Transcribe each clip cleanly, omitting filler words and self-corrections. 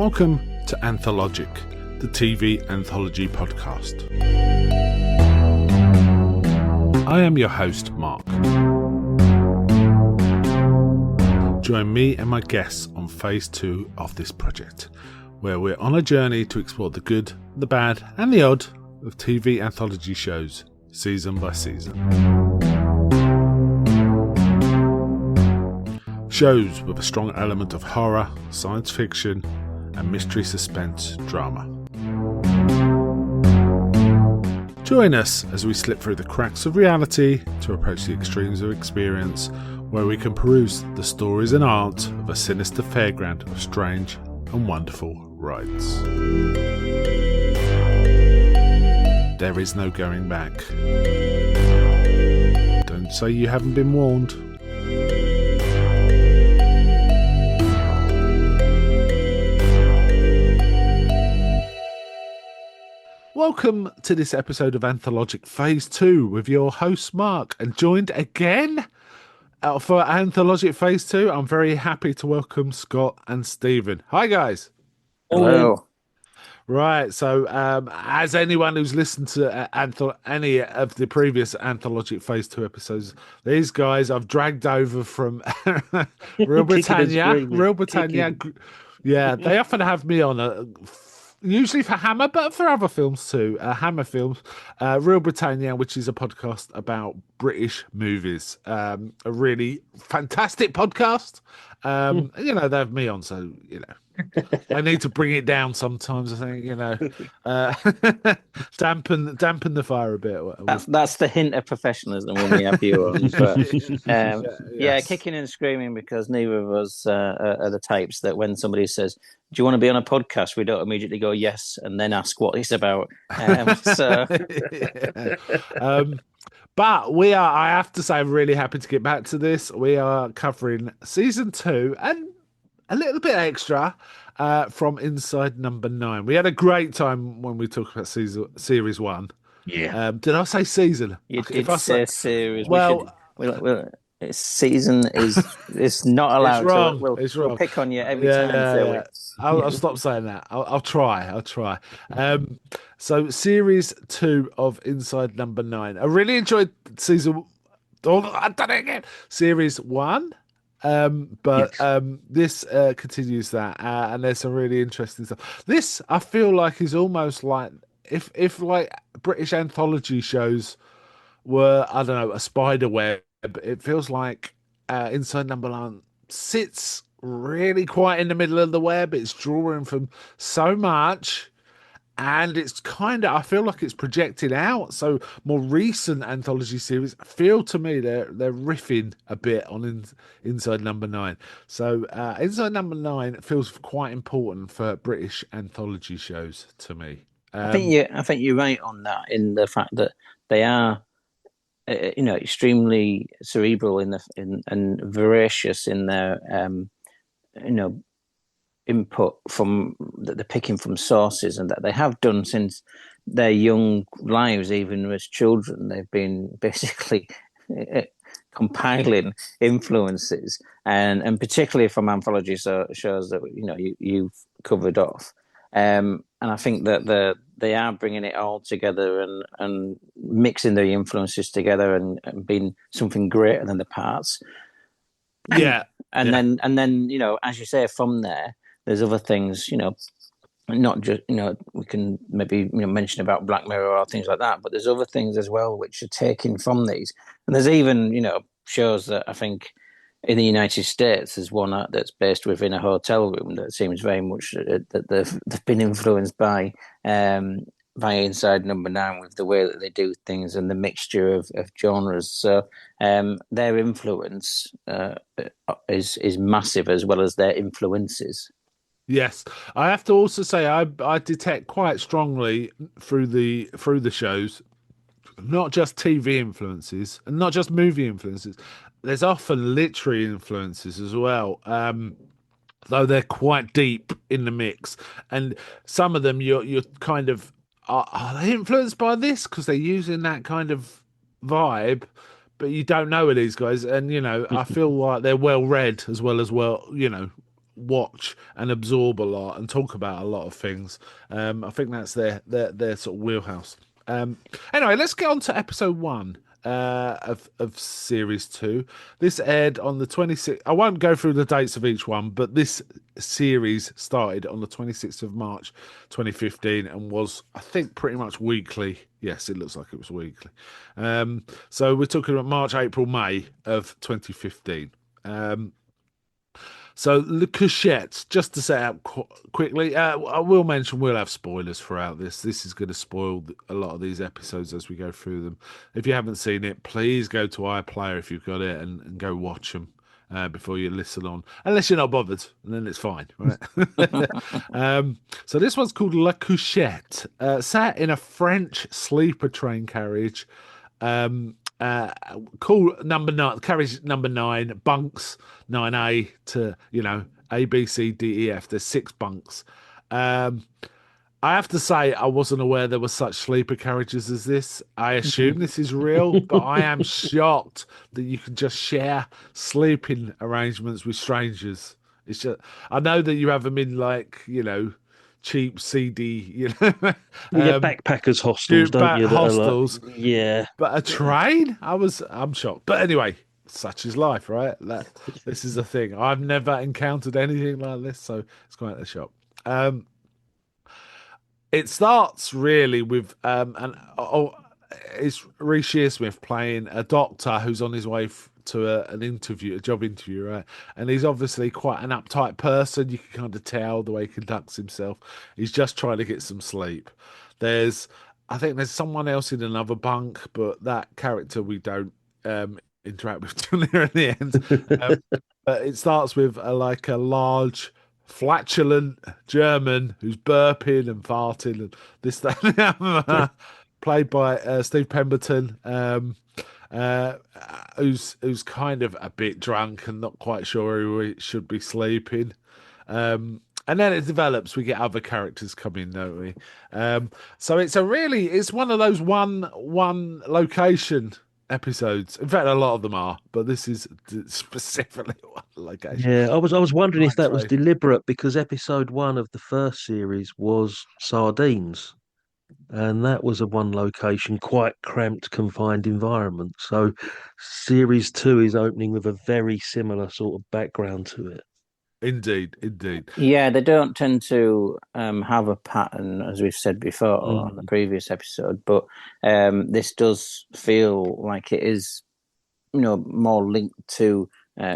Welcome to Anthologic, the TV anthology podcast. I am your host, Mark. Join me and my guests on phase 2 of this project, where we're on a journey to explore the good, the bad, and the odd of TV anthology shows, season by season. Shows with a strong element of horror, science fiction, and mystery suspense drama. Join us as we slip through the cracks of reality to approach the extremes of experience, where we can peruse the stories and art of a sinister fairground of strange and wonderful rides. There is no going back. Don't say you haven't been warned. Welcome to this episode of Anthologic Phase 2 with your host Mark, and joined again for Anthologic Phase 2, I'm very happy to welcome Scott and Stephen. Hi guys. Hello. Right, so as anyone who's listened to any of the previous Anthologic Phase 2 episodes, these guys I've dragged over from Real Britannia. Yeah, they often have me on usually for Hammer, but for other films too. Hammer Films, Real Britannia, which is a podcast about British movies. A really fantastic podcast. You know, they have me on, so, you know, I need to bring it down sometimes, I think, you know. Dampen the fire a bit. That's the hint of professionalism when we have you on. But, yeah, kicking and screaming because neither of us are the types that when somebody says, do you want to be on a podcast? We don't immediately go yes and then ask what it's about. But we are, I have to say, I'm really happy to get back to this. We are covering season 2 and a little bit extra from Inside Number 9. We had a great time when we talked about series 1. Yeah. Did I say season? You did say series. Well, season is not allowed. It's wrong. We'll pick on you every time. Yeah. I'll stop saying that. I'll try. So series 2 of Inside Number 9. I really enjoyed season. Oh, I've done it again. Series 1. But this continues that, and there's some really interesting stuff. This I feel like is almost like if like British anthology shows were, I don't know, a spider web. It feels like Inside Number 9 sits really quite in the middle of the web. It's drawing from so much, and it's kind of, I feel like it's projected out. So more recent anthology series feel to me they're riffing a bit on Inside Number 9. So Inside Number 9 feels quite important for British anthology shows to me. I think you're right on that, in the fact that they are, extremely cerebral and voracious in their, input from that they're picking from sources, and that they have done since their young lives, even as children. They've been basically compiling influences, and particularly from anthology shows that you've covered off. And I think that they are bringing it all together and mixing the influences together and being something greater than the parts. Yeah. Then as you say, from there's other things, not just, we can maybe mention about Black Mirror or things like that, but there's other things as well which are taken from these. And there's even, shows that I think in the United States, there's one that's based within a hotel room that seems very much that they've been influenced by Inside Number 9 with the way that they do things and the mixture of genres. So their influence is massive, as well as their influences. Yes, I have to also say I detect quite strongly through the shows, not just TV influences and not just movie influences. There's often literary influences as well, though they're quite deep in the mix. And some of them you're kind of, are they influenced by this because they're using that kind of vibe, but you don't know with these guys. And I feel like they're well read as well, watch and absorb a lot and talk about a lot of things. I think that's their sort of wheelhouse. Um, anyway, let's get on to episode one of series two. This aired on the 26th. I won't go through the dates of each one, but this series started on the 26th of March 2015 and was, I think, pretty much weekly. Yes, it looks like it was weekly. So we're talking about March, April, May of 2015. Um, so Le Couchette, just to set out quickly, I will mention we'll have spoilers throughout this. This is going to spoil a lot of these episodes as we go through them. If you haven't seen it, please go to iPlayer if you've got it and go watch them before you listen on. Unless you're not bothered, and then it's fine, right? So this one's called La Couchette, sat in a French sleeper train carriage. Cool number nine, carriage number nine, bunks 9A to, A, B, C, D, E, F. There's six bunks. Um, I have to say, I wasn't aware there were such sleeper carriages as this. I assume this is real, but I am shocked that you can just share sleeping arrangements with strangers. It's just, I know that you have them in like, cheap, seedy, You get backpackers hostels, shoot don't back you? That are like, hostels. yeah, But a train? I'm shocked. But anyway, such is life, right? This is the thing. I've never encountered anything like this, so it's quite a shock. Um, it starts really with it's Reece Shearsmith playing a doctor who's on his way to an interview, a job interview, right? And he's obviously quite an uptight person. You can kind of tell the way he conducts himself. He's just trying to get some sleep. There's, I think there's someone else in another bunk, but that character we don't interact with till near the end. Um, but it starts with like a large flatulent German who's burping and farting and this, that, and the other, played by Steve Pemberton, who's kind of a bit drunk and not quite sure he should be sleeping. And then it develops. We get other characters come in, don't we? So it's one of those one location episodes. In fact, a lot of them are, but this is specifically one location. yeah. I was wondering if Night that was train. deliberate because episode one of the first series was sardines, and that was a one location, quite cramped, confined environment. So series two is opening with a very similar sort of background to it. Indeed, indeed. Yeah, they don't tend to have a pattern, as we've said before on the Mm. previous episode, but this does feel like it is, more linked to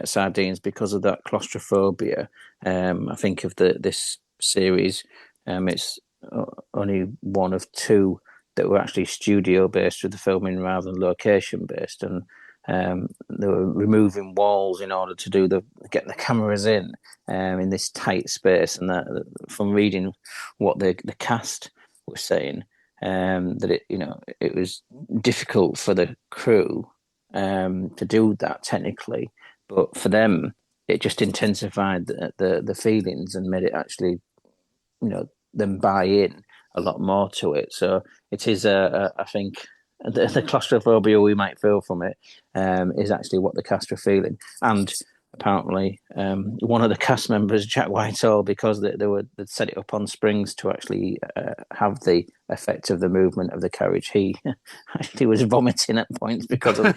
sardines because of that claustrophobia. I think of this series, it's only one of two that were actually studio based with the filming rather than location based, and they were removing walls in order to get the cameras in this tight space. And that, from reading what the cast was saying, that it was difficult for the crew to do that technically, but for them it just intensified the feelings and made it actually, them buy in a lot more to it. So it is I think the claustrophobia we might feel from it is actually what the cast are feeling. And apparently, one of the cast members, Jack Whitehall, because they'd set it up on springs to actually have the effect of the movement of the carriage, he actually was vomiting at points because of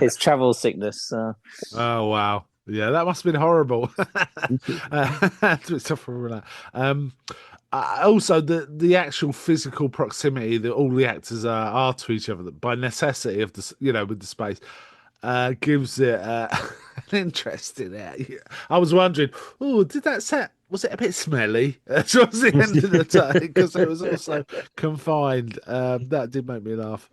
his travel sickness. So. Oh wow. Yeah, that must have been horrible. To suffer from that. Also, the actual physical proximity that all the actors are to each other by necessity of the with the space gives it an interesting. I was wondering, oh, did that set? Was it a bit smelly towards the end of the day because it was also confined? That did make me laugh.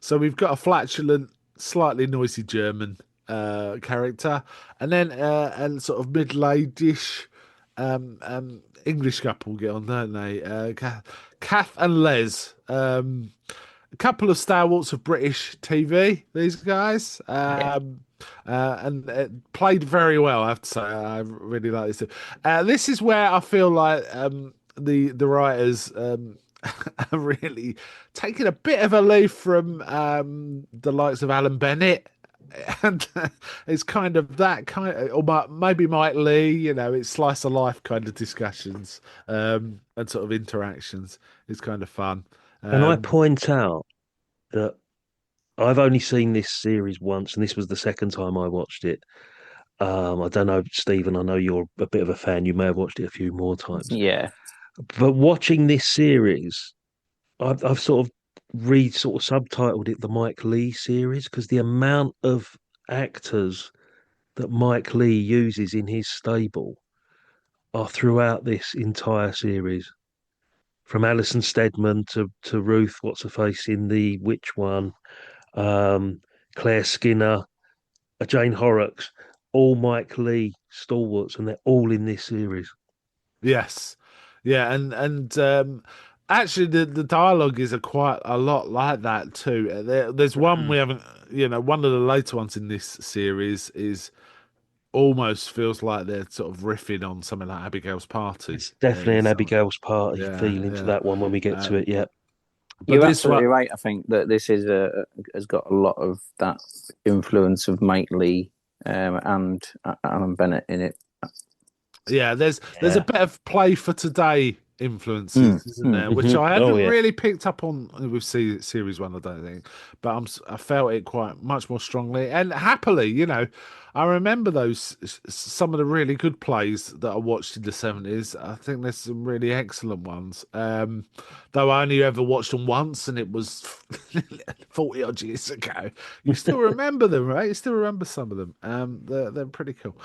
So we've got a flatulent, slightly noisy German character, and then and sort of middle-aged-ish English couple get on, don't they? Kath and Les. A couple of stalwarts of British TV, these guys. Yeah. And it played very well, I have to say. I really like this. This is where I feel like the writers are really taking a bit of a leaf from the likes of Alan Bennett and it's kind of that kind of, maybe Mike Lee, it's slice of life kind of discussions, and sort of interactions. It's kind of fun. And I Um, point out that I've only seen this series once, and this was the second time I watched it. I don't know, Stephen, I know you're a bit of a fan. You may have watched it a few more times. Yeah. But watching this series, I've sort of sort of subtitled it the Mike Lee series because the amount of actors that Mike Lee uses in his stable are throughout this entire series. From Alison Steadman to Ruth, what's her face in the Witch one, um, Claire Skinner, Jane Horrocks, all Mike Lee stalwarts, and they're all in this series. yes, yeah, and actually the dialogue is quite a lot like that too. There's one we haven't, one of the later ones in this series is almost feels like they're sort of riffing on something like Abigail's Party. It's definitely an Abigail's Party Yeah, feeling to yeah. that one when we get to Um, it. Yeah, but You're this one, absolutely right. I think that this is has got a lot of that influence of Mike Lee and Alan Bennett in it. yeah, there's a yeah. bit of play for today Mm, influences, isn't mm. there? Which I Oh hadn't yeah, really picked up on with series one, I don't think, but I felt it quite much more strongly and happily. I remember those some of the really good plays that I watched in the '70s. I think there's some really excellent ones. Though I only ever watched them once, and it was 40 odd years ago. You still remember them, right? You still remember some of them. They're pretty cool.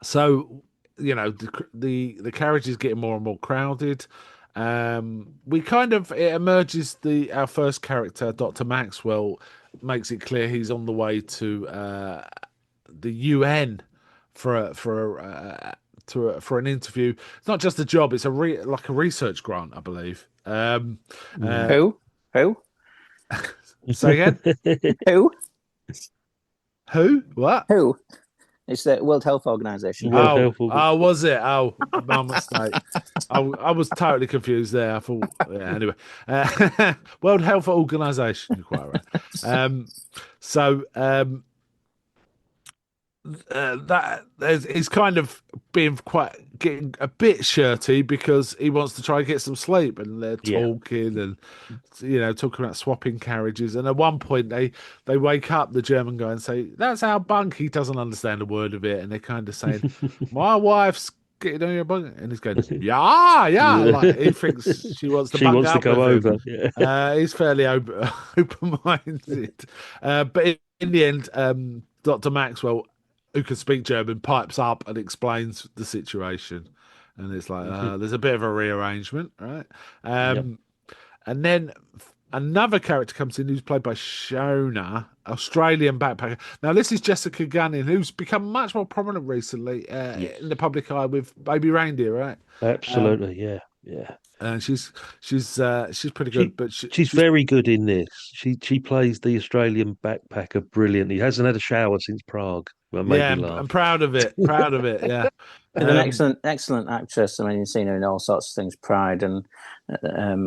So the carriage is getting more and more crowded. We kind of it emerges our first character, Dr. Maxwell, makes it clear he's on the way to the UN for an interview. It's not just a job; it's like a research grant, I believe. mm. Uh, Who? Say again? Who? Who? What? Who? It's the World Health Organization. World Who? Health Oh, was it? Oh, my mistake. I was totally confused there. I thought, yeah, anyway, World Health Organization. You're quite right. So he's kind of being getting a bit shirty because he wants to try and get some sleep, and they're Yeah. talking and talking about swapping carriages. And at one point, they wake up the German guy and say, "That's our bunk." He doesn't understand a word of it, and they're kind of saying, "My wife's getting on your bunk," and he's going, "Yeah, yeah," like he thinks she wants to She bunk wants to up with go him. over. Yeah. He's fairly open-minded, but in the end, Dr. Maxwell, who can speak German, pipes up and explains the situation. And it's like, there's a bit of a rearrangement, right? Yep. Um, and then another character comes in who's played by Shona, Australian backpacker. Now, this is Jessica Gunning, who's become much more prominent recently Yes. in the public eye with Baby Reindeer, right? Um, Absolutely. Yeah. Yeah. and she's pretty She good, but she's she's very good in this. She plays the Australian backpacker brilliantly. Hasn't had a shower since Prague. That made yeah, me I'm laugh. proud of it, proud of it. Yeah. She's an Um, excellent actress. I mean, you've seen her in all sorts of things, Pride and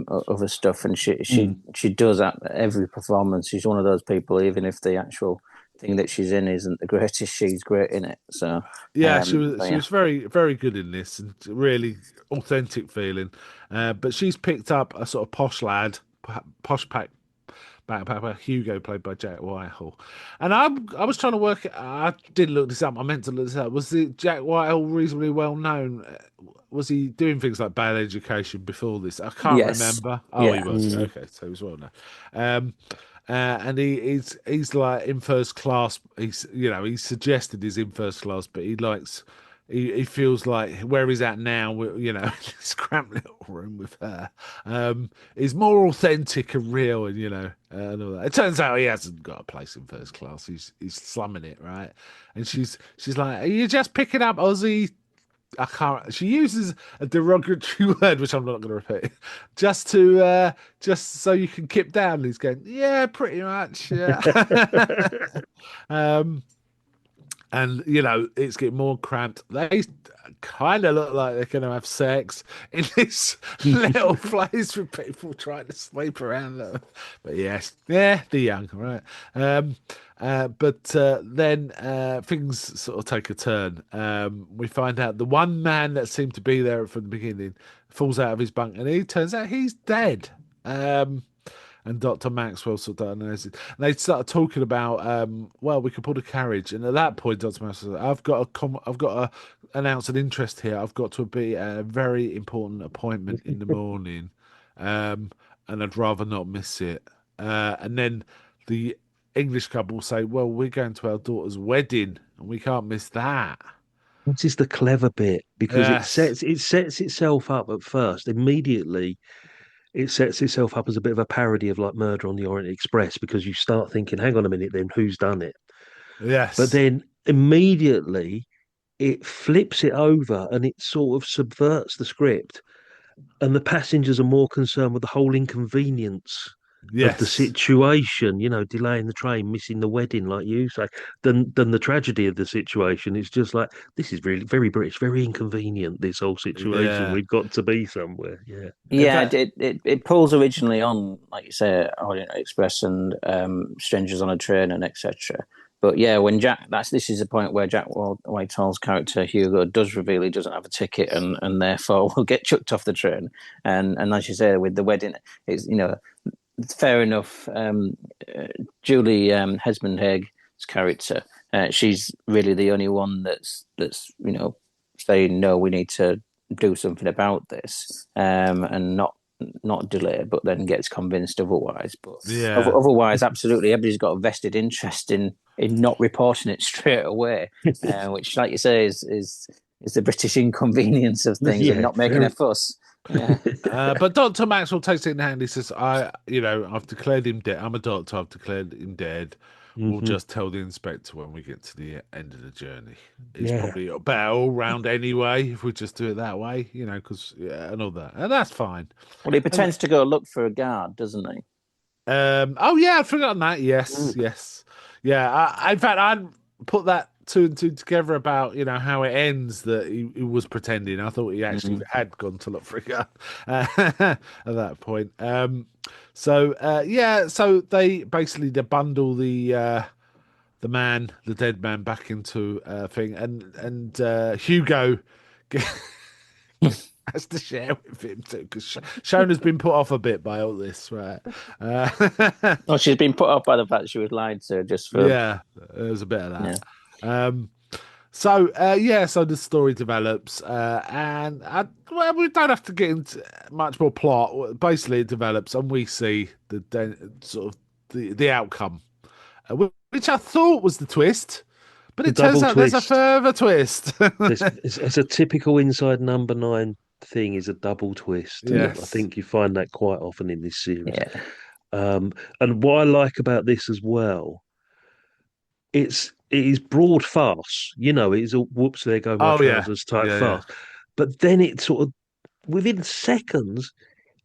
other stuff, and Mm. she does that every performance. She's one of those people, even if the actual thing that she's in isn't the greatest, she's great in it. So, Yeah, she was so she yeah, was very very good in this and really authentic feeling. But she's picked up a sort of posh lad, posh backpacker Hugo, played by Jack Whitehall. And I was trying to work. I did look this up. I meant to look this up. Was the Jack Whitehall reasonably well known? Was he doing things like Bad Education before this? I can't yes, remember. Oh, he yeah, was. Mm. Okay, so he was well known. Um, and he's like in first class. He's suggested he's in first class, but he feels like where he's at now, this cramped little room with her, is more authentic and real, and all that. It turns out he hasn't got a place in first class. He's slumming it, right? And she's like, "Are you just picking up Aussie?" I can't. She uses a derogatory word, which I'm not going to repeat, just so you can kip down. And he's going, yeah, pretty much, yeah. um, and it's getting more cramped. They kind of look like they're going to have sex in this little place with people trying to sleep around them. But yes, yeah, they're young, right? Um, but then things sort of take a turn. We find out the one man that seemed to be there from the beginning falls out of his bunk, and he turns out he's dead. And Dr. Maxwell sort of diagnosed it. And they started talking about, well, we could put a carriage. And at that point, Dr. Maxwell said, I've got to announce an interest here. I've got to be at a very important appointment in the morning, and I'd rather not miss it. And then the English couple say, well, we're going to our daughter's wedding, and we can't miss that. This is the clever bit because Yes. it sets itself up at first. Immediately, it sets itself up as a bit of a parody of like Murder on the Orient Express because you start thinking, hang on a minute, then who's done it? But Yes. then immediately it flips it over and it sort of subverts the script, and the passengers are more concerned with the whole inconvenience of the Yes. situation, delaying the train, missing the wedding, like you say, than the tragedy of the situation. It's just like this is really very British, very inconvenient. This whole situation. Yeah. We've got to be somewhere. Yeah. In Yeah, fact, it pulls originally on, like you say, Orient Express and Strangers on a Train and etc. But yeah, when this is the point where Jack Whitehall's character Hugo does reveal he doesn't have a ticket and therefore will get chucked off the train. And as you say, with the wedding, it's fair enough. Julie Hesmond Haig's character, she's really the only one that's saying no, we need to do something about this, and not delay, but then gets convinced otherwise. But yeah. otherwise, absolutely, everybody's got a vested interest in not reporting it straight away, which, like you say, is the British inconvenience of things and Yeah, not making a very. fuss. Yeah. But Dr. Maxwell takes it in hand. He says, I've declared him dead. I'm a doctor. I've declared him dead. We'll Mhm. just tell the inspector when we get to the end of the journey. It's Yeah. probably better all round anyway if we just do it that way, because, yeah, and all that. And that's fine. Well, he And, pretends to go look for a guard, doesn't he? oh, yeah, I'd forgotten that. Yes, Mm. yes. Yeah, in fact, I'd put that two and two together about, how it ends that he was pretending. I thought he actually Mm. had gone to look for a gun at that point. So they basically they bundle the dead man, back into a thing, and Hugo has to share with him too because Shona's been put off a bit by all this, right? Uh, Well, she's been put off by the fact she was lied to just for yeah, there's a bit of yeah. that. Um, so the story develops, and well, we don't have to get into much more plot. Basically, it develops, and we see sort of the outcome, which I thought was the twist, but The it turns double out there's a twist. further twist. It's a typical inside number nine thing is a double twist, and I Yes. think you find that quite often in this series. Yeah. And what I like about this as well, it is broad farce. It's a whoops, there go my Oh yeah, trousers type yeah, yeah. farce. But then it sort of within seconds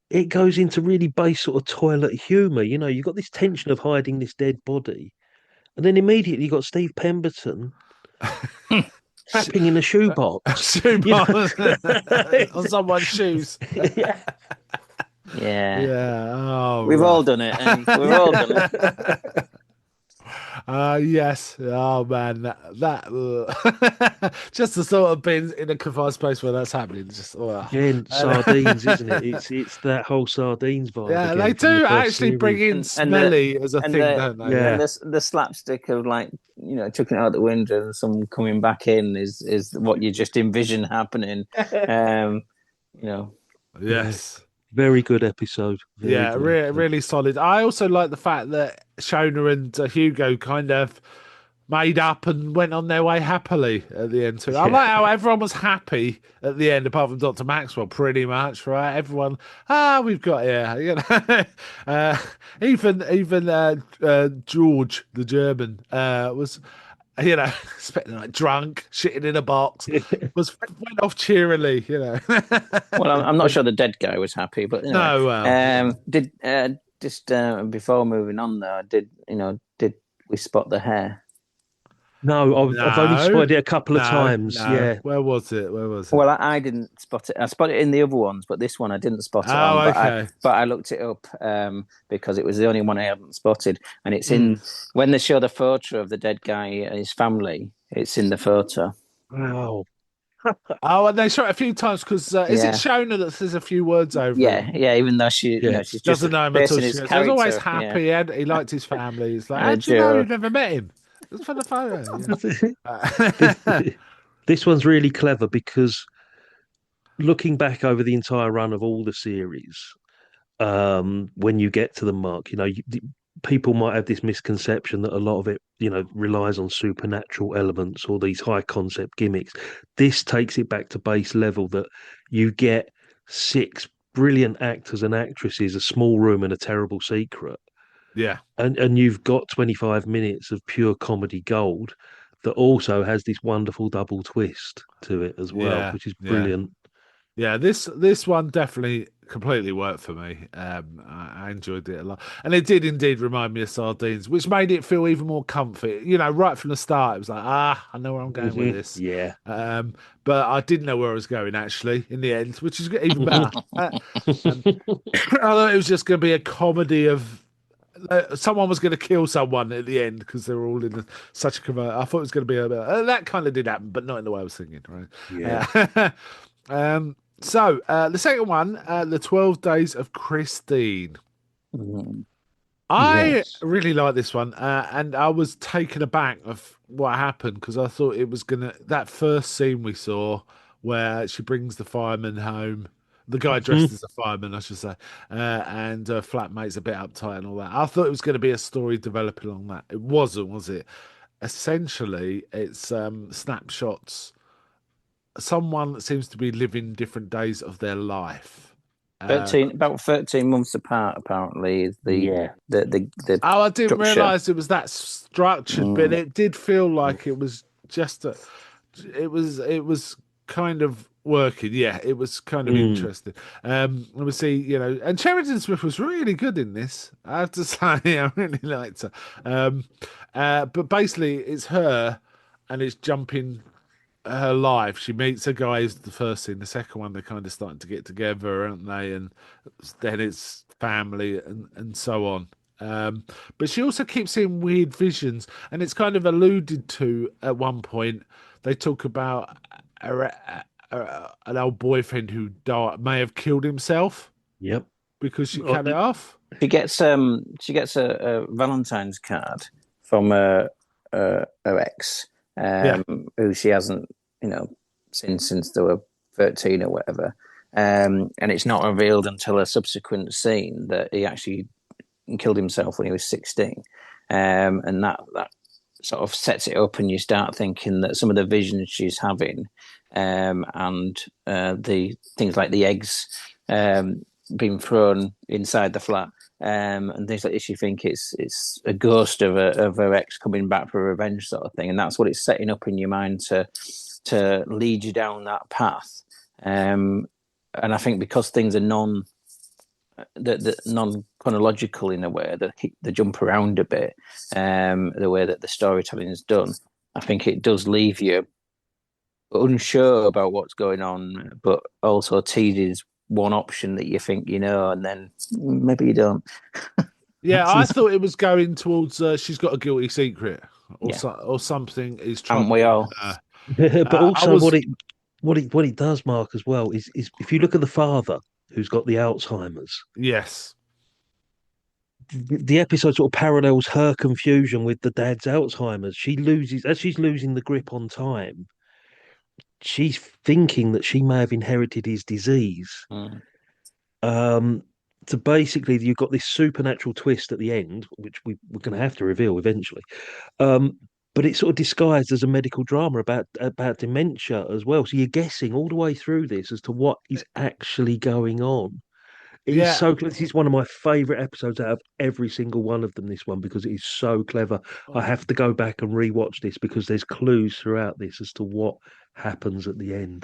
it goes into really base sort of toilet humor. You've got this tension of hiding this dead body, and then immediately you got Steve Pemberton trapping in a shoebox. Shoebox on someone's shoes. Yeah. Yeah. Yeah. Oh, We've all right. done it, and we've all done it. Yes. Oh man, just the sort of being in a confined space where that's happening. Just Again, And- sardines, isn't it? It's that whole sardines vibe yeah, they again from the do first actually bring series. in and the smelly as a and thing, the don't they? and Yeah, the slapstick of, like, chucking it out the window and someone coming back in is what you just envision happening. Um, you know, yeah. Yes. Very good episode. Very Yeah, good really, episode. really solid. I also like the fact that Shona and Hugo kind of made up and went on their way happily at the end too. I Yeah. like how everyone was happy at the end, apart from Dr. Maxwell, pretty much, right? Everyone, we've got here, uh, even George, the German, was, spent the night drunk, shitting in a box, went off cheerily. well, I'm not sure the dead guy was happy, but anyway, No, well, did just before moving on though, did we spot the hair? No, I've only No, spotted it a couple of no, times. no. Yeah. Where was it? Where was it? Well, I didn't spot it. I spotted it in the other ones, but this one I didn't spot it Oh, on. okay. But I looked it up because it was the only one I hadn't spotted, and it's in Mm. when they show the photo of the dead guy and his family. It's in the photo. Wow. Oh, and they shot it a few times because is it Yeah, Shona that says a few words over yeah, him? yeah. Even though Yeah. she's just Doesn't know him at all. basing She his goes, he was always character, yeah, happy and he liked his family. It's like, and how a do you know you've joke. never met him? It's for the photo. This, Yeah. this one's really clever because looking back over the entire run of all the series, when you get to the mark, people might have this misconception that a lot of it, relies on supernatural elements or these high concept gimmicks. This takes it back to base level that you get six brilliant actors and actresses, a small room, and a terrible secret. Yeah. And you've got 25 minutes of pure comedy gold that also has this wonderful double twist to it as well, Yeah. which is Yeah. brilliant. Yeah, this one definitely completely worked for me. I enjoyed it a lot, and it did indeed remind me of Sardines, which made it feel even more comfy. Right from the start, it was like, I know where I'm going with this. Yeah. Um, but I didn't know where I was going actually in the end, which is even better. Um, I thought it was just going to be a comedy of someone was going to kill someone at the end because they were all in such a convert. I thought it was going to be that kind of did happen, but not in the way I was thinking. Right. Yeah. So the second one, the 12 Days of Christine. Mhm. I Yes. really like this one, and I was taken aback of what happened because I thought it was gonna that first scene we saw where she brings the fireman home, the guy dressed as a fireman, I should say, and her flatmate's a bit uptight and all that. I thought it was going to be a story developing along that. It wasn't, was it? Essentially, it's snapshots. Someone seems to be living different days of their life. Uh, 13 months apart, apparently, is Yeah. the Oh, I didn't structure. realise it was that structured, but Mm. it did feel like it was just a. It was kind of working. Yeah, it was kind of Mm. interesting. And we see, and Sheridan Smith was really good in this. I have to say, I really liked her. But basically, it's her, and it's jumping her life. She meets a guy who's the first scene. The second one, they're kind of starting to get together, aren't they? And then it's family and so on. But she also keeps seeing weird visions, and it's kind of alluded to at one point. They talk about an old boyfriend who may have killed himself Yep. because she Oh, cut it off. She gets a Valentine's card from her ex, Yeah, who she hasn't, you know, seen since they were 13 or whatever. And it's not revealed until a subsequent scene that he actually killed himself when he was 16. And that sort of sets it up, and you start thinking that some of the visions she's having, and the things like the eggs being thrown inside the flat, and things like this, you think it's a ghost of her ex coming back for revenge, sort of thing, and that's what it's setting up in your mind to lead you down that path. And I think because things are non chronological in a way, they jump around a bit, the way that the storytelling is done. I think it does leave you unsure about what's going on, but also teases one option that you think you know, and then maybe you don't. yeah. I thought it was going towards she's got a guilty secret Yeah, or something is haven't we troubling all? her. but I also was what it does, Mark, as well, is if you look at the father who's got the Alzheimer's, yes. the episode sort of parallels her confusion with the dad's Alzheimer's. She's losing the grip on time, she's thinking that she may have inherited his disease. Mm. Um, so basically, you've got this supernatural twist at the end, which we're going to have to reveal eventually. Um, but it's sort of disguised as a medical drama about dementia as well. So you're guessing all the way through this as to what is actually going on. It is Yeah, so clever. This is one of my favorite episodes out of every single one of them. This one because it is so clever. I have to go back and rewatch this because there's clues throughout this as to what happens at the end.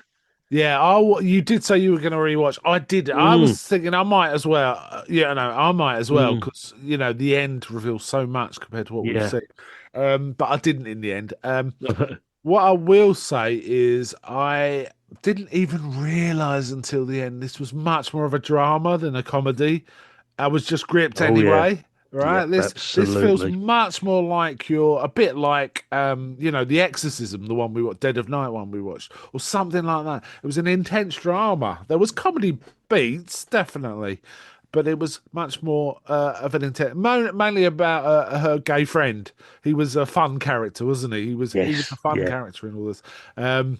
yeah. You did say you were going to rewatch. I did. I Mm, was thinking I might as well. Yeah, no, I might as well mm, because the end reveals so much compared to what we've yeah. seen. but I didn't in the end. What I will say is I didn't even realize until the end this was much more of a drama than a comedy. I was just gripped Oh yeah, anyway. Right, yep, this feels absolutely. much more like a bit like The Exorcism, the one we watched, Dead of Night one we watched, or something like that. It was an intense drama. There was comedy beats, definitely, but it was much more of an intense, mainly about her gay friend. He was a fun character, wasn't he? He was a Yes, fun yeah. character in all this. Um,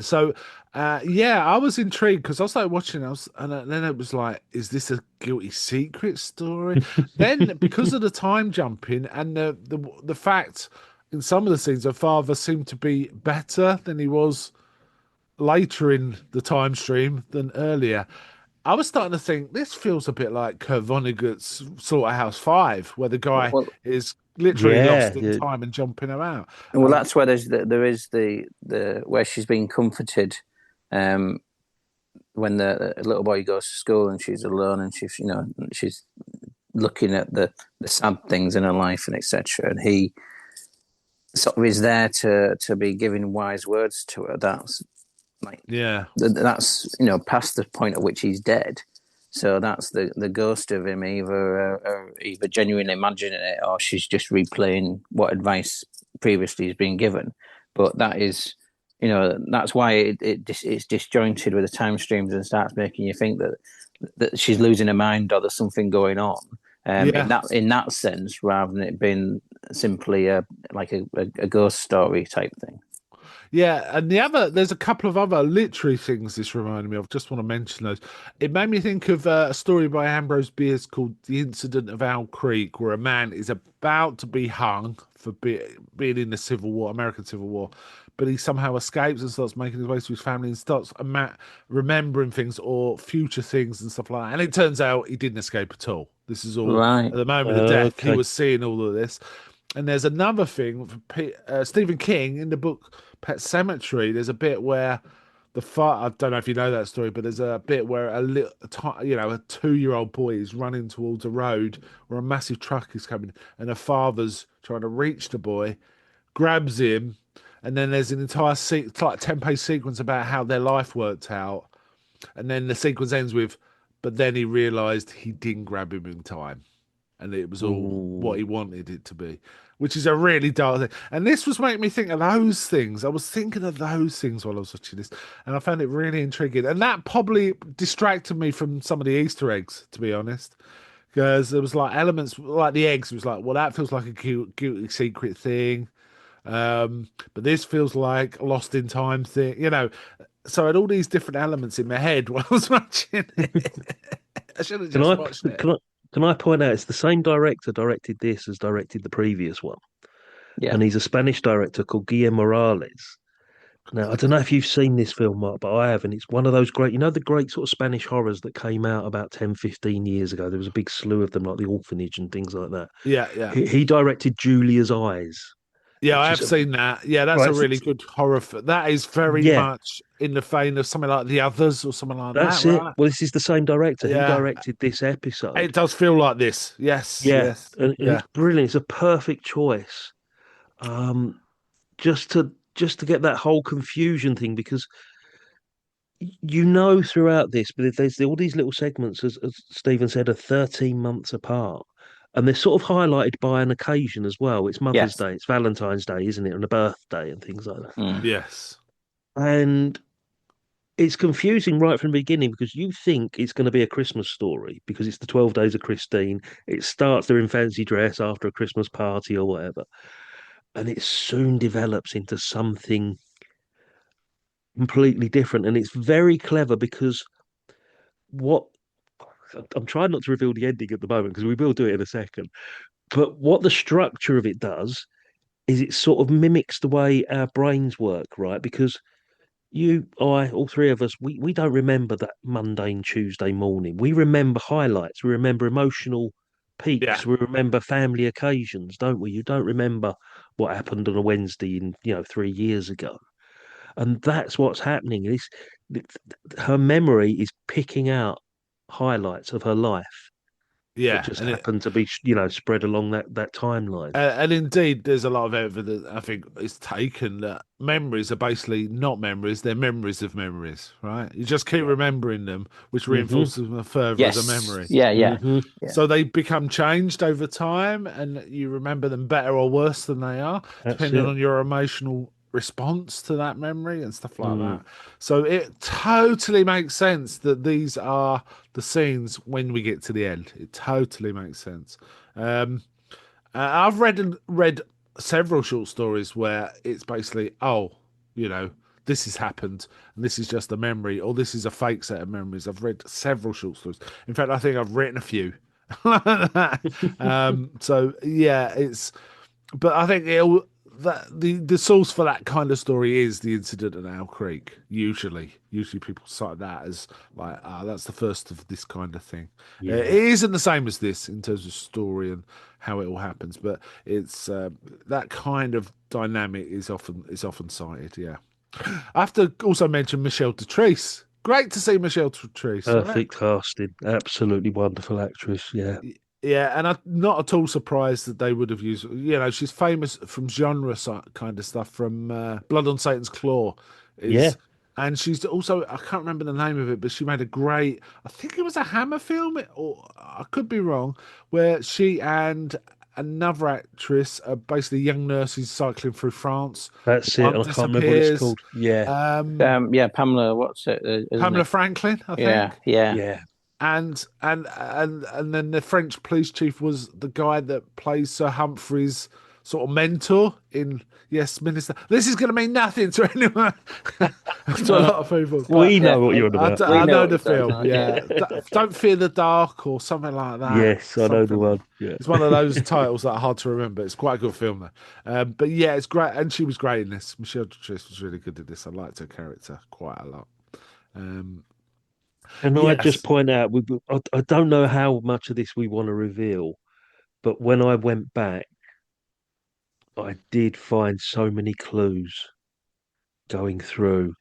so yeah, I was intrigued because I started watching. Then it was like, is this a guilty secret story? Then because of the time jumping and the fact in some of the scenes, her father seemed to be better than he was later in the time stream than earlier. I was starting to think this feels a bit like Kurt Vonnegut's Slaughterhouse Five, where the guy Well, is literally Yeah, lost in yeah. time and jumping about. well, that's where there is the where she's being comforted, um, when the little boy goes to school and she's alone and she's looking at the sad things in her life and etc. And he sort of is there to be giving wise words to her. That's like Yeah, that's past the point at which he's dead. So that's the ghost of him, either genuinely imagining it or she's just replaying what advice previously has been given. But that is, that's why it's disjointed with the time streams and starts making you think that she's losing her mind or there's something going on. In yeah. that sense, rather than it being simply a ghost story type thing. Yeah, and there's a couple of other literary things this reminded me of. Just want to mention those. It made me think of a story by Ambrose Bierce called "The Incident of Owl Creek," where a man is about to be hung for being in the Civil War, American Civil War, but he somehow escapes and starts making his way to his family and starts remembering things or future things and stuff like that. And it turns out he didn't escape at all. This is all Right. at the moment of death. He Okay. was seeing all of this. And there's another thing for Stephen King in the book Pet Cemetery. There's a bit where I don't know if you know that story, but there's a bit where a 2-year-old boy is running towards a road where a massive truck is coming, and a father's trying to reach the boy, grabs him, and then there's an entire like 10-page sequence about how their life worked out, and then the sequence ends with, but then he realised he didn't grab him in time and it was all what Ooh. he wanted it to be, which is a really dark thing. And this was making me think of those things. I was thinking of those things while I was watching this, and I found it really intriguing. And that probably distracted me from some of the Easter eggs, to be honest, because there was like elements like the eggs. It was like, well, that feels like a guilty secret thing. But this feels like a lost in time thing. So I had all these different elements in my head while I was watching it. I should have Can just I watched it. can I can I point out it's the same director directed this as directed the previous one, Yeah. and he's a Spanish director called Guillermo Morales. Now I don't know if you've seen this film, Mark, but I have, and it's one of those great, the great sort of Spanish horrors that came out about 10, 15 years ago. There was a big slew of them, like The Orphanage and things like that. Yeah, yeah. He directed Julia's Eyes, Yeah, I which have is seen that. Yeah, that's right. a really good horror. That is very Yeah, much in the vein of something like The Others or something like that, that's it. right? Well, this is the same director. He Yeah, directed this episode. it does feel like this. Yes, Yeah, yes, and yeah, it's brilliant. It's a perfect choice. Um, just to get that whole confusion thing because throughout this, but there's all these little segments, as Stephen said, are 13 months apart. And they're sort of highlighted by an occasion as well. It's Mother's Yes. Day, it's Valentine's Day, isn't it? And a birthday and things like that. Mm. yes, And it's confusing right from the beginning because you think it's going to be a Christmas story because it's the 12 Days of Christine. It starts they're in fancy dress after a Christmas party or whatever. And it soon develops into something completely different. And it's very clever because what I'm trying not to reveal the ending at the moment because we will do it in a second. But what the structure of it does is it sort of mimics the way our brains work, right? Because all three of us, we don't remember that mundane Tuesday morning. We remember highlights. We remember emotional yeah, peaks. We remember family occasions, don't we? You don't remember what happened on a Wednesday 3 years ago. And that's what's happening. Her memory is picking out highlights of her life that Yeah, just happened to be, spread along that timeline. and indeed, there's a lot of evidence. I think it's taken that memories are basically not memories; they're memories of memories, right? You just keep Yeah. remembering them, which Hmm. reinforces them further as a Yes. memory. Yeah. Yeah. Hmm. Yeah. So they become changed over time, and you remember them better or worse than they are, That's depending it. on your emotional response to that memory and stuff like Mm. that. So it totally makes sense that these are the scenes when we get to the end. It totally makes sense. Um, I've read several short stories where it's basically, oh, you know, this has happened, and this is just a memory, or this is a fake set of memories. I've read several short stories. In fact, I think I've written a few. So yeah, but I think the source for that kind of story is the incident at Owl Creek. Usually people cite that as like, that's the first of this kind of thing. It Yeah. isn't the same as this in terms of story and how it all happens, but it's that kind of dynamic is often cited. Yeah, I have to also mention Michelle Tetrees. Great to see Michelle Tetrees, right? Perfect casting. Absolutely wonderful actress. Yeah. Yeah, and I'm not at all surprised that they would have used. She's famous from genre kind of stuff, from Blood on Satan's Claw, Yeah. is, and she's also, I can't remember the name of it, but she made a great. I think it was a Hammer film, or I could be wrong, where she and another actress are basically young nurses cycling through France. That's it. One And I can't remember what it's disappears. called. Yeah. Yeah. Pamela, what's it? Isn't Pamela it? Franklin, I Yeah. think. Yeah. Yeah. And then the French police chief was the guy that plays Sir Humphrey's sort of mentor in Yes Minister. This is going to mean nothing to anyone, to a lot of people, but We Yeah. know what you're on about. We I know know what the you're talking film. about. Yeah. Yeah, Don't fear the dark or something like that. Yes, I know the Something. one. Yeah. It's one of those titles that are hard to remember. It's quite a good film though. But yeah, it's great, and she was great in this. Michelle Trist was really good at this. I liked her character quite a lot. Um, And I just yes. point out, I don't know how much of this we want to reveal, but when I went back, I did find so many clues going through.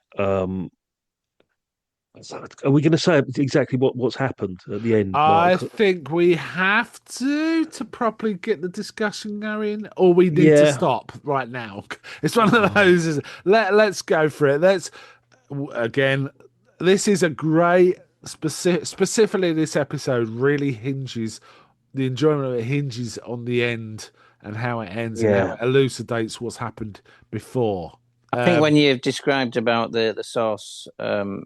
So are we going to say exactly what's happened at the end, I Mark? think we have to properly get the discussion going, or we need to Yeah. stop right now. It's one of Oh, those. Let's go for it. Again. This is a great specifically. This episode really hinges. The enjoyment of it hinges on the end and how it ends and how yeah. it elucidates what's happened before. I think when Um, you've described about the source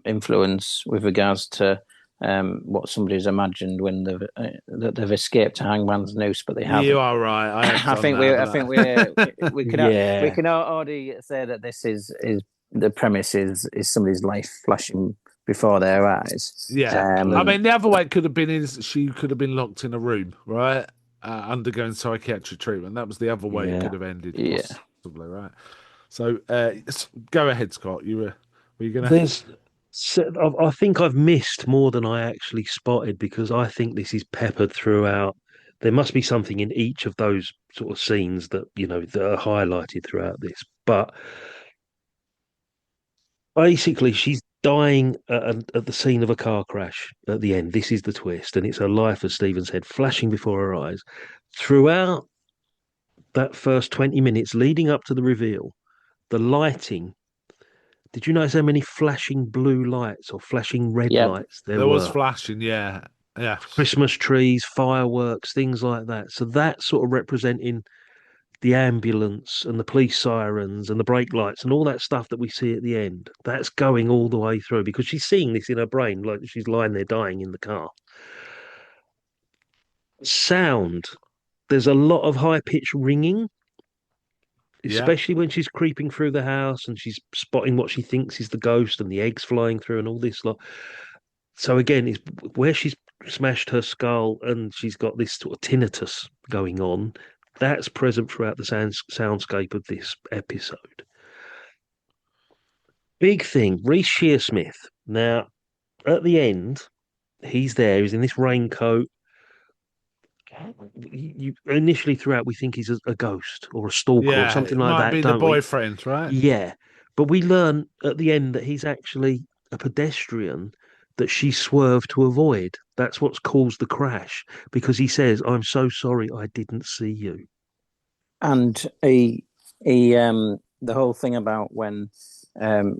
influence with regards to what somebody's imagined when that they've escaped a hangman's noose, but they you haven't. are right. I have done I think we Yeah. can already say that this is the premise is somebody's life flashing before their eyes. Yeah, I Exactly. mean, the other way it could have been is she could have been locked in a room, right, undergoing psychiatric treatment. That was the other way it Yeah. could have ended, Yeah. possibly, right? So, go ahead, Scott. Were you gonna? There's, I think I've missed more than I actually spotted because I think this is peppered throughout. There must be something in each of those sort of scenes that, that are highlighted throughout this. But basically, she's dying at the scene of a car crash at the end. This is the twist, and it's her life, as Stephen said, flashing before her eyes. Throughout that first 20 minutes leading up to the reveal, the lighting. Did you notice how many flashing blue lights or flashing red Yep. lights there There was were? flashing, yeah, yeah, Christmas trees, fireworks, things like that. So that's sort of representing the ambulance and the police sirens and the brake lights and all that stuff that we see at the end. That's going all the way through because she's seeing this in her brain, like she's lying there dying in the car. Sound. There's a lot of high pitched ringing, yeah, especially when she's creeping through the house and she's spotting what she thinks is the ghost and the eggs flying through and all this lot. So again, it's where she's smashed her skull and she's got this sort of tinnitus going on. That's present throughout the soundscape of this episode. Big thing, Reece Shearsmith. Now, at the end, he's there. He's in this raincoat. Initially throughout, we think he's a ghost or a stalker or yeah. something It like might that, be the don't we? boyfriend, right? Yeah, but we learn at the end that he's actually a pedestrian that she swerved to avoid. That's what's caused the crash because he says, "I'm so sorry, I didn't see you." And the whole thing about when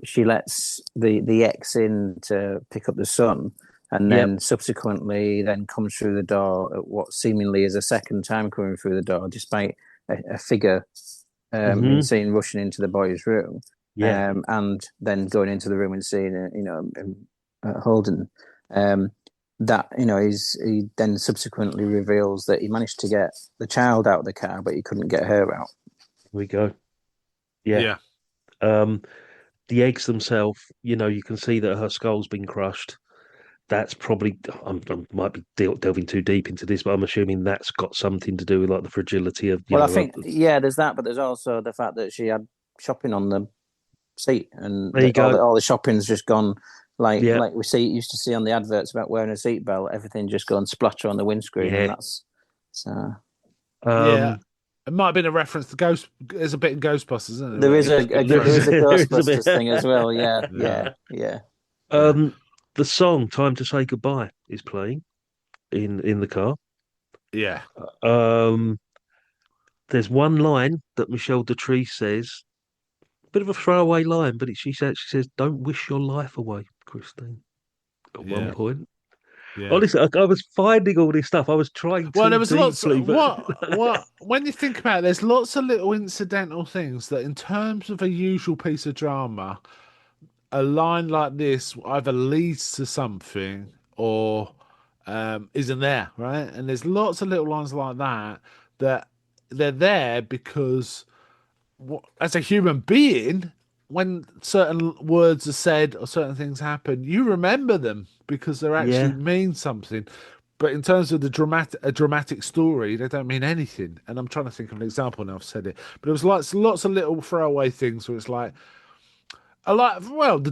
she lets the ex in to pick up the son, and Yep. then subsequently then comes through the door at what seemingly is a second time coming through the door, despite a figure being Hmm. seen rushing into the boy's room, Yeah. and then going into the room and seeing Holden. Um, that he then subsequently reveals that he managed to get the child out of the car, but he couldn't get her out. Here we go. Yeah. Yeah, Um, the eggs themselves, you can see that her skull's been crushed. That's probably, I might be delving too deep into this, but I'm assuming that's got something to do with like the fragility of, Well, I think yeah, there's that, but there's also the fact that she had shopping on the seat, and there you go. all the shopping's just gone. Yeah. Like we used to see on the adverts about wearing a seatbelt, everything just going splatter on the windscreen, and Yeah. that's so. yeah. Um, It might have been a reference to Ghost. There's a bit in Ghostbusters, isn't there? There Where is it's been there there is is frozen. a there is a bit. Ghostbusters thing as well. Yeah, Yeah, yeah. yeah, um, the song "Time to Say Goodbye" is playing in the car. yeah, Um, there's one line that Michelle Doutrice says, bit of a throwaway line, but she says, "Don't wish your life away, Christine." At one yeah, point, yeah. honestly, I was finding all this stuff. I was trying Well, too there was lots. deeply, but What? When you think about it, there's lots of little incidental things that, in terms of a usual piece of drama, a line like this either leads to something or isn't there, right? And there's lots of little lines like that that they're there because as a human being, when certain words are said or certain things happen, you remember them because they actually yeah, mean something. But in terms of a dramatic story, they don't mean anything. And I'm trying to think of an example now. I've said it, but it was like lots of little throwaway things where it's like, I like, well, the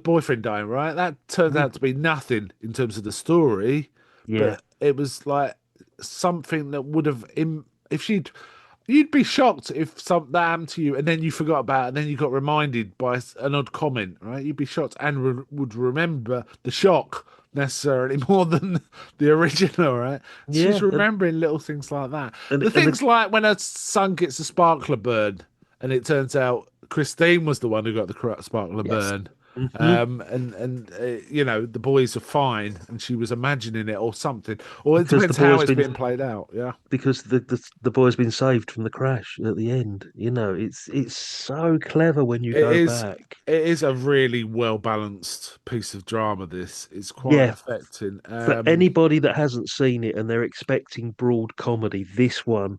boyfriend dying, right? That turned mm, out to be nothing in terms of the story, yeah, but it was like something that would have, if you'd be shocked if something that happened to you and then you forgot about it and then you got reminded by an odd comment, right? You'd be shocked and would remember the shock necessarily more than the original, right? She's yeah, remembering little things like that. and The and the, things like when her son gets a sparkler burn and it turns out Christine was the one who got the sparkler Yes. burn. mhm, The boys are fine, and she was imagining it or something, or it because the depends how boy's it's been being played out. Yeah, because the boy's been saved from the crash at the end. It's so clever when you it go is. back. It is a really well balanced piece of drama. This it's quite Yeah, affecting. for anybody that hasn't seen it and they're expecting broad comedy, this one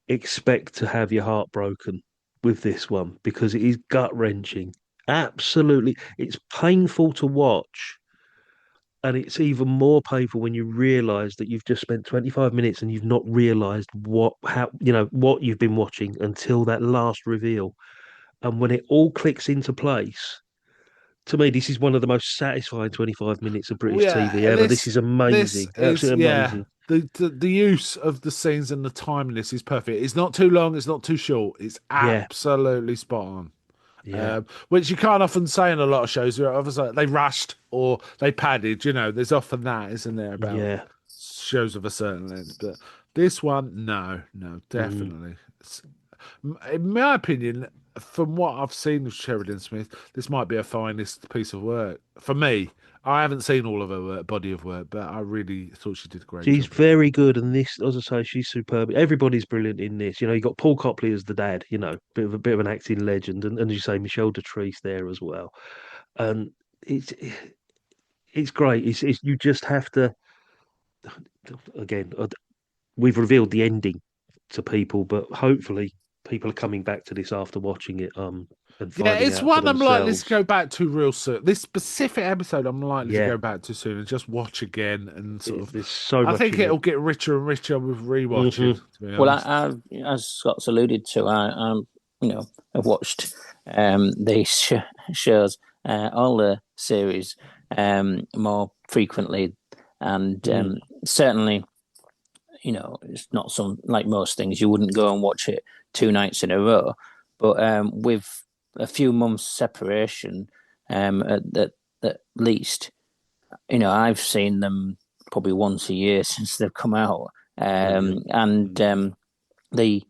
expect to have your heart broken with this one because it is gut wrenching. Absolutely, it's painful to watch. And it's even more painful when you realize that you've just spent 25 minutes and you've not realized what you've been watching until that last reveal. And when it all clicks into place, to me, this is one of the most satisfying 25 minutes of British TV Yeah, ever. This is this amazing. is Absolutely yeah. amazing. The use of the scenes and the timeliness is perfect. It's not too long. It's not too short. It's Yeah, absolutely spot on. yeah, Which you can't often say in a lot of shows. Where obviously they rushed or they padded. There's often that, isn't there, about yeah. shows of a certain length. But this one, no, no, Mm. definitely. In my opinion, from what I've seen of Sheridan Smith, this might be a finest piece of work for me. I haven't seen all of her body of work, but I really thought she did a great She's job in it. very good, and this, as I say, she's superb. Everybody's brilliant in this. You got Paul Copley as the dad. Bit of an acting legend, and as you say, Michelle Doutrice there as well. And it's great. It's you just have to. Again, we've revealed the ending to people, but hopefully, people are coming back to this after watching it, and Yeah, finding it's out for one I'm likely to themselves. go back to real soon. This specific episode, I'm likely to Yeah, go back to soon and just watch again and sort of. there's so I much think in it. it'll get richer and richer with rewatching. Hmm. To be Well, honest. as Scott's alluded to, I've watched these shows, all the series, more frequently, and Mm. certainly, it's not some like most things. You wouldn't go and watch it 2 nights in a row, but with a few months separation, at least, I've seen them probably once a year since they've come out, Brilliant. and the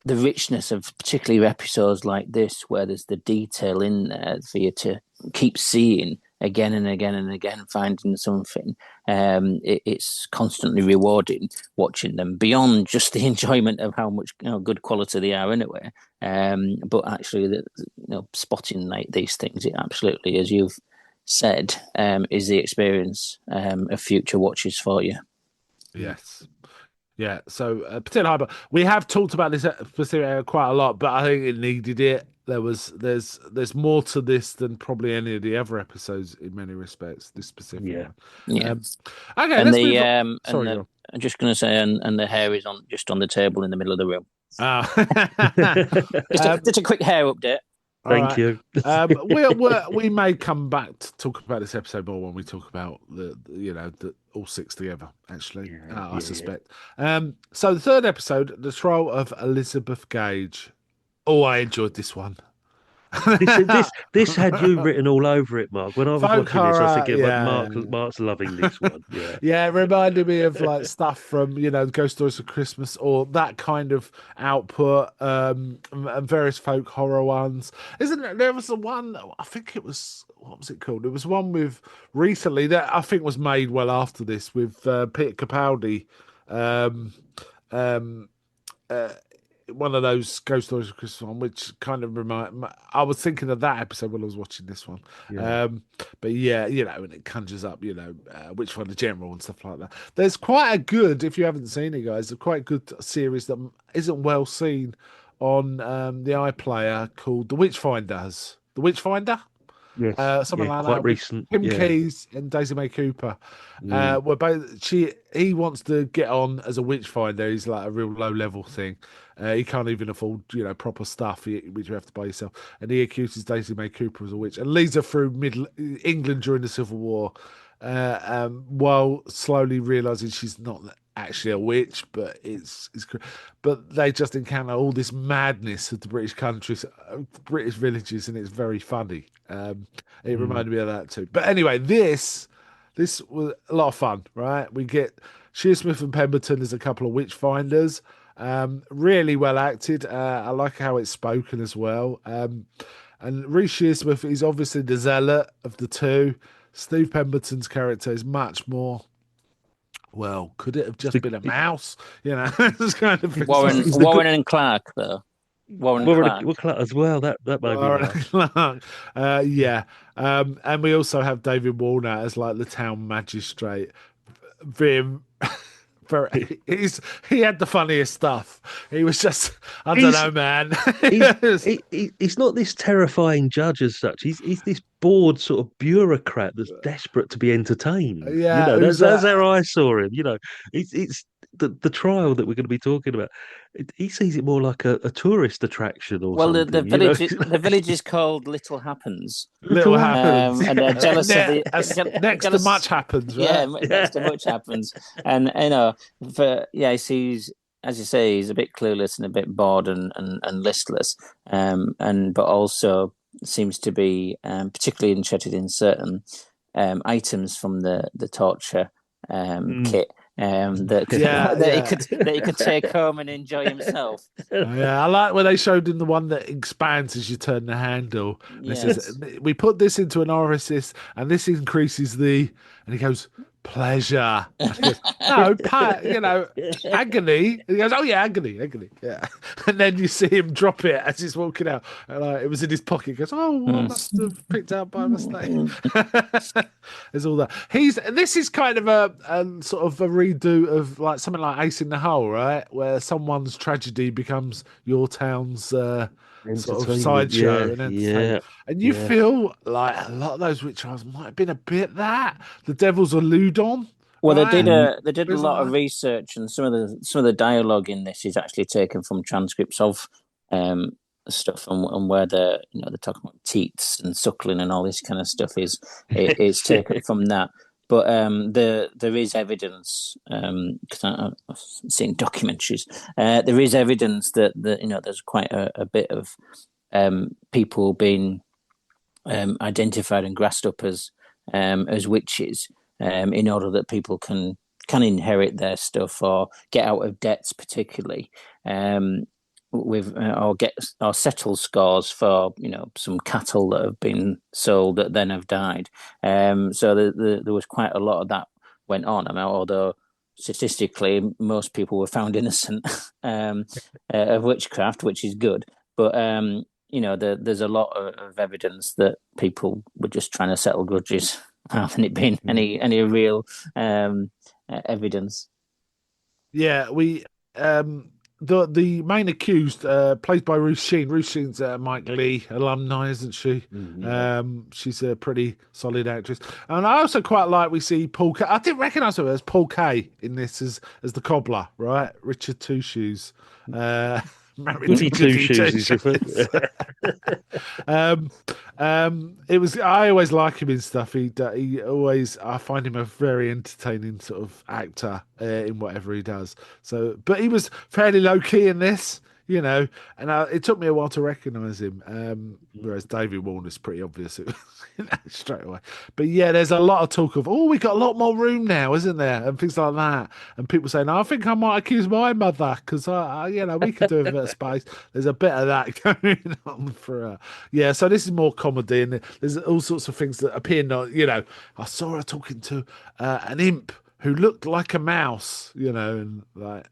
the richness of particularly episodes like this, where there's the detail in there for you to keep seeing again and again and again, finding something. It's constantly rewarding watching them beyond just the enjoyment of how much good quality they are anyway. But actually, spotting like these things, it absolutely, as you've said, is the experience of future watches for you. Yes. Yeah, so Potato Hyper, we have talked about this specific area quite a lot, but I think it needed it. There's more to this than probably any of the other episodes in many respects. This specific Yeah. one. Yeah. Okay, And let's the move on. and Sorry, the go I'm just going to say, and the hair is on the table in the middle of the room. on. Just a quick hair update. All Thank right. you. We may come back to talk about this episode more when we talk about the all six together. Actually, I Yeah. suspect. So the third episode, the trial of Elizabeth Gage. Oh, I enjoyed this one. This had you written all over it, Mark. When I was Folk watching this, I was horror, thinking, "But yeah, Mark's loving this one." Yeah. yeah. It reminded me of like stuff from Ghost Stories for Christmas or that kind of output, and various folk horror ones. Isn't it? There was the one. I think it was, what was it called? It was one with recently that I think was made well after this with Peter Capaldi. Um, um, uh, One of those Ghost Stories of Christmas one, which kind of I was thinking of that episode when I was watching this one. Yeah. But yeah, and it conjures up, which one the general and stuff like that. There's quite a good, if you haven't seen it, guys, a quite good series that isn't well seen on the iPlayer called The Witchfinders. The Witchfinder? Yes. Something Yeah. like Quite that, with recent. Tim Yeah. Keyes and Daisy May Cooper. Mm. Where both he wants to get on as a witch finder. He's like a real low level thing. He can't even afford proper stuff, which you have to buy yourself. And he accuses Daisy May Cooper as a witch and leads her through Middle England during the Civil War, while slowly realizing she's not actually a witch, but but they just encounter all this madness of the British countries, British villages, and it's very funny. It Mm. reminded me of that too. But anyway, this was a lot of fun, right? We get Shearsmith and Pemberton as a couple of witch finders. Really well acted. I like how it's spoken as well. And Reece Shearsmith is obviously the zealot of the two. Steve Pemberton's character is much more. Well, could it have just been a mouse? It's kind of thing. Warren He's the good Warren and Clark though. Warren and Warren Clark. Clark as well. That made me Warren laugh. Clark. Yeah. And we also have David Walnut as like the town magistrate. Being he had the funniest stuff. He was just, I don't He's know, man. he's he's not this terrifying judge as such. He's this bored sort of bureaucrat that's desperate to be entertained. Yeah, who's That's how I saw him. It's the trial that we're going to be talking about. He sees it more like a tourist attraction or Well, the something. You know, village is called Little Happens, little Little happens. and they're jealous of the Next to jealous. much happens, Yeah, right? next to much happens, and he sees, as you say, he's a bit clueless and a bit bored and listless, but also seems to be particularly interested in certain items from the torture Mm. kit. That Yeah, that he could take home and enjoy himself. Yeah, I like when they showed him the one that expands as you turn the handle. And it Yes. says, we put this into an orifice and this increases and he goes, pleasure. And he goes, no, agony. And he goes, oh yeah, agony. Yeah. And then you see him drop it as he's walking out. And it was in his pocket. He goes, oh, well, I must have picked out by mistake. There's all that. This is kind of a sort of a redo of like something like Ace in the Hole, right? Where someone's tragedy becomes your town's sort of Entertainment. sideshow and Yeah, entertainment. And you feel like a lot of those witch trials might have been a bit that. The Devil's a Ludon. Well, right? they did a lot of research, and some of the dialogue in this is actually taken from transcripts of stuff, and where they're talking about teats and suckling and all this kind of stuff is taken from that. But there is evidence, because I've seen documentaries. There is evidence that there's quite a bit of people being identified and grassed up as as witches, in order that people can inherit their stuff or get out of debts, particularly. With or get or settle scores for some cattle that have been sold that then have died. So there was quite a lot of that went on. I mean, although statistically most people were found innocent of witchcraft, which is good, but there's a lot of evidence that people were just trying to settle grudges rather than it being any real evidence. Yeah, we the main accused, played by Ruth Sheen. Ruth Sheen's Mike Lee alumni, isn't she? Yeah. She's a pretty solid actress, and I also quite like we see Paul. I didn't recognise her as Paul Kay in this as the cobbler, right? Richard Two Shoes, married to Goody Two Goody Shoes Two is different. Shoes. It was. I always like him in stuff. He always. I find him a very entertaining sort of actor in whatever he does. So, but he was fairly low key in this, and it took me a while to recognise him. Whereas David Warner's pretty obvious straight away. But yeah, there's a lot of talk of, oh, we got a lot more room now, isn't there, and things like that. And people saying, I think I might accuse my mother because we could do a bit of space. There's a bit of that going on for yeah. So this is more comedy, and there's all sorts of things that appear not. I saw her talking to an imp who looked like a mouse, and like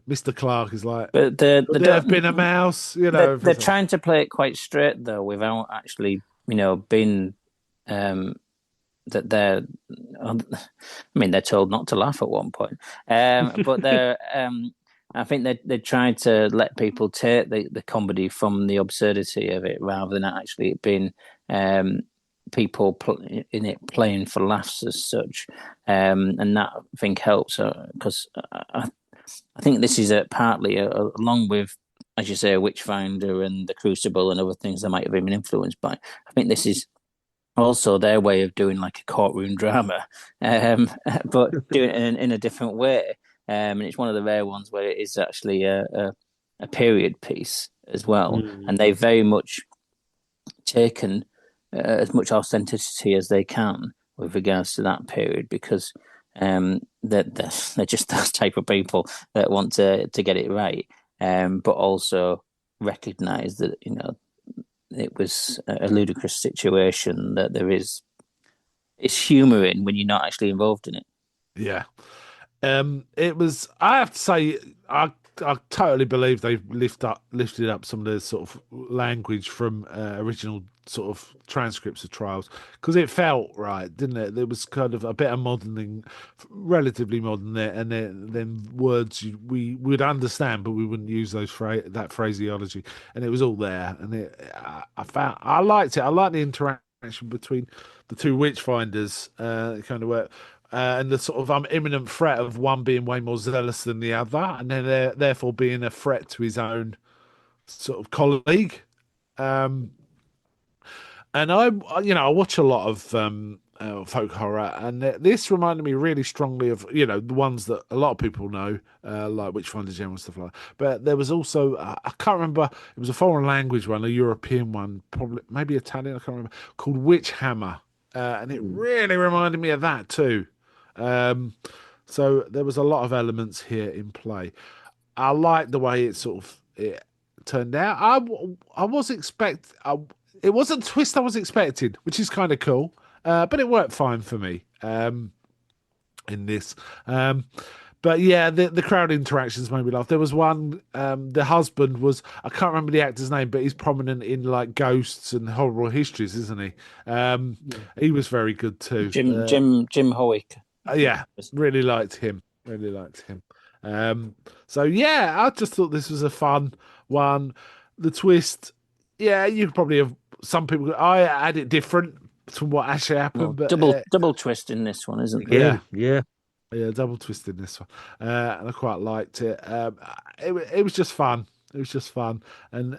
Mr. Clark is like, But they could there have don't. been a mouse? They're trying to play it quite straight though, without actually, being that they're. I mean, they're told not to laugh at one point, but they're. I think they tried to let people take the comedy from the absurdity of it, rather than actually it being people in it playing for laughs as such, and that I think helps because I think this is partly along with, as you say, Witchfinder and the Crucible and other things that might have been influenced by. I think this is also their way of doing like a courtroom drama, but doing it in a different way. And it's one of the rare ones where it is actually a period piece as well, and they've very much taken as much authenticity as they can with regards to that period, because they're just those type of people that want to get it right, but also recognise that it was a ludicrous situation, that it's humour in when you're not actually involved in it. Yeah. It was. I have to say, I totally believe they've lifted up some of the sort of language from original sort of transcripts of trials, because it felt right, didn't it? There was kind of a bit of modelling, relatively modern there, and then words we would understand, but we wouldn't use that phraseology, and it was all there. And I liked it. I liked the interaction between the two witchfinders, kind of work. And the sort of imminent threat of one being way more zealous than the other, and then therefore being a threat to his own sort of colleague. Um, and I watch a lot of folk horror, and this reminded me really strongly of the ones that a lot of people know, like Witchfinder General and stuff like that. But there was also I can't remember, it was a foreign language one, a European one, probably maybe Italian, I can't remember, called Witch Hammer, and it really reminded me of that too. So there was a lot of elements here in play. I like the way it turned out. I was it wasn't a twist I was expecting, which is kind of cool. But it worked fine for me. In this. But yeah, the crowd interactions made me laugh. There was one, the husband was, I can't remember the actor's name, but he's prominent in like Ghosts and Horrible Histories, isn't he? He was very good too. Jim Howick. Yeah, really liked him. Really liked him. So yeah, I just thought this was a fun one. The twist, yeah, you could probably have some people. I had it different from what actually happened, Well, but double twist in this one, isn't there? Yeah. Yeah, double twist in this one, and I quite liked it. It was just fun. It was just fun, and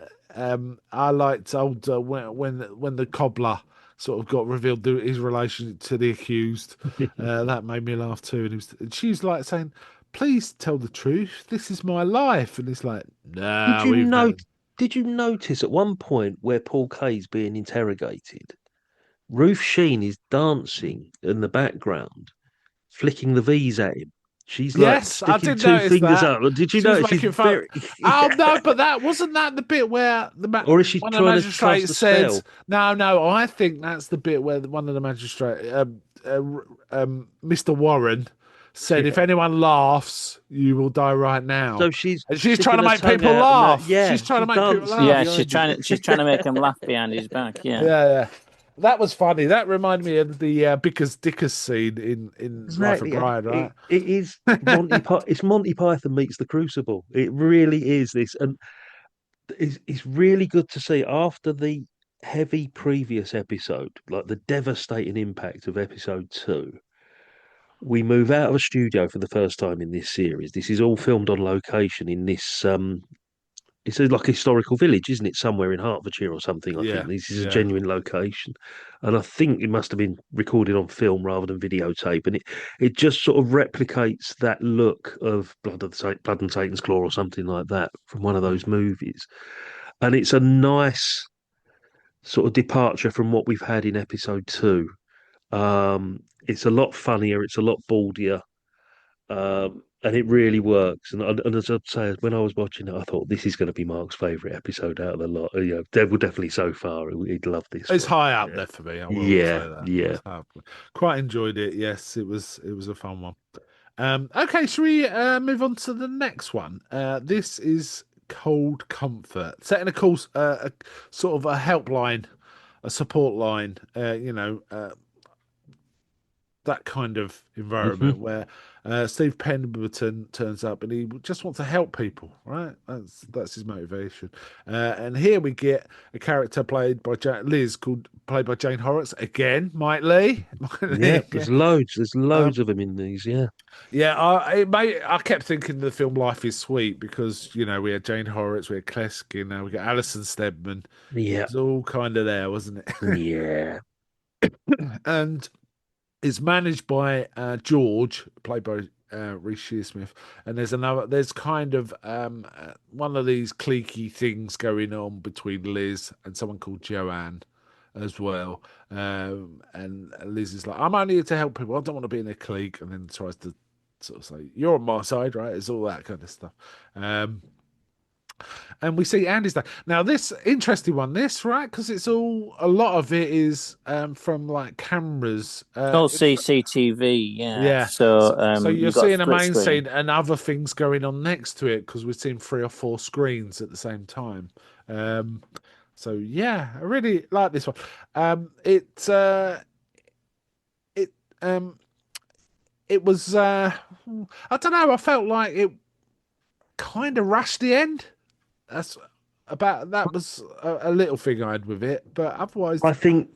I liked old when the cobbler sort of got revealed his relation to the accused. That made me laugh too. And she's like saying, "Please tell the truth. This is my life." And it's like, "Nah, Did you we've know? known." Did you notice at one point where Paul Kay's being interrogated? Ruth Sheen is dancing in the background, flicking the V's at him. She's like Yes, I sticking did two notice fingers that. up. Did you She was notice? She's making fun. very, Oh no, but that wasn't that the bit where or is she one of the trying to cast magistrates a said, spell? "No, no, I think that's the bit where one of the magistrates, Mr. Warren, said, if Yeah. anyone laughs, you will die right now." So she's And she's trying sticking to her make tongue people out, and that, laugh. yeah, She's trying to she's make people dancing Yeah, laugh. she's behind him. trying to make him laugh behind his back. Yeah. Yeah, yeah. That was funny. That reminded me of the Bickers Dickers scene in Life of Exactly. Brian, right? It is It's Monty Python meets the Crucible. It really is this, and it's really good to see after the heavy previous episode, like the devastating impact of episode two. We move out of a studio for the first time in this series. This is all filmed on location in this it's like a historical village, isn't it? Somewhere in Hertfordshire or something. I think Yeah, this is a yeah. genuine location, and I think it must have been recorded on film rather than videotape. And it just sort of replicates that look of Blood and Satan's Claw or something like that from one of Mm. those movies. And it's a nice sort of departure from what we've had in episode two. It's a lot funnier. It's a lot baldier. And it really works. And as I say, when I was watching it, I thought this is going to be Mark's favourite episode out of the lot. Yeah, Dev will definitely so far. He'd love this It's one. high up Yeah, there for me. I will say yeah, that. yeah. It's high up. Quite enjoyed it. Yes, it was a fun one. Okay, shall we move on to the next one? This is Cold Comfort, set in a sort of a helpline, a support line. That kind of environment Hmm. where Steve Pemberton turns up and he just wants to help people, right? That's his motivation. And here we get a character played by Liz, played by Jane Horrocks again. Mike Lee, Mike Lee Yeah, again. there's Um, loads of them in these. Yeah, yeah, I kept thinking the film Life is Sweet because we had Jane Horrocks, we had Kleski, now we got Alison Steadman. It yeah, was all kind of there, wasn't it? yeah. And it's managed by George, played by Reece Shearsmith, and there's kind of one of these cliquey things going on between Liz and someone called Joanne as well. And Liz is like, I'm only here to help people. I don't want to be in a clique, and then tries to sort of say, "You're on my side, right?" It's all that kind of stuff. Um, and we see Andy's day. Now, this interesting one, this right, because it's all a lot of it is from like cameras. Oh, CCTV. Yeah. Yeah, So so you're you've got a seeing a split main screen. scene and other things going on next to it because we're seeing three or four screens at the same time. Um, so yeah, I really like this one. It it was I don't know. I felt like it kind of rushed the end. That's that was a little thing I had with it, but otherwise, I think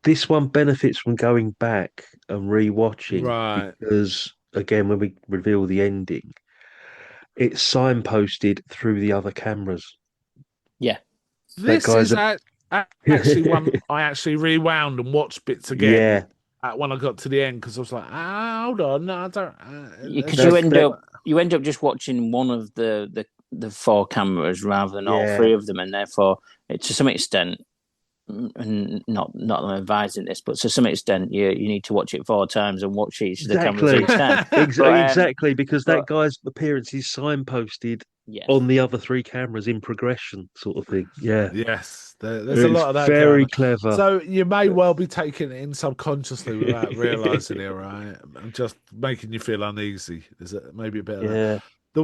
this one benefits from going back and rewatching right. because, again, when we reveal the ending, it's signposted through the other cameras. Yeah. That This guy's is a actually one I actually rewound and watched bits again yeah. when I got to the end because I was like, hold on, no, I don't. Because That that you end up just watching one of the four cameras rather than all yeah. three of them, and therefore, to some extent, and not that I'm advising this, but to some extent, you need to watch it four times and watch each of the cameras Exactly. each time. But Exactly, because but that guy's appearance is signposted yes, on the other three cameras in progression, sort of thing. Yeah. Yes, there's a It's lot of that going very on. clever. So you may well be taking it in subconsciously without realizing it, right? I'm just making you feel uneasy. Is it maybe a bit of that? Yeah. The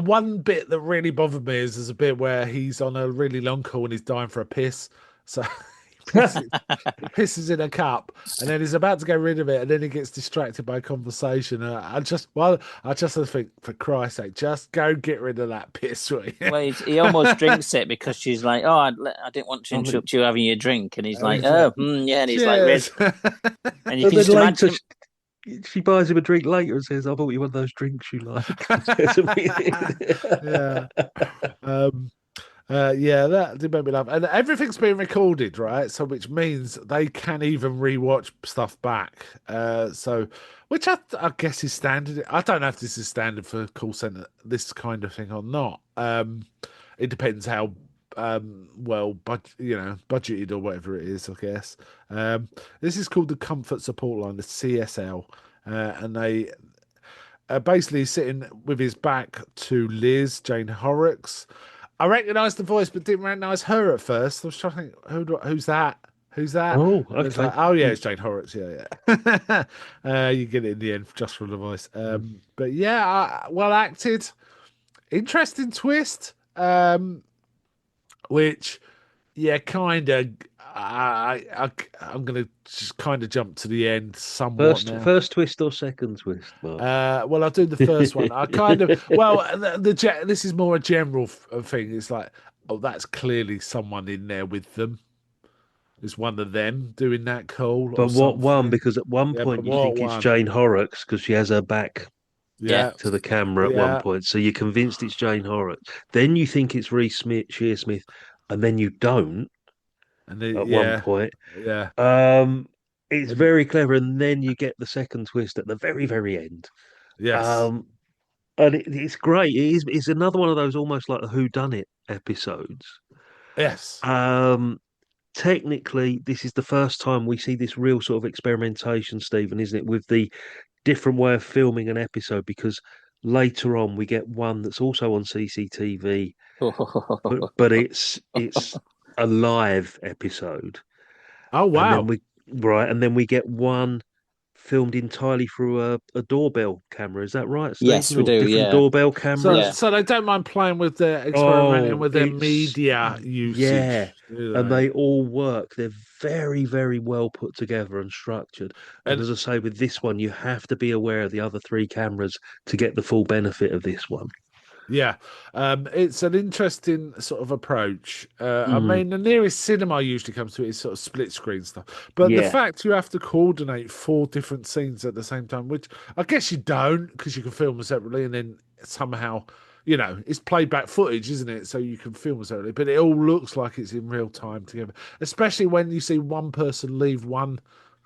one bit that really bothered me is there's a bit where he's on a really long call and he's dying for a piss. So he pisses in a cup and then he's about to get rid of it and then he gets distracted by conversation. I just think, for Christ's sake, just go get rid of that piss. Will you? well, he almost drinks it because she's like, "Oh, I didn't want to I mean, interrupt you having your drink," and he's And like, he's "Oh, like, yeah," and he's like, "Red," cheers. and you and can then just later imagine. she buys him a drink later and says, I bought you one of those drinks you like. Yeah. Um, yeah, that did make me laugh. And everything's being recorded, right? So, which means they can even rewatch stuff back. Which I guess is standard. I don't know if this is standard for call center, this kind of thing or not. It depends well, budgeted or whatever it is, I guess. This is called the Comfort Support Line, the CSL, and they basically sitting with his back to Liz, Jane Horrocks. I recognised the voice, but didn't recognise her at first. I was trying to think, who's that? Who's that? Oh, And it's okay. like, oh yeah, it's Jane Horrocks. Yeah, yeah. You get it in the end just from the voice. But yeah, well acted. Interesting twist. Which, yeah, kind of. I'm gonna just kind of jump to the end somewhat now. First twist or second twist, Mark? Well, I'll do the first one. I kind of this is more a general thing. It's like, oh, that's clearly someone in there with them. It's one of them doing that call or But what one? something. Because at one Yeah, but point you what think it's one? Jane Horrocks because she has her back Yeah. Yeah, to the camera at one yeah, point. So you're convinced it's Jane Horrocks. Then you think it's Reese Smith, Shearsmith, and then you don't and at one yeah, point. yeah, Um, it's and very clever, and then you get the second twist at the very, very end. yes, Um, and it's great. It's another one of those almost like the Who Done It episodes. yes, Um, technically, this is the first time we see this real sort of experimentation, Stephen, isn't it, with the different way of filming an episode? Because later on we get one that's also on CCTV, but it's a live episode, oh and then wow. we get one filmed entirely through a doorbell camera. Is that right, Yes, Stephen? we Or do. different Yeah. doorbell So Yeah. cameras? so they don't mind playing with their experimenting Oh, with their it's media usage, yeah. do And they? they all work. They're very, very well put together and structured. And And as I say, with this one, you have to be aware of the other three cameras to get the full benefit of this one. yeah, it's an interesting sort of approach. I Mm, mean, the nearest cinema usually comes to it is sort of split screen stuff, but the yeah. fact you have to coordinate four different scenes at the same time, which I guess you don't because you can film them separately and then somehow, it's playback footage, isn't it? So you can film them separately, but it all looks like it's in real time together, especially when you see one person leave one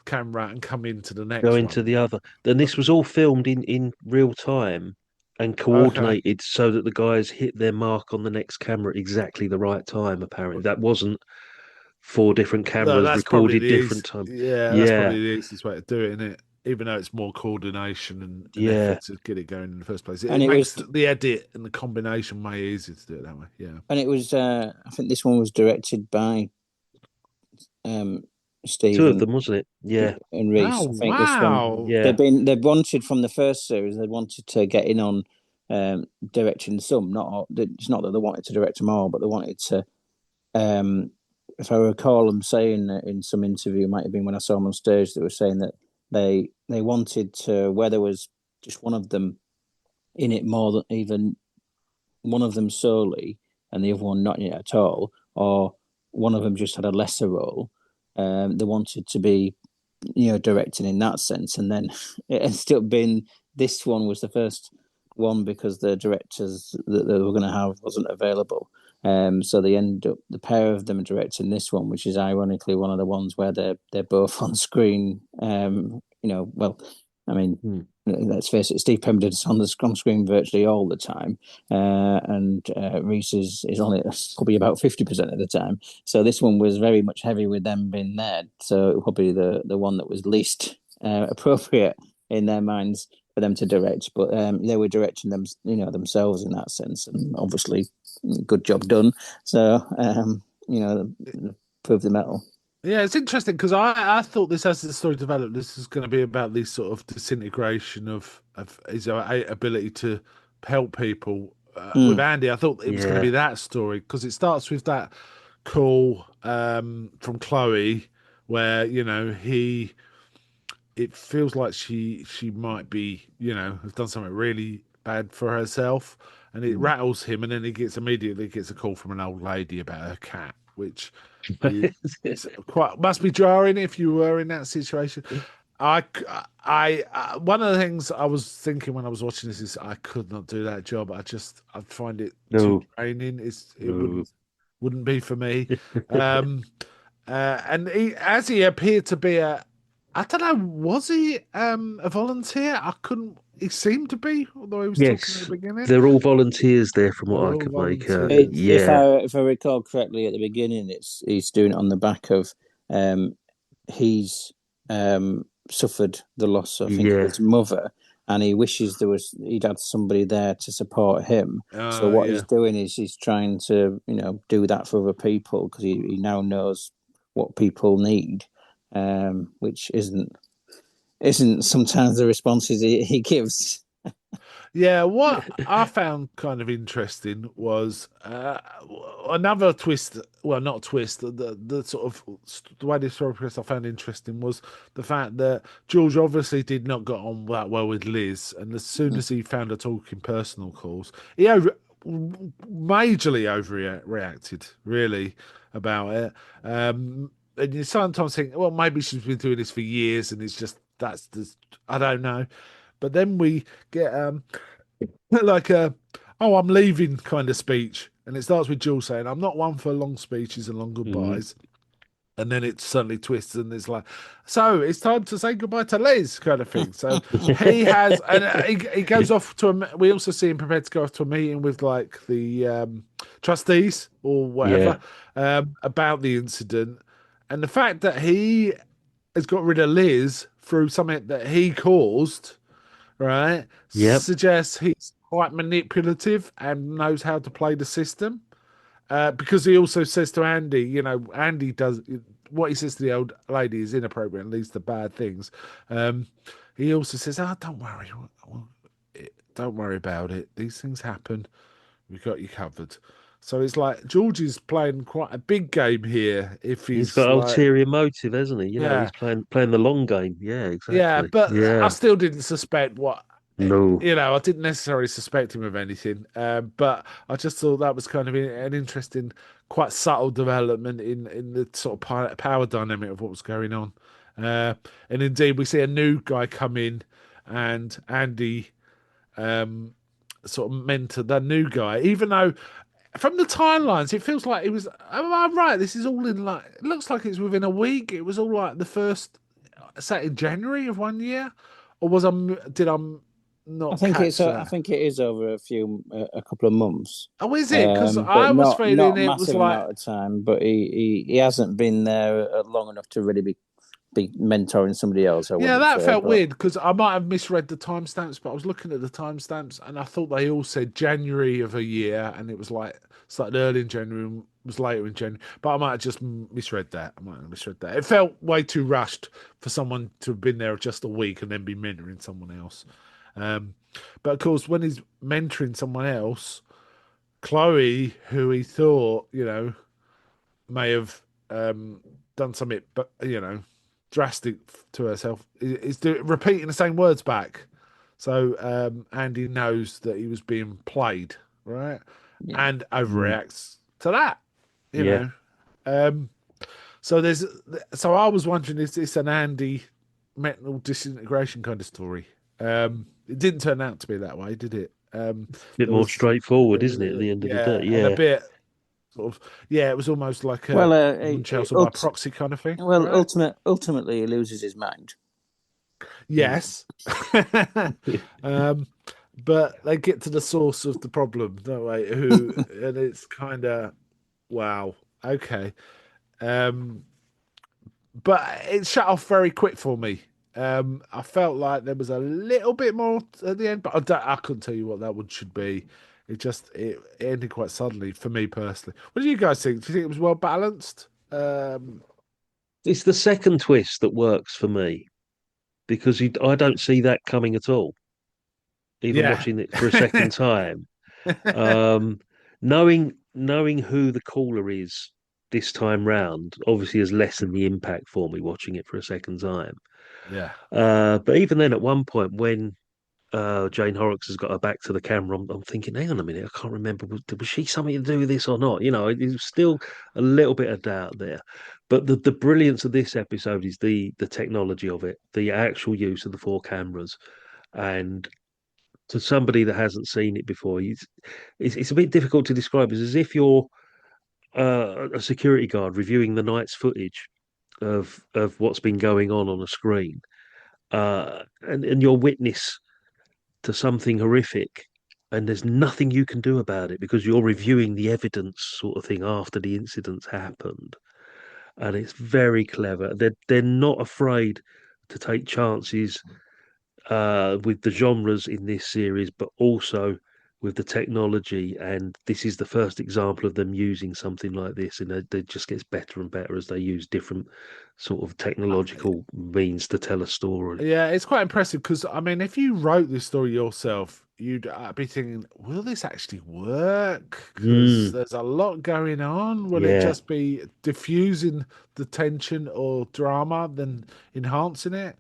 camera and come into the Go next into one. the other. Then this was all filmed in real time and Okay. coordinated so that the guys hit their mark on the next camera at exactly the right time, apparently. That wasn't four different No, cameras that's probably recorded the different easy. time. Yeah, that's Yeah, probably the easiest way to do it, isn't it? Even though it's more coordination and yeah. effort to get it going in the first place, And it it makes was, the edit and the combination way easier to do it that way. Yeah. and it was. I think this one was directed by um, Two of Stephen them, wasn't it? Yeah, and Oh Reese. I think this one wow! yeah. they've wanted from the first series. They wanted to get in on directing some. Not all, it's not that they wanted to direct them all, but they wanted to. Um, if I recall them saying in some interview, it might have been when I saw them on stage, they were saying that they wanted to where there was just one of them in it more than even one of them solely and the other one not in it at all, or one of them just had a lesser role. They wanted to be, directing in that sense, and then it has still been this one was the first one because the directors that they were going to have wasn't available. So they end up the pair of them directing this one, which is ironically one of the ones where they're both on screen. Well, I mean, Hmm. let's face it, Steve Pemberton's on the screen virtually all the time, and Reese is on it probably about 50% of the time. So this one was very much heavy with them being there. So probably the one that was least appropriate in their minds for them to direct, but they were directing them, themselves in that sense, and obviously, good job done. So prove the metal. Yeah, it's interesting because I thought this as the story developed, this is going to be about this sort of disintegration of his ability to help people with Mm. Andy. I thought it was going to be Yeah. that story because it starts with that call from Chloe where he it feels like she might be have done something really bad for herself, and it Hmm. rattles him, and then he immediately gets a call from an old lady about her cat, which is quite must be jarring if you were in that situation. I, one of the things I was thinking when I was watching this is I could not do that job. I'd find it too No, draining. It no. wouldn't be for me. Um, and as he appeared to be I don't know, was he a volunteer? I couldn't. he seemed to be, although he was talking at the Yes, beginning. they're all volunteers there, from what They're I all could make out. volunteers. Yeah, If I recall correctly, at the beginning, it's he's doing it on the back of um, he's suffered the loss, I think, of yeah, his mother, and he wishes he'd had somebody there to support him. So what he's Yeah. doing is he's trying to do that for other people because he now knows what people need, which isn't sometimes the responses he gives. Yeah, what I found kind of interesting was another twist. Well, not a twist. The sort of the way the story progressed, I found interesting was the fact that George obviously did not get on that well with Liz, and as soon as he found her talking personal calls, majorly overreacted, really, about it. And you sometimes think, well, maybe she's been doing this for years, and it's just that's the I don't know. But then we get like a "oh, I'm leaving" kind of speech, and it starts with Jules saying, "I'm not one for long speeches and long mhm, goodbyes." And then it suddenly twists and it's like, "So it's time to say goodbye to Liz," kind of thing. So he has, and he goes off to we also see him prepared to go off to a meeting with like the trustees or yeah, whatever about the incident, and the fact that he has got rid of Liz through something that he caused, right, yep, suggests he's quite manipulative and knows how to play the system. Because he also says to Andy, Andy does what he says to the old lady is inappropriate and leads to bad things. He also says, "Oh, don't worry, don't worry about it. These things happen. We got you covered." So it's like George is playing quite a big game here. If he's he's got like, ulterior motive, hasn't he? yeah, He's playing the long game. Yeah, yeah, exactly. but I Yeah, still didn't suspect what no, I didn't necessarily suspect him of anything, but I just thought that was kind of an interesting, quite subtle development in the sort of power dynamic of what was going on. And indeed, we see a new guy come in, and Andy um, sort of mentored that new guy, even though from the timelines, it feels like it was. Am I right? This is all in like. It looks like it's within a week. It was all like the first set in January of one year, or was I? Did I not catch I that? think it is over a couple of months, Oh, is it? Because but I was feeling not it was massive like, amount of time. But he hasn't been there long enough to really be mentoring somebody else. I yeah, wouldn't that say, felt but weird because I might have misread the timestamps, but I was looking at the timestamps and I thought they all said January of a year, and it was like started early in January and was later in January. But I might have just misread that. I might have misread that. It felt way too rushed for someone to have been there just a week and then be mentoring someone else. Um, but of course, when he's mentoring someone else, Chloe, who he thought, may have done something, but drastic to herself, is repeating the same words back. So Andy knows that he was being played, right, yeah, and mm, overreacts to that. You yeah. know, um, so there's so I was wondering, is this an Andy mental disintegration kind of story? It didn't turn out to be that way, did it? Bit There more was, straightforward, isn't it? At the end of the day, yeah, and a yeah. bit sort of, yeah, it was almost like a well, Munchausen by proxy kind of thing, right? ultimately, he loses his mind. Yes. um, but they get to the source of the problem, don't they? And it's kind of, wow, okay. Um, but it shut off very quick for me. I felt like there was a little bit more at the end, but I couldn't tell you what that one should be. It ended quite suddenly for me personally. What do you guys think? Do you think it was well balanced? It's the second twist that works for me because I Yeah, don't see that coming at all. Even yeah, watching it for a second time, um, knowing who the caller is this time round obviously has lessened the impact for me watching it for a second time. yeah, But even then, at one point when Jane Horrocks has got her back to the camera, I'm thinking, hang on a minute, I can't remember, was she something to do with this or not? It was still a little bit of doubt there. But the brilliance of this episode is the technology of it, the actual use of the four cameras. And to somebody that hasn't seen it before, it's a bit difficult to describe. It's as if you're a security guard reviewing the night's footage of what's been going on a screen, and you're witness to something horrific, and there's nothing you can do about it because you're reviewing the evidence, sort of thing, after the incident's happened. And it's very clever. They're not afraid to take chances with the genres in this series, but also with the technology. And this is the first example of them using something like this, and it just gets better and better as they use different sort of technological means to tell a story. Yeah, it's quite impressive because I mean, if you wrote this story yourself, you'd be thinking, "Will this actually work?" Because Mm, there's a lot going on. Will it yeah, just be diffusing the tension or drama, then enhancing it?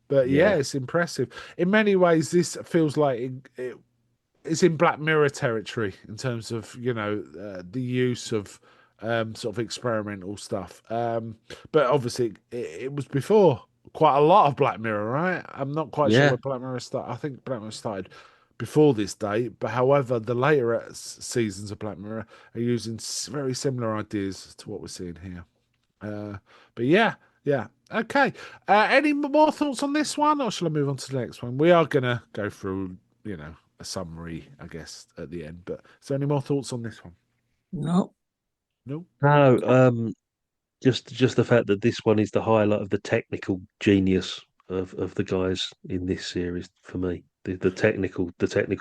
But yeah, yeah, it's impressive. In many ways, this feels like it's in Black Mirror territory in terms of the use of sort of experimental stuff. But obviously, it was before quite a lot of Black Mirror, right? I'm not quite sure yeah, where Black Mirror started. I think Black Mirror started before this date, but however, the later seasons of Black Mirror are using very similar ideas to what we're seeing here. But yeah, yeah. Okay. Any more thoughts on this one, or shall I move on to the next one? We are gonna go through, a summary, I guess, at the end. But is there any more thoughts on this one? No. No. no, just the fact that this one is the highlight of the technical genius of the guys in this series for me. The technical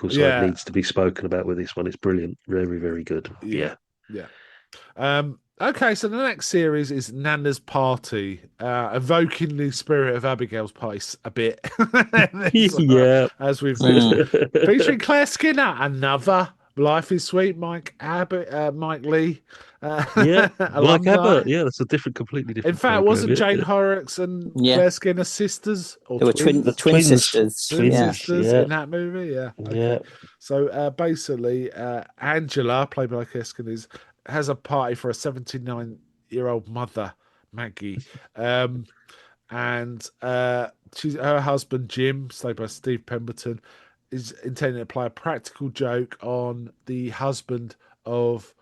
side Yeah, needs to be spoken about with this one. It's brilliant, very very good. yeah, Yeah, yeah. Okay, so the next series is Nana's Party, evoking the spirit of Abigail's Pice a bit. This, yeah, as we've Mm. mentioned, featuring Claire Skinner, another Life is Sweet, Mike Lee, yeah. Mike Abbott. alumni. Yeah, that's a completely In different fact, program. wasn't Yeah, Jane Horrocks and Yeah. Claire Skinner sisters or They were twins? twin twins, sisters. Twin Yeah. twins. sisters Yeah, in that movie? Yeah. yeah, Okay. So basically, Angela, played by Claire Skinner, has a party for a 79-year-old mother, Maggie. Um, and her husband, Jim, played by Steve Pemberton, is intending to play a practical joke on the husband of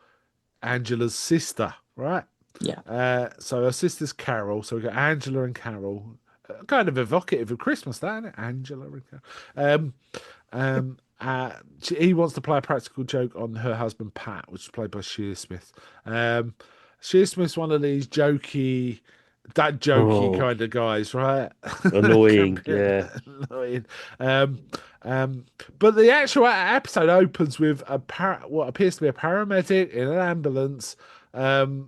Angela's sister, right? Yeah. So her sister's Carol. So we got Angela and Carol. Kind of evocative of Christmas, that, isn't it? Angela and Carol. He wants to play a practical joke on her husband Pat, which is played by Shearsmith. Shearsmith's one of these jokey Oh, kind of guys, right? Can annoying. be Yeah, annoying. Um, um, but the actual episode opens with what appears to be a paramedic in an ambulance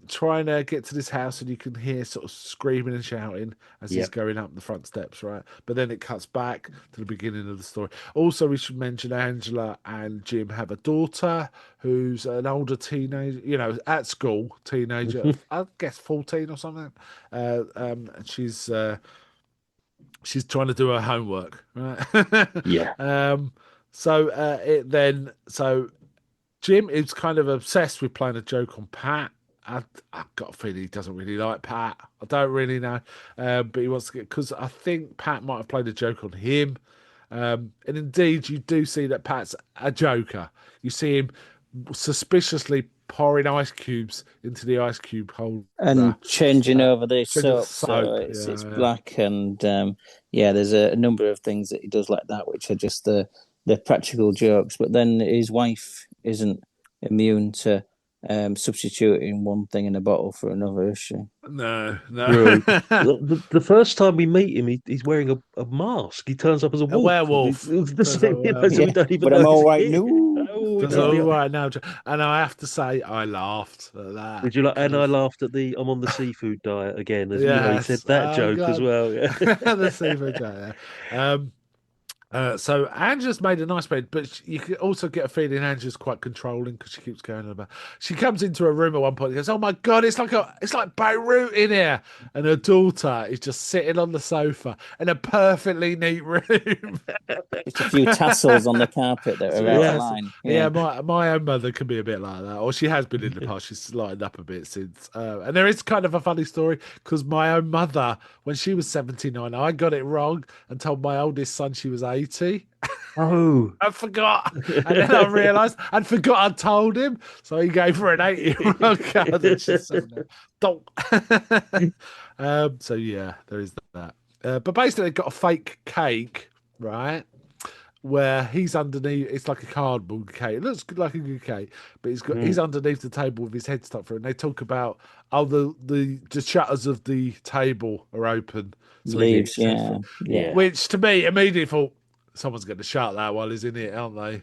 trying to get to this house, and you can hear sort of screaming and shouting as he's yeah, going up the front steps, right? But then it cuts back to the beginning of the story. Also, we should mention Angela and Jim have a daughter who's an older teenager, at school teenager, I guess 14 or something. And she's trying to do her homework, right? yeah. um, so Jim is kind of obsessed with playing a joke on Pat. I've got a feeling he doesn't really like Pat. I don't really know, but he wants to get because I think Pat might have played a joke on him. And indeed, you do see that Pat's a joker. You see him suspiciously pouring ice cubes into the ice cube holder. And changing over the Sugar soap, so soap, it's yeah. black, and yeah, there's a number of things that he does like that, which are just the practical jokes. But then his wife isn't immune to substituting one thing in a bottle for another, is she? No, True. no. The first time we meet him, he's wearing a mask. He turns up as a A wolf. werewolf. It's the There's a same, so we Yeah, don't even but know I'm it's all right him. now. Oh, we Does don't. all Yeah. right now, and I have to say, I laughed at that Did you like? And I because laughed at the I'm on the seafood diet again. As he said yes, that oh joke as god, well. Yeah. the seafood jar. Yeah. So Angela's made a nice bed, but you can also get a feeling Angela's quite controlling because she keeps going on about. She comes into a room at one point and goes, "Oh my god, it's like Beirut in here," and her daughter is just sitting on the sofa in a perfectly neat room. Just a few tassels on the carpet that are out of Yeah. line. Yeah, Yeah. my own mother can be a bit like that, or she has been in the past. She's lightened up a bit since. And there is kind of a funny story because my own mother, when she was 79, I got it wrong and told my oldest son she was 80. Oh. I forgot, and then I realised I'd forgot I told him, so he gave her an 80-year-old card, and she's 79. Don't. So yeah, there is that. But basically, they've got a fake cake, right? where he's underneath. It's like a cardboard cake. It looks like a good cake, but he's Mm. underneath the table with his head stuck through. And they talk about the shutters of the table are open, so he can get Leaves, his head through. yeah, yeah. Yeah. Which to me immediately thought someone's going to shut that while he's in it, aren't they?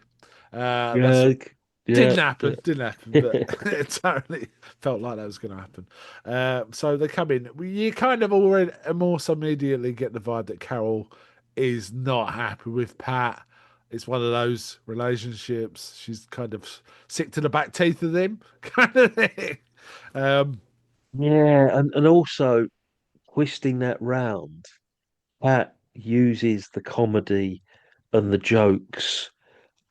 That's Yeah. Yeah. didn't happen, didn't happen, but it totally felt like that was going to happen. So they come in. You kind of already almost immediately get the vibe that Carol is not happy with Pat. It's one of those relationships. She's kind of sick to the back teeth of them, kind of thing. Um, Yeah. And also twisting that round, Pat uses the comedy and the jokes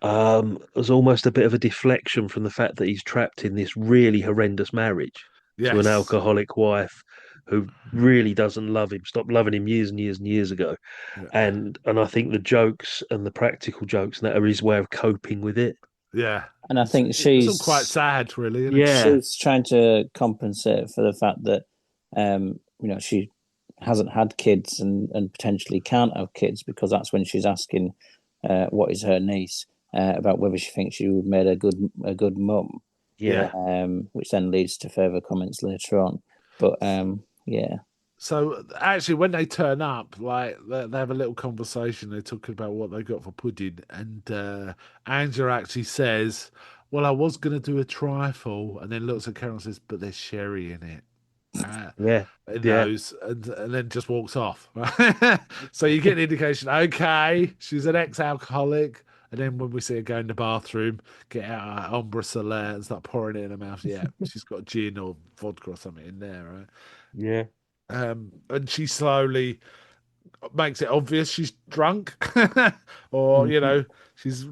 as almost a bit of a deflection from the fact that he's trapped in this really horrendous marriage to an yes, alcoholic wife who really doesn't love him, stopped loving him years and years and years ago. yeah, And I think the jokes and the practical jokes and that are his way of coping with it. yeah. And I think It's all quite sad, really, isn't it? Yeah, she's trying to compensate for the fact that she hasn't had kids and potentially can't have kids because that's when she's asking what is her niece about whether she thinks she would made a good mum, yeah. Yeah. which then leads to further comments later on. But yeah, So actually, when they turn up, like they have a little conversation. They're talking about what they got for pudding, and Angela actually says, "Well, I was going to do a trifle," and then looks at Carol and says, "But there's sherry in it." Uh, Yeah, in yeah. those, and then just walks off. So you get the indication, okay, she's an ex-alcoholic. And then when we see her go in the bathroom, get out her Ombre Solaire and start pouring it in her mouth, yeah, she's got gin or vodka or something in there, right? Yeah. And she slowly makes it obvious she's drunk, or Mhm. she's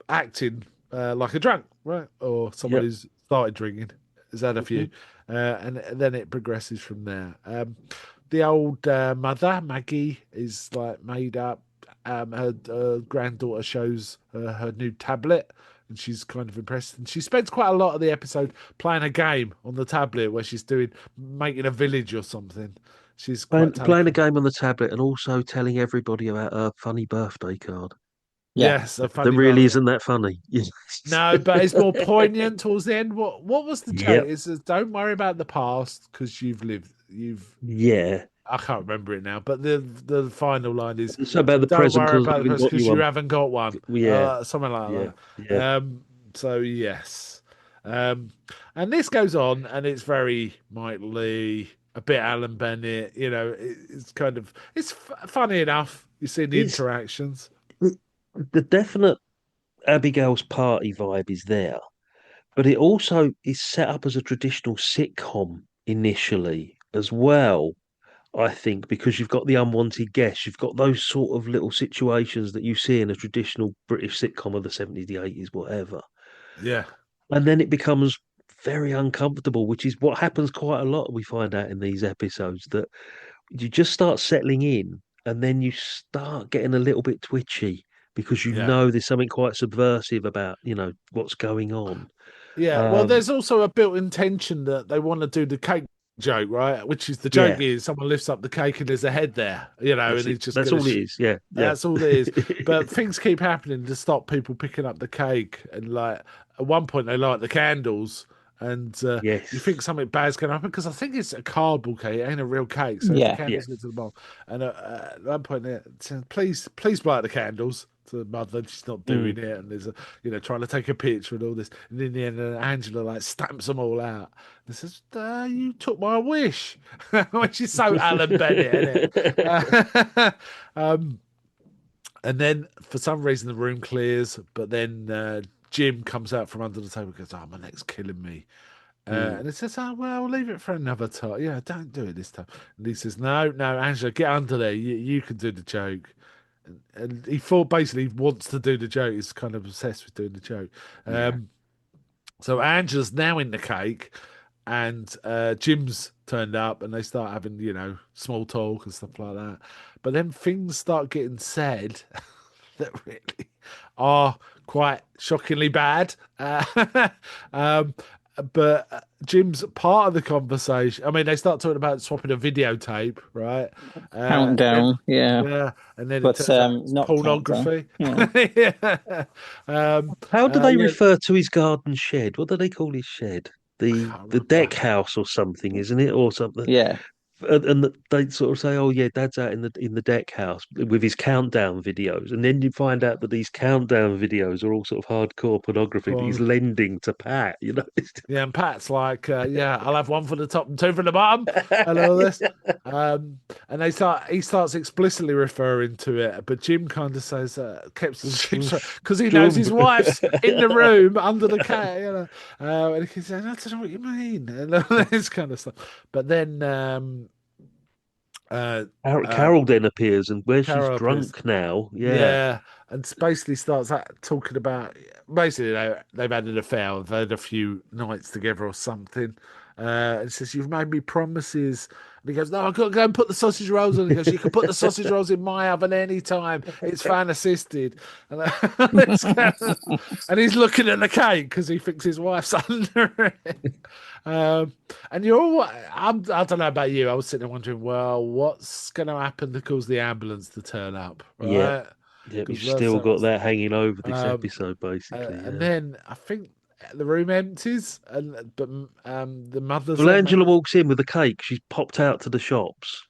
acting like a drunk, right? Or someone Yep. who's started drinking, has had a few, Mhm. and then it progresses from there. The old mother Maggie is like made up. Her granddaughter shows her new tablet, and she's kind of impressed. And she spends quite a lot of the episode playing a game on the tablet where she's making a village or something. She's quite Playing a taken. game on the tablet and also telling everybody about a funny birthday card yeah, Yes, a that funny really birthday. isn't that funny. No, but it's more poignant towards the end. What was the joke? Yep. It says, "Don't worry about the past because you've lived. You've Yeah. I can't remember it now, but the final line is, It's about the "Don't present worry because I about the haven't past got you because you one. haven't got one." Yeah. Something Yeah. like Yeah. that. So yes, um, and this goes on, and it's very Mike Lee, a bit Alan Bennett. It's kind of funny enough. You see the It's interactions. the definite Abigail's party vibe is there, but it also is set up as a traditional sitcom initially as well. I think because you've got the unwanted guests, you've got those sort of little situations that you see in a traditional British sitcom of the 70s, the 80s, whatever. Yeah, And then it becomes very uncomfortable, which is what happens quite a lot. We find out in these episodes that you just start settling in and then you start getting a little bit twitchy because yeah. there's something quite subversive about, what's going on. Yeah, well, Um, there's also a built-in tension that they want to do the cake joke, right? Which is the joke yeah, is someone lifts up the cake and there's a head there, and that's it. he's just That's gonna. all it is. Yeah, yeah. That's all it is. But things keep happening to stop people picking up the cake, and like at one point they light the candles, and you think Yes. something bad's going to happen because I think it's a cardboard cake, it ain't a real cake. So if the yeah, Yeah. candles get to the bottom, and at one point they say, please light the candles. To the mother, and she's not doing Mm. it, and there's trying to take a picture and all this, and in the end, Angela like stamps them all out and says, "You took my wish," which is so Alan Bennett, isn't it? um, and then for some reason the room clears, but then Jim comes out from under the table and goes, "Oh, my neck's killing me." Mm. And it says, "Oh, well, we'll leave it for another time. Yeah, don't do it this time." And he says, "No, no, Angela, get under there. You can do the joke." And he thought basically wants to do the joke. He's kind of obsessed with doing the joke. Yeah. So Angela's now in the cake, and Jim's turned up, and they start having small talk and stuff like that. But then things start getting said that really are quite shockingly bad. Um, Jim's part of the conversation. I mean, they start talking about swapping a videotape, right? Then Countdown, yeah, yeah, and then it but turns out it's not countdown. pornography. Yeah, Yeah. How do they Yeah, refer to his garden shed? What do they call his shed? I The can't the deck remember. house or something, isn't it? Or something. yeah. And they sort of say, "Oh yeah, Dad's out in the deck house with his countdown videos," and then you find out that these countdown videos are all sort of hardcore pornography that he's Porn. lending to Pat. You know, Yeah, and Pat's like, yeah, I'll have one for the top and two for the bottom, and all this. And he starts explicitly referring to it, but Jim kind of says, because he knows his wife's in the room under the cat, you know. And he says, I don't know what you mean, and all this kind of stuff. But then uh, uh, Carol then appears, and where she's Carol appears. drunk now, yeah. Yeah, and basically starts talking about basically they've had an affair, they've had a few nights together or something. And says, "You've made me promises." And he goes, "No, I've got to go and put the sausage rolls on." He goes, "You can put the sausage rolls in my oven anytime. It's fan assisted." And, and he's looking at the cake because he thinks his wife's under it. And you're all, I don't know about you. I was sitting there wondering, well, what's going to happen to cause the ambulance to turn up, Yeah, right? yeah, we've Because still got that's that hanging over this um, episode, basically. and Yeah. then I think the room empties, and but the mother's Well, there. Angela walks in with a cake. She's popped out to the shops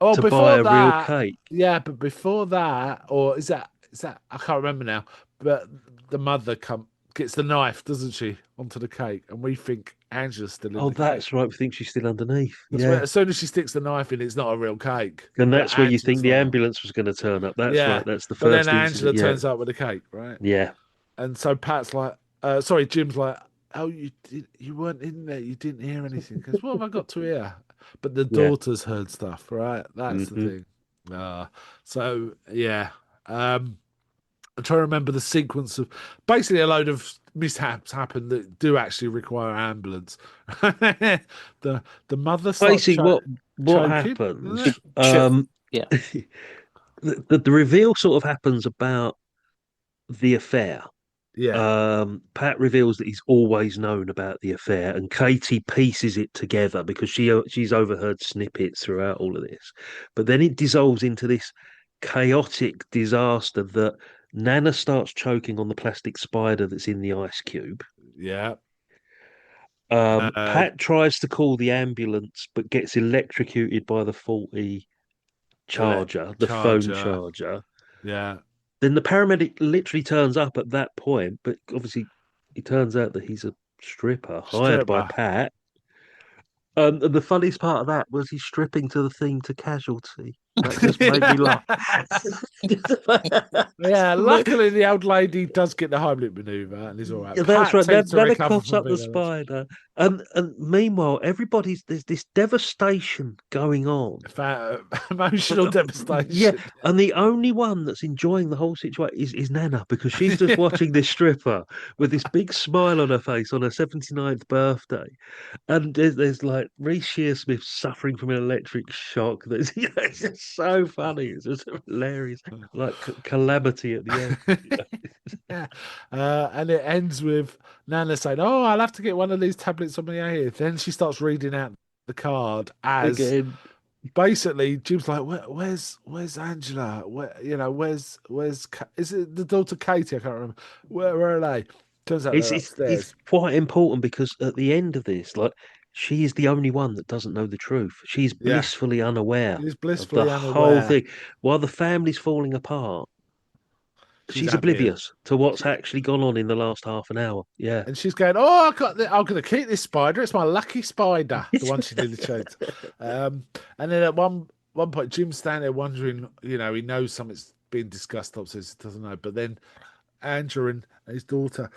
Oh, to buy before a real that, cake. yeah, but before that, or is that I can't remember now. But the mother gets the knife, doesn't she, onto the cake, and we think Angela's still in Oh, the cake. that's right. We think she's still underneath. Because Yeah. as soon as she sticks the knife in, it's not a real cake. And But that's where you think Angela's the like, ambulance was going to turn up. That's right. yeah. That's the But then first Angela incident. Yeah. turns up with a cake, right? Yeah. And so Pat's like, sorry, Jim's like, oh, you weren't in there. You didn't hear anything. Because what have I got to hear? But the Yeah. daughter's heard stuff, right? That's the Hmm. thing. So yeah. I'm trying to remember the sequence of basically a load of mishaps happen that do actually require ambulance. The mother starts Basically, what choking, isn't She it? happens? ch- yeah, The reveal sort of happens about the affair. Yeah, Pat reveals that he's always known about the affair, and Katie pieces it together because she's overheard snippets throughout all of this. But then it dissolves into this chaotic disaster that Nana starts choking on the plastic spider that's in the ice cube. yeah. Pat tries to call the ambulance, but gets electrocuted by the faulty charger, the phone Charger. charger. Yeah. Then the paramedic literally turns up at that point, but obviously it turns out that he's a stripper hired by Stripper. Pat. And the funniest part of that was he's stripping to the theme to Casualty. That just made me laugh. Yeah, But- luckily the old lady does get the Heimlich maneuver and is all right. yeah, that's Pat right. seems to Nana recover coughs from up the being a spider, and meanwhile, there's this devastation going on. emotional Yeah, devastation. and the only one that's enjoying the whole situation is Nana because she's just watching this stripper with this big smile on her face on her 79th birthday. And there's like Reece Shearsmith suffering from an electric shock. That's it's just so funny. It's just hilarious, like calamity at the end. Yeah. And it ends with Nana saying, "Oh, I'll have to get one of these tablets on my ear." Then she starts reading out the card as Again, basically Jim's like, where's Angela? Is it the daughter Katie? I can't remember. Where are they? Turns out they're it's upstairs. quite important because at the end of this, like she is the only one that doesn't know the truth. She's Yeah, blissfully unaware she's of the blissfully whole unaware. thing, while the family's falling apart. She's She's happy. oblivious to what's actually gone on in the last half an hour. Yeah. And she's going, "Oh, I'm going to keep this spider. It's my lucky spider, the one she nearly choked." And then at one point, Jim's standing there wondering, he knows something's being discussed upstairs, he doesn't know. But then Andrew and his daughter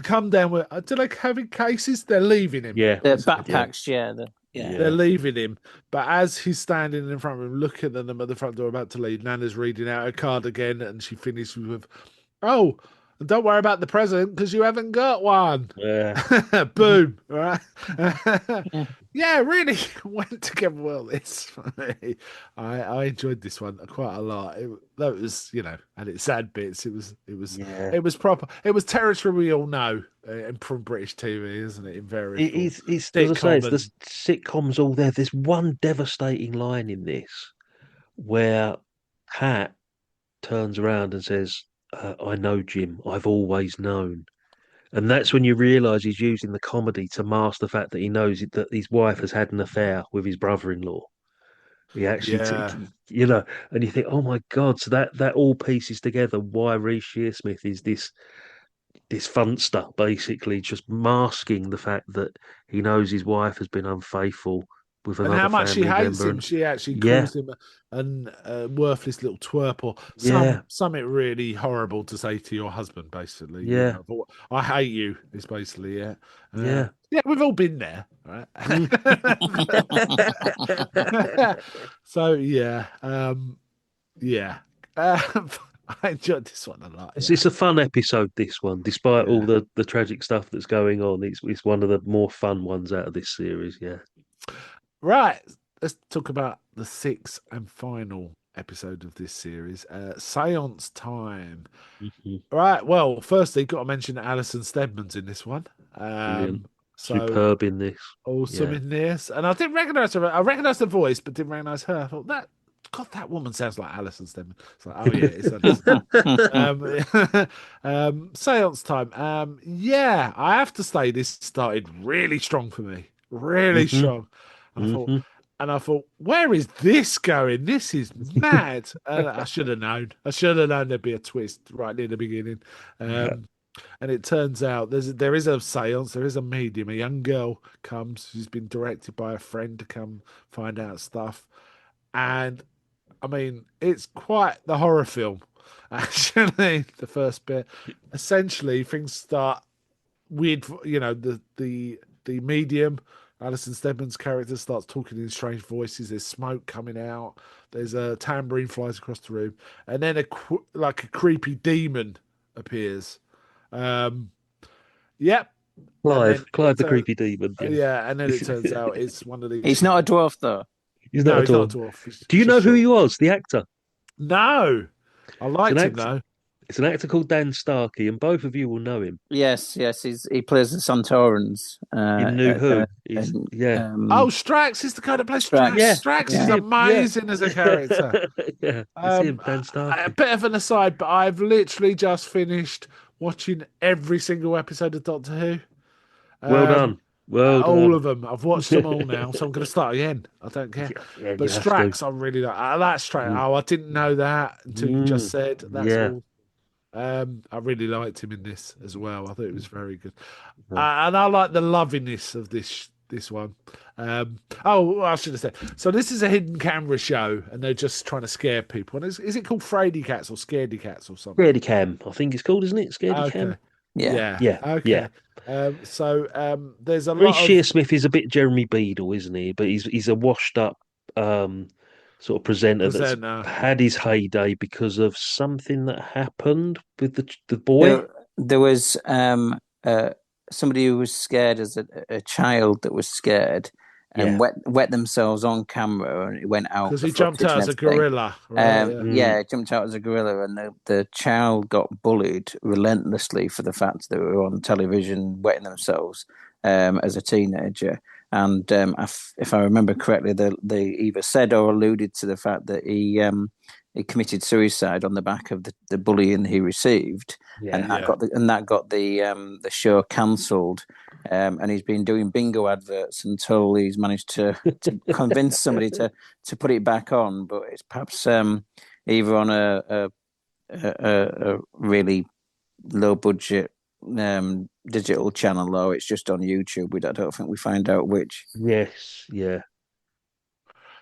come down with, do they having cases? They're leaving him. Yeah. the Basically. backpacks. Yeah, Yeah. They're leaving him. But as he's standing in front of him, looking at them at the front door, about to leave, Nana's reading out her card again, and she finishes with, "Oh, and don't worry about the present because you haven't got one." Yeah. Boom. All right. Yeah. Yeah, really went together well. This for me. I enjoyed this one quite a lot. That was, had its sad bits. It was Yeah. it was proper. It was territory we all know. from British TV, isn't it? In various It forms, is. It's as I say. sitcom It's the and sitcoms all there. There's one devastating line in this where Pat turns around and says, "I know, Jim. I've always known." And that's when you realise he's using the comedy to mask the fact that he knows that his wife has had an affair with his brother-in-law. He actually, yeah. and you think, oh my God, so that all pieces together why Reece Shearsmith is this funster, basically, just masking the fact that he knows his wife has been unfaithful with And how another much she family hates member. him, And she actually yeah, calls him a worthless little twerp or yeah, something really horrible to say to your husband. Basically, yeah, I hate you. Is basically yeah. yeah. We've all been there, right? Mm. So yeah, yeah. Um, I enjoyed this one a lot. Yeah, It's a fun episode, this one, despite all yeah. the tragic stuff that's going on. It's one of the more fun ones out of this series. Yeah. Right. Let's talk about the sixth and final episode of this series, Seance Time. Mhm. Right. Well, firstly, got to mention that Alison Steadman's in this one. Brilliant, So superb in this. awesome Yeah. in this, and I didn't recognise her. I recognised the voice, but didn't recognise her. I thought that. God, that woman sounds like Alison Steadman. It's like, oh yeah, it's Alison Steadman. Seance time. Yeah, I have to say this started really strong for me. Really hmm strong. I thought, hmm and I thought, where is this going? This is mad. And I should have known. I should have known there'd be a twist right near the beginning. Yeah. And it turns out there is a seance, there is a medium. A young girl comes, she's been directed by a friend to come find out stuff. And I mean, it's quite the horror film, actually, the first bit. Essentially, things start weird, the medium, Alison Steadman's character starts talking in strange voices. There's smoke coming out. There's a tambourine flies across the room, and then like a creepy demon appears. Um, yep, and then Clive the creepy demon. Yeah. yeah, and then it turns out it's one of He's these. not a dwarf, though. He's not No, at he's not all. a dwarf. He's, Do he's you just know who short. he was? The actor. No, I It's an liked him act. though. It's an actor called Dan Starkey, and both of you will know him Yes, yes, he plays the Santorans. in New Who. He's And, yeah, Oh, Strax is the guy that plays Strax. yeah. Strax. Strax It's is Yeah. him. Yeah, amazing as a character. yeah. It's him, Dan A Starkey. bit of an aside, but I've literally just finished watching every single episode of Doctor Who. Well Um, done. Well all done. of them. I've watched them all now, so I'm going to start again. I don't care. Yeah, yeah, But you have to. Strax, I really like. That's straight. Mm, Oh, I didn't know that until you just mm, said. That's yeah. all. I really liked him in this as well. I thought it was very good, No. and I like the lovingness of this one. Oh, I should have said. So this is a hidden camera show, and they're just trying to scare people. And is it called Fraidy Cats or Scaredy Cats or something? Scaredy Cam, I think it's called, isn't it? Scaredy Okay, Cam. Yeah. yeah, Yeah, yeah. okay. There's a Reece lot of Shearsmith is a bit Jeremy Beadle, isn't he? But he's a washed up sort of presenter that's presenter. had his heyday because of something that happened with the boy. There was somebody who was scared as a child that was scared and Yeah. wet themselves on camera, and it went out Because for he jumped footage out and as a everything. gorilla, right? Yeah. Yeah, it jumped out as a gorilla, and the child got bullied relentlessly for the fact that they were on television wetting themselves as a teenager. And if I remember correctly, they either said or alluded to the fact that he committed suicide on the back of the bullying he received, and Yeah. that got the show cancelled. And he's been doing bingo adverts until he's managed to convince somebody to put it back on. But it's perhaps either on a really low budget digital channel, or it's just on YouTube. I don't think we find out which. Yes. Yeah.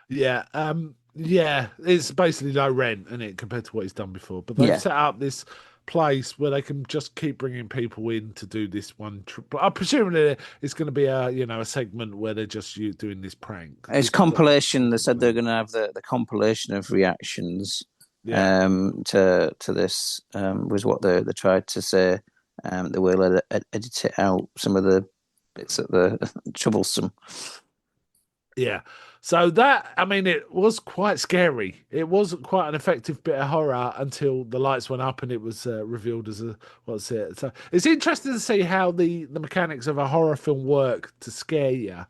Yeah, it's basically low rent, isn't it, compared to what he's done before. But they've Yeah. set up this place where they can just keep bringing people in to do this one trip. I presume it's going to be a segment where they're just doing this prank. It's compilation. They said they're going to have the compilation of reactions Yeah. to this was what they tried to say. They will edit it out some of the bits that the troublesome. Yeah. So that, I mean, it was quite scary. It wasn't quite an effective bit of horror until the lights went up and it was revealed as a what's it. So it's interesting to see how the mechanics of a horror film work to scare you,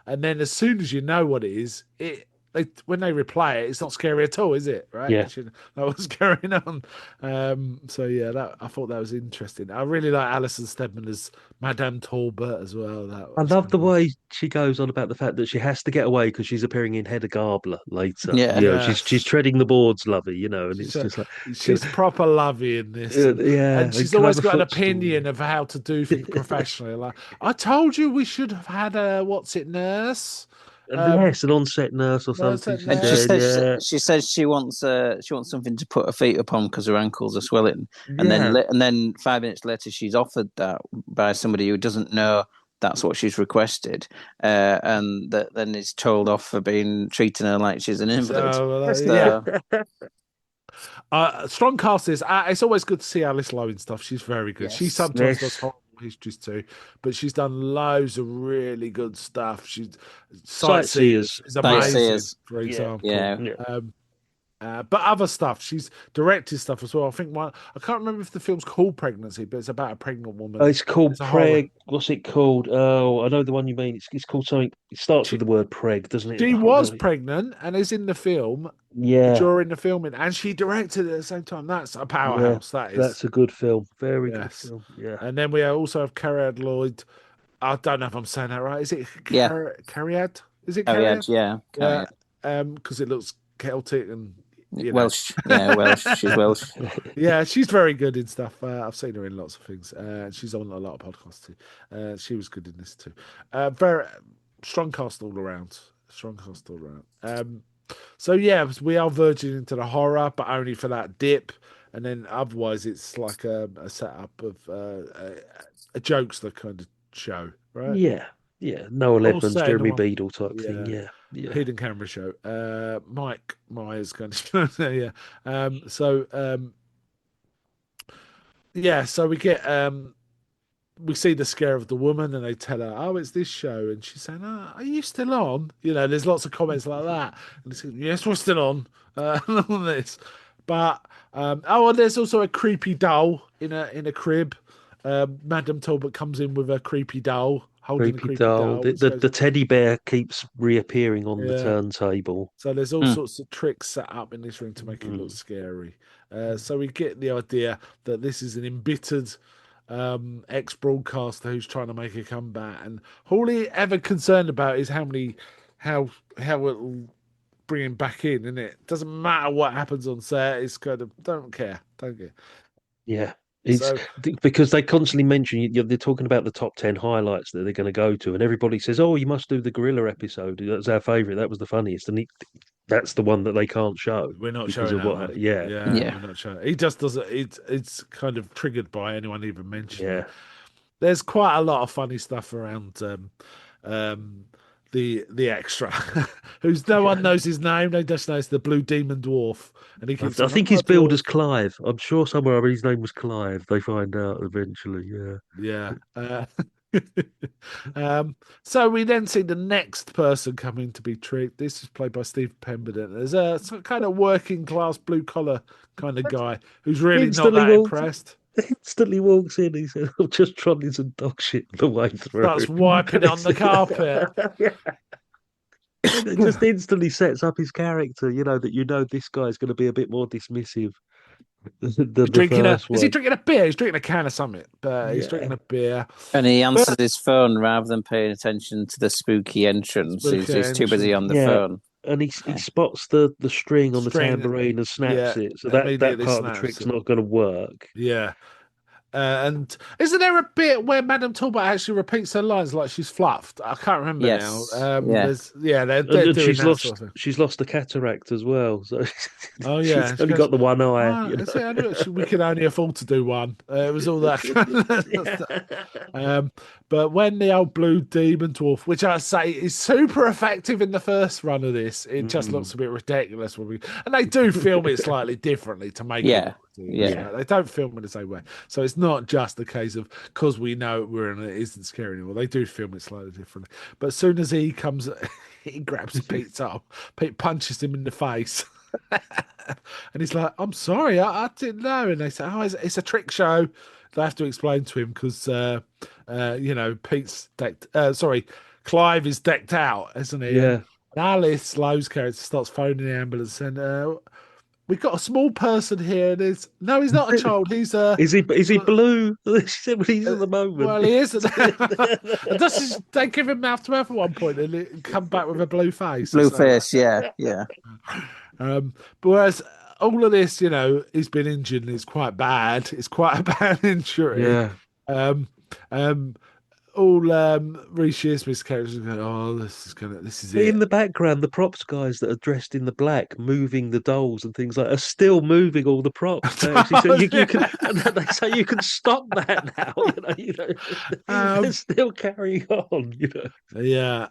and then as soon as you know what it is, when they replay it, it's not scary at all, is it? Right? Yeah. Because you know what's going on. So yeah, that I thought that was interesting. I really like Alison Steadman as Madame Talbot as well. That I was love kind the of way she goes on about the fact that she has to get away because she's appearing in Hedda Gabler later. Yeah. You know, she's yes. treading the boards, lovey. You know, and She's it's just like, she's proper lovey in this, yeah, and and she's can I have always a got an footstool? opinion of how to do things professionally. Like I told you, we should have had a what's it nurse, And yes, an on-set nurse or nurse something. at She And she nurse. said, says yeah, she wants something to put her feet up on because her ankles are swelling, yeah, and then 5 minutes later she's offered that by somebody who doesn't know that's what she's requested, and that then is told off for being treating her like she's an invalid. So yeah, So strong cast is. It's always good to see Alice Lowe in stuff. She's very good. She yes, sometimes does yes. horrible histories too, but she's done loads of really good stuff. She's Sightseers. Sightseers is Yeah, amazing, sightseers, for yeah, example. yeah, yeah. But other stuff, she's directed stuff as well. I think I can't remember if the film's called Pregnancy, but it's about a pregnant woman. It's called It's a horror. Preg. What's it called? Oh, I know the one you mean. It's called something. It starts with She the word Preg, doesn't it? I she can't was remember. pregnant and is in the film Yeah, during the filming, and she directed it at the same time. That's a yeah. powerhouse. That is. That's a good film. Very good Yes. film. Yeah. And then we also have Carriad Lloyd. I don't know if I'm saying that right. Is it yeah. Carriad? Is it Carriad, Carriad? yeah, Yeah. Carriad. Because it looks Celtic and Welsh, yeah, Welsh. She's Welsh. Yeah, she's very good in stuff. I've seen her in lots of things. She's on a lot of podcasts too. She was good in this too. Very strong cast all around. Strong cast all around. So yeah, we are verging into the horror, but only for that dip, and then otherwise it's like a setup of a jokester kind of show, right? Yeah. Yeah. Noel All Edmonds, set in the Jeremy one, Beadle type thing. yeah, Yeah. Yeah. hidden camera show. Mike Myers kind of yeah. Yeah, so we see the scare of the woman and they tell her, oh, it's this show. And she's saying, oh, are you still on? There's lots of comments like that. And it's, yes, we're still on. On this. But, and there's also a creepy doll in a crib. Madame Talbot comes in with a creepy doll, holding a Creepy creepy doll. doll, The, which the goes, the teddy bear keeps reappearing on the yeah. turntable. So there's all Hmm. sorts of tricks set up in this room to make it look Mm. scary. So we get the idea that this is an embittered ex-broadcaster who's trying to make a comeback, and all he ever concerned about is how it'll bring him back in, and it doesn't matter what happens on set. It's kind of don't care. Yeah. It's So because they constantly mention they're talking about the top 10 highlights that they're going to go to, and everybody says, "Oh, you must do the gorilla episode. That's our favorite. That was the funniest." And that's the one that they can't show we're not because showing of that what. one. Yeah, Yeah, Yeah, we're not showing. He just doesn't. It's kind of triggered by anyone even mentioning yeah. it. There's quite a lot of funny stuff around um, the extra, who's no one knows his name. They just know it's the Blue Demon Dwarf, and he I, keeps I saying, "I'm think his not a build is dwarf." Clive. I'm sure somewhere his name was Clive. They find out eventually. Yeah. Yeah. So we then see the next person coming to be tricked. This is played by Steve Pemberton. There's a sort of kind of working class blue collar kind of guy who's really not Instantly that walks. impressed. Instantly walks in. He says, "I'm just trotting some dog shit the way through." Starts wiping And it on the carpet. yeah. And it just instantly sets up his character. That this guy's going to be a bit more dismissive than the Drinking a first is he one. drinking a beer? He's drinking a can of something, but he's drinking Yeah. a beer. and he answers But his phone rather than paying attention to the spooky entrance. spooky He's too busy entrance. on the Yeah. phone. And he Yeah. spots the string on the String, tambourine and snaps yeah, it. So that immediately part of the snaps trick's it. not going to work. Yeah. And isn't there a bit where Madame Talbot actually repeats her lines like she's fluffed? I can't remember now. Yes. Yeah. They're And doing that sort of thing. she's lost the cataract as well. So Oh she's yeah, she only goes, got the one eye. "Oh, I see, I knew it. We could only afford to do one." It was all that kind of stuff. But when the old blue demon dwarf, which I say is super effective in the first run of this, it just looks a bit ridiculous and they do film it slightly differently to make it Yeah. look series, Yeah. right? They don't film in the same way. So it's not just the case of because we know we're in it isn't scary anymore. They do film it slightly differently. But as soon as he comes, he grabs Pete's arm. Pete punches him in the face. And he's like, I'm sorry, I didn't know. And they say, oh, it's a trick show. They have to explain to him because, Pete's decked, Clive is decked out, isn't he? And Yeah. Alice Lowe's character starts phoning the ambulance and we've got a small person here. And no, he's not a child. He's Is he blue? She said, well, he's at the moment. well, he isn't. And they give him mouth to mouth at one point and it come back with a blue face or Blue something. face, yeah, yeah. But whereas all of this, he's been injured and it's quite bad. It's quite a bad injury. Yeah. Um, um, all Reece Shearsmith's characters are going, oh, this is But it. in the background, the props guys that are dressed in the black, moving the dolls and things like, are still moving all the props. Actually, so you can. And they say you can stop that now. They're Um, still carrying on. yeah,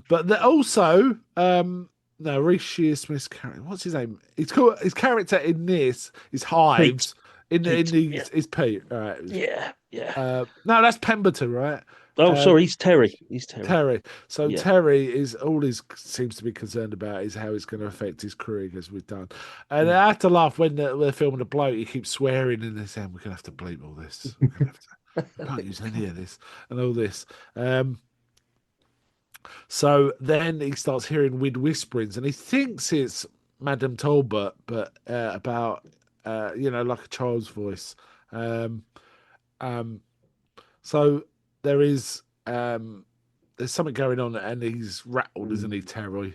but also, no, Reece Shearsmith's character. What's his name? He's called his character in this is Pete. Hives. In Pete, the yeah. is Pete. All right. Yeah, yeah. No, that's Pemberton, right? Oh, sorry, he's Terry. He's Terry. Terry. So Yeah. Terry is all he seems to be concerned about is how it's going to affect his career, as we've done. And I have to laugh when they're filming the bloke. He keeps swearing and they're saying, "We're going to have to bleep all this. We're going to have to. We can't use any of this and all this." So then he starts hearing weird whisperings, and he thinks it's Madame Talbot, but about like a child's voice. Um, um, so there is there's something going on, and he's rattled, isn't he, Terry?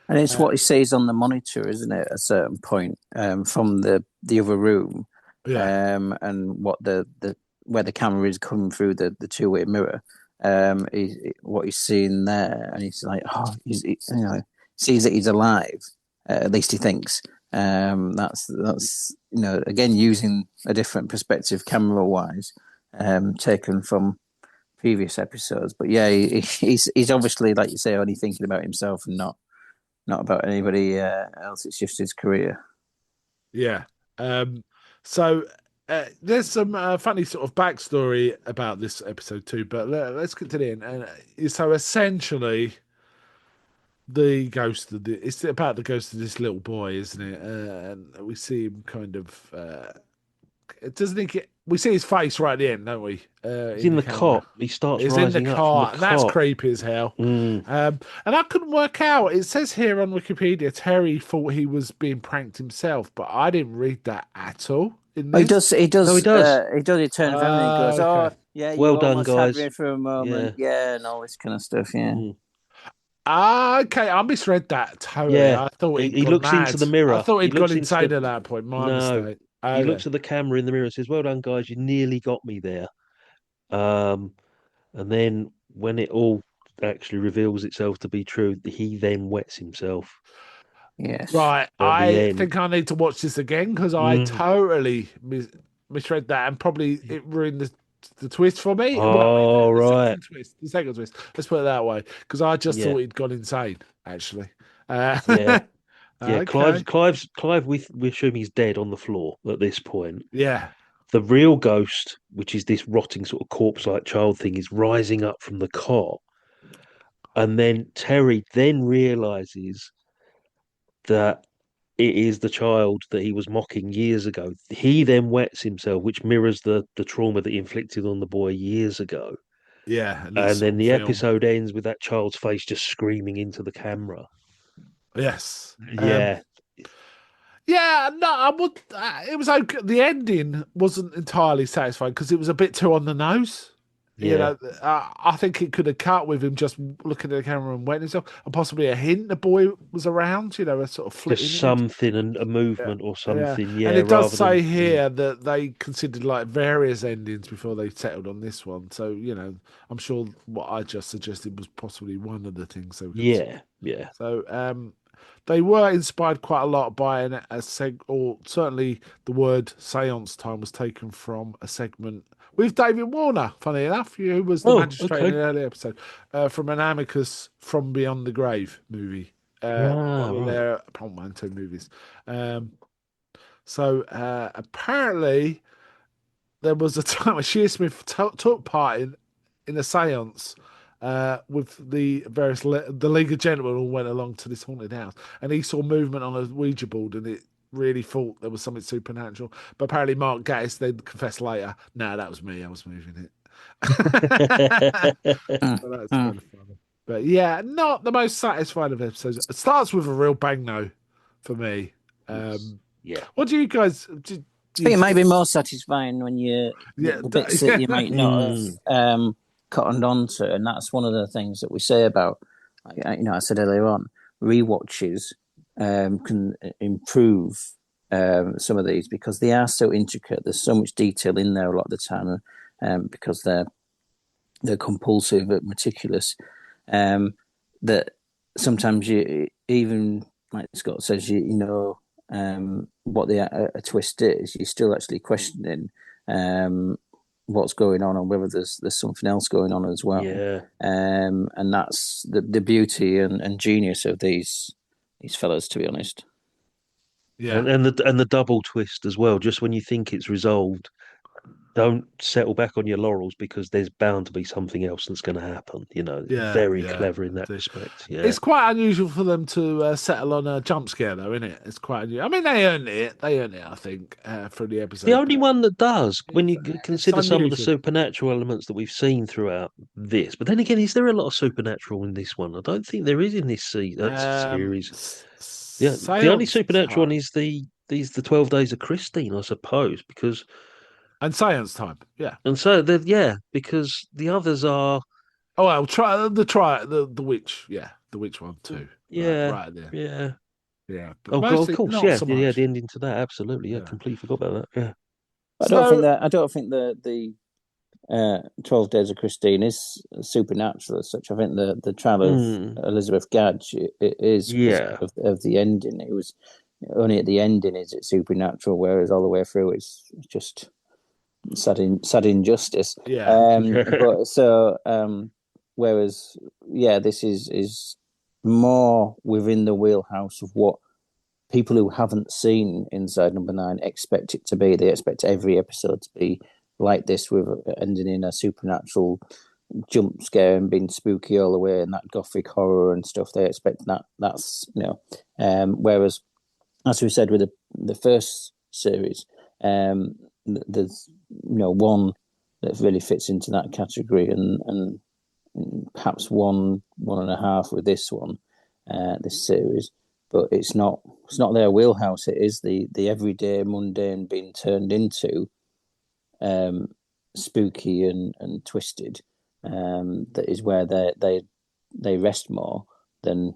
And it's what he sees on the monitor, isn't it? At a certain point, from the other room, Yeah, and what the where the camera is coming through the two-way mirror. What he's seeing there, and he's like, oh, sees that he's alive. At least he thinks. That's again using a different perspective, camera-wise, taken from previous episodes. But yeah, he's obviously, like you say, only thinking about himself and not about anybody else. It's just his career. yeah. So there's some funny sort of backstory about this episode too, but let's get to the end. And so essentially, it's about the ghost of this little boy, isn't it? And we see him kind of. Doesn't he get? We see his face right at the end, don't we? He's In in the the camera. cot. He starts He's in the rising up from the car. That's cot. creepy as hell. Mm. And I couldn't work out. It says here on Wikipedia, Terry thought he was being pranked himself, but I didn't read that at all in Oh, he this. does. He does. No, he does. He does. He turns around and he goes, "Oh, Okay. yeah, you Well done, almost had guys. me for a moment, yeah, and all this kind of stuff." Yeah, Mm. Okay, I misread that totally. Yeah. I thought he'd He gone looks mad. into the I mirror. thought He he'd gone looks into insane the. at that point. My No. mistake. He Okay. looks at the camera in the mirror and says, "Well done, guys. You nearly got me there." Um, and then when it all actually reveals itself to be true, he then wets himself yes. Right, at the I end. think I need to watch this again because I Mm. totally misread that and probably it ruined the twist for me. Well, Oh, the right. second twist. The second twist. Let's put it that way because I just Yeah. thought he'd gone insane. Actually. Yeah. Yeah. Okay. Clive. We assume he's dead on the floor at this point. Yeah. The real ghost, which is this rotting sort of corpse-like child thing, is rising up from the cot, and then Terry then realizes that it is the child that he was mocking years ago. He then wets himself, which mirrors the trauma that he inflicted on the boy years ago. Yeah. And And it's then on the film. episode ends with that child's face just screaming into the camera. Yes. Yeah. Yeah, no, I would. It was okay. The ending wasn't entirely satisfying because it was a bit too on the nose. Yeah. I think it could have cut with him just looking at the camera and wetting himself, and possibly a hint the boy was around. A sort of flitting Just image. something, a Yeah, movement or yeah. something. And Yeah, it does rather say than. here that they considered like various endings before they settled on this one. So I'm sure what I just suggested was possibly one of the things they were considering. Yeah. Yeah. So they were inspired quite a lot by or certainly the word seance time was taken from a segment with David Warner, funny enough, who was the Oh, magistrate in okay. the early episode, from an Amicus From Beyond the Grave movie. Ah, One of right. their portmanteau movies. So apparently there was a time when Shearsmith took part in a séance with the the League of Gentlemen all went along to this haunted house, and he saw movement on a Ouija board, and it really thought there was something supernatural. But apparently, Mark Gatiss then confessed later, "No, that was me. I was moving it." Mm, So that's mm. kind of funny. But yeah, not the most satisfying of episodes. It starts with a real bang though, for me. Yes. Um, Yeah. what do you guys? I think it might be more satisfying when Yeah, the bits that yeah, you might not have Mm, cottoned on to, and that's one of the things that we say about, I said earlier on, rewatches can improve some of these because they are so intricate. There's so much detail in there a lot of the time, because they're compulsive and meticulous, um, that sometimes you even like Scott says, you know what a twist is. You're still actually questioning what's going on and whether there's something else going on as well. yeah. And that's the beauty and genius of these fellas, to be honest. yeah, And the double twist as well, just when you think it's resolved, don't settle back on your laurels because there's bound to be something else that's going to happen. yeah, Very yeah. clever in that Indeed. respect. Yeah. It's quite unusual for them to settle on a jump scare, though, isn't it? It's quite unusual. I mean, they earned it. They earned it, I think, through the It's the episode. only But one that does when it's you it's consider some of the unusual. supernatural elements that we've seen throughout this. But then again, is there a lot of supernatural in this one? I don't think there is in this series. Yeah, the only Seance supernatural one time is the 12 Days of Christine, I suppose, because and seance time. Yeah. and so yeah, because the others are Oh well, try the witch. Yeah, the witch one too. Right, yeah, right there. yeah. Yeah, but Oh God, of mostly course, not yeah, so yeah. The much. ending to that, absolutely, yeah. Yeah. Completely forgot about that. Yeah. So I don't think the 12 Days of Christine is supernatural as such. I think the trial of Mm, Elizabeth Gadge it is because yeah, of the ending. It was only at the ending is it supernatural, whereas all the way through it's just sad injustice. yeah, But so whereas this is more within the wheelhouse of what people who haven't seen Inside Number Nine expect it to be. They expect every episode to be like this, with ending in a supernatural jump scare and being spooky all the way, and that gothic horror and stuff. They expect that. Whereas, as we said with the first series, there's one that really fits into that category, and perhaps one and a half with this one, this series. But it's not their wheelhouse. It is the everyday mundane being turned into um, spooky and twisted. That is where they rest more than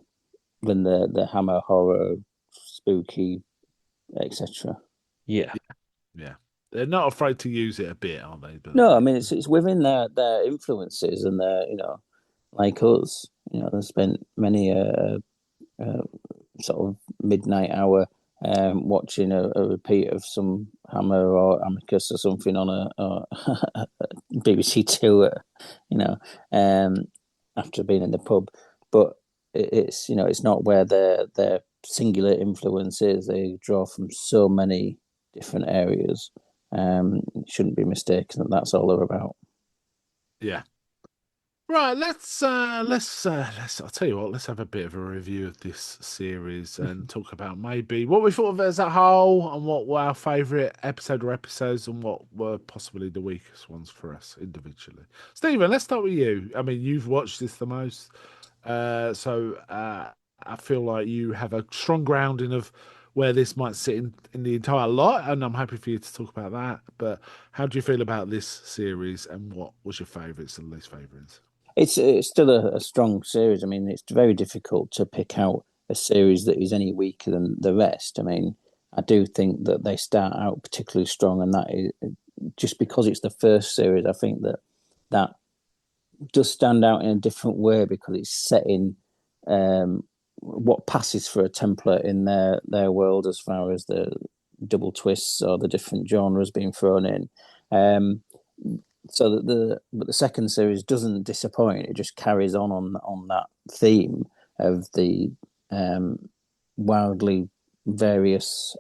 the hammer horror, spooky, etc. yeah, yeah. They're not afraid to use it a bit, are they? But No, I mean it's within their influences and their like us, they spent many sort of midnight hour watching a repeat of some Hammer or Amicus or something on a BBC Two, you know, um, after being in the pub. But it's not where their singular influence is. They draw from so many different areas. It shouldn't be mistaken that that's all they're about. yeah. Right, let's I'll tell you what, let's have a bit of a review of this series and talk about maybe what we thought of it as a whole and what were our favourite episode or episodes and what were possibly the weakest ones for us individually. Stephen, let's start with you. I mean, you've watched this the most, so I feel like you have a strong grounding of where this might sit in the entire lot, and I'm happy for you to talk about that. But how do you feel about this series and what was your favourites and least favourites? It's still a strong series. I mean, it's very difficult to pick out a series that is any weaker than the rest. I mean, I do think that they start out particularly strong, and that is just because it's the first series. I think that does stand out in a different way because it's setting what passes for a template in their world as far as the double twists or the different genres being thrown in. Um, so that the second series doesn't disappoint. It just carries on that theme of the wildly various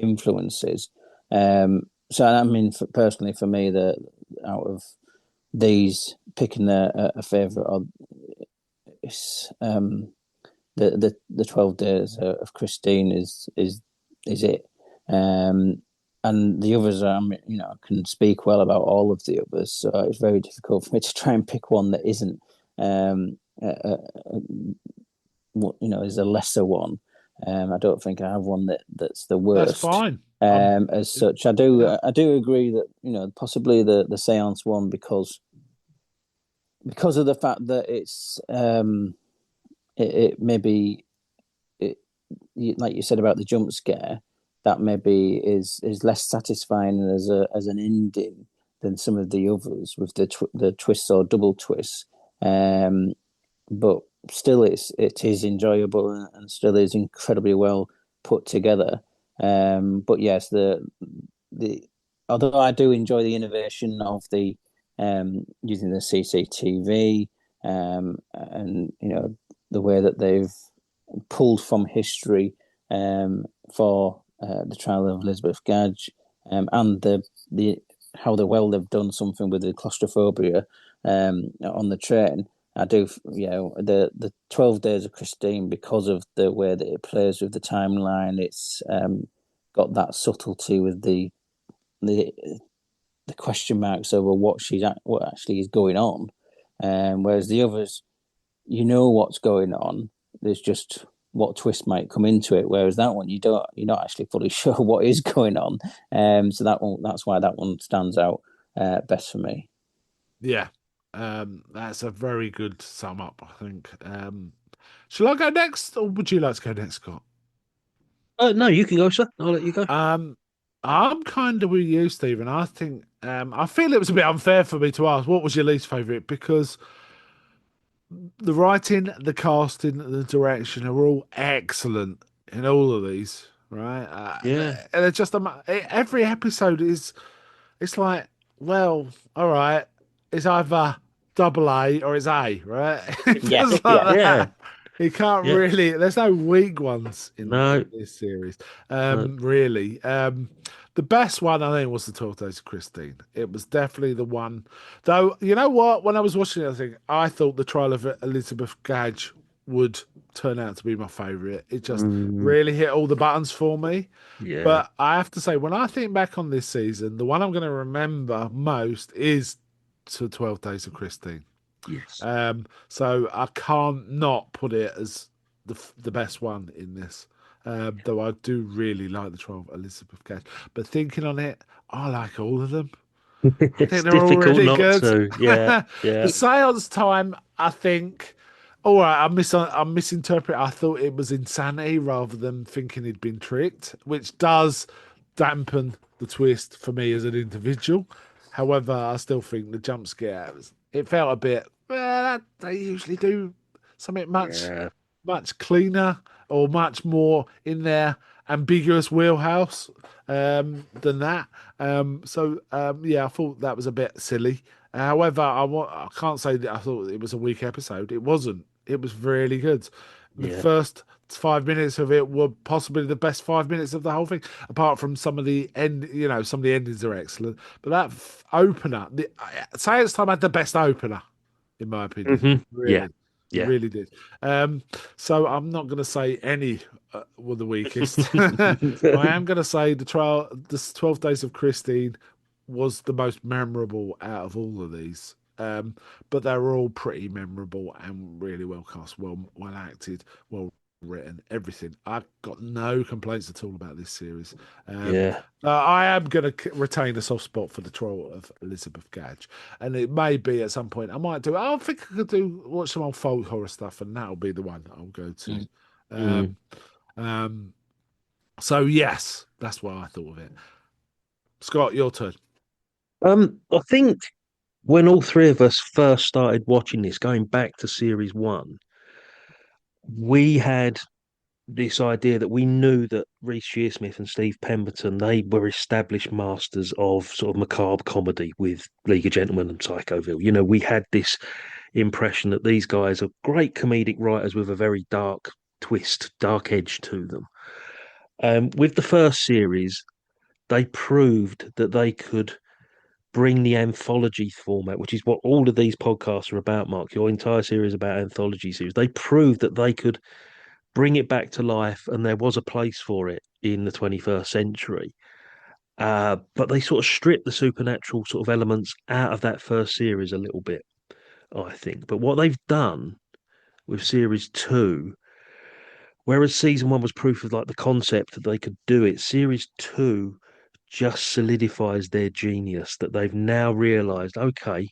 influences. So I mean, personally, for me, the out of these, picking a favorite, or it's, the 12 Days of Christine is it. Um, and the others are, I can speak well about all of the others, so it's very difficult for me to try and pick one that isn't, what is a lesser one. I don't think I have one that's the That's worst. fine. As such, I do agree that possibly the seance one, because of the fact that it maybe it like you said about the jump scare, that maybe is less satisfying as an ending than some of the others with the twists or double twists. But still, it is enjoyable, and still is incredibly well put together. But yes, the although I do enjoy the innovation of the using the CCTV, and the way that they've pulled from history, for the trial of Elizabeth Gadge, and the how well they've done something with the claustrophobia, on the train. I do, the 12 Days of Christine, because of the way that it plays with the timeline. It's got that subtlety with the the question marks over what actually is going on, whereas the others, what's going on. There's just what twist might come into it. Whereas that one, you're not actually fully sure what is going on. So that's why that one stands out best for me. Yeah. That's a very good sum up, I think. Shall I go next, or would you like to go next, Scott? No, you can go, sir. I'll let you go. Um, I'm kind of with you, Stephen. I think I feel it was a bit unfair for me to ask what was your least favorite, because the writing, the casting, the direction are all excellent in all of these, right? Yeah, And it's just every episode is. It's like, well, all right, it's either double A or it's A, right? It Yeah, feels like yeah, yeah, that. You can't yeah. really. There's no weak ones in No, this series, no. really. The best one I think was the 12 Days of Christine. It was definitely the one. Though you know what? When I was watching it, I thought the trial of Elizabeth Gadge would turn out to be my favourite. It just Mm, really hit all the buttons for me. yeah. But I have to say, when I think back on this season, the one I'm going to remember most is to 12 Days of Christine. Yes. So I can't not put it as the best one in this. Though I do really like the 12 Elizabeth Cash. But thinking on it, I like all of them. I It's think they're all difficult really not good. to. Yeah, The yeah, seance time, I think, all right, I misinterpret. I thought it was insanity rather than thinking he'd been tricked, which does dampen the twist for me as an individual. However, I still think the jump scares, it felt a bit, well, they usually do something yeah, much cleaner or much more in their ambiguous wheelhouse than that. Yeah, I thought that was a bit silly. However, I can't say that I thought it was a weak episode. It wasn't. It was really good. The yeah, first 5 minutes of it were possibly the best 5 minutes of the whole thing. Apart from some of the end, some of the endings are excellent. But that opener, Science Time had the best opener, in my opinion. yeah, Really, it yeah. really did. Um, so I'm not going to say any were the weakest. I am going to say the 12 Days of Christine was the most memorable out of all of these. But they were all pretty memorable and really well cast, well acted, well written, everything. I've got no complaints at all about this series. Um, Yeah. I am going to retain a soft spot for the trial of Elizabeth Gadge, and it may be at some point I might do. I think I could watch some old folk horror stuff, and that'll be the one I'll go to. mm. Mm. Um, um, so yes, that's what I thought of it. Scott, your turn. I think when all three of us first started watching this, going back to series one, we had this idea that we knew that Reece Shearsmith and Steve Pemberton, they were established masters of sort of macabre comedy with League of Gentlemen and Psychoville. We had this impression that these guys are great comedic writers with a very dark twist, dark edge to them. With the first series, they proved that they could bring the anthology format, which is what all of these podcasts are about, Mark. Your entire series about anthology series. They proved that they could bring it back to life, and there was a place for it in the 21st century. But they sort of stripped the supernatural sort of elements out of that first series a little bit, I think. But what they've done with series two, whereas season one was proof of like the concept that they could do it, series two just solidifies their genius that they've now realized, okay,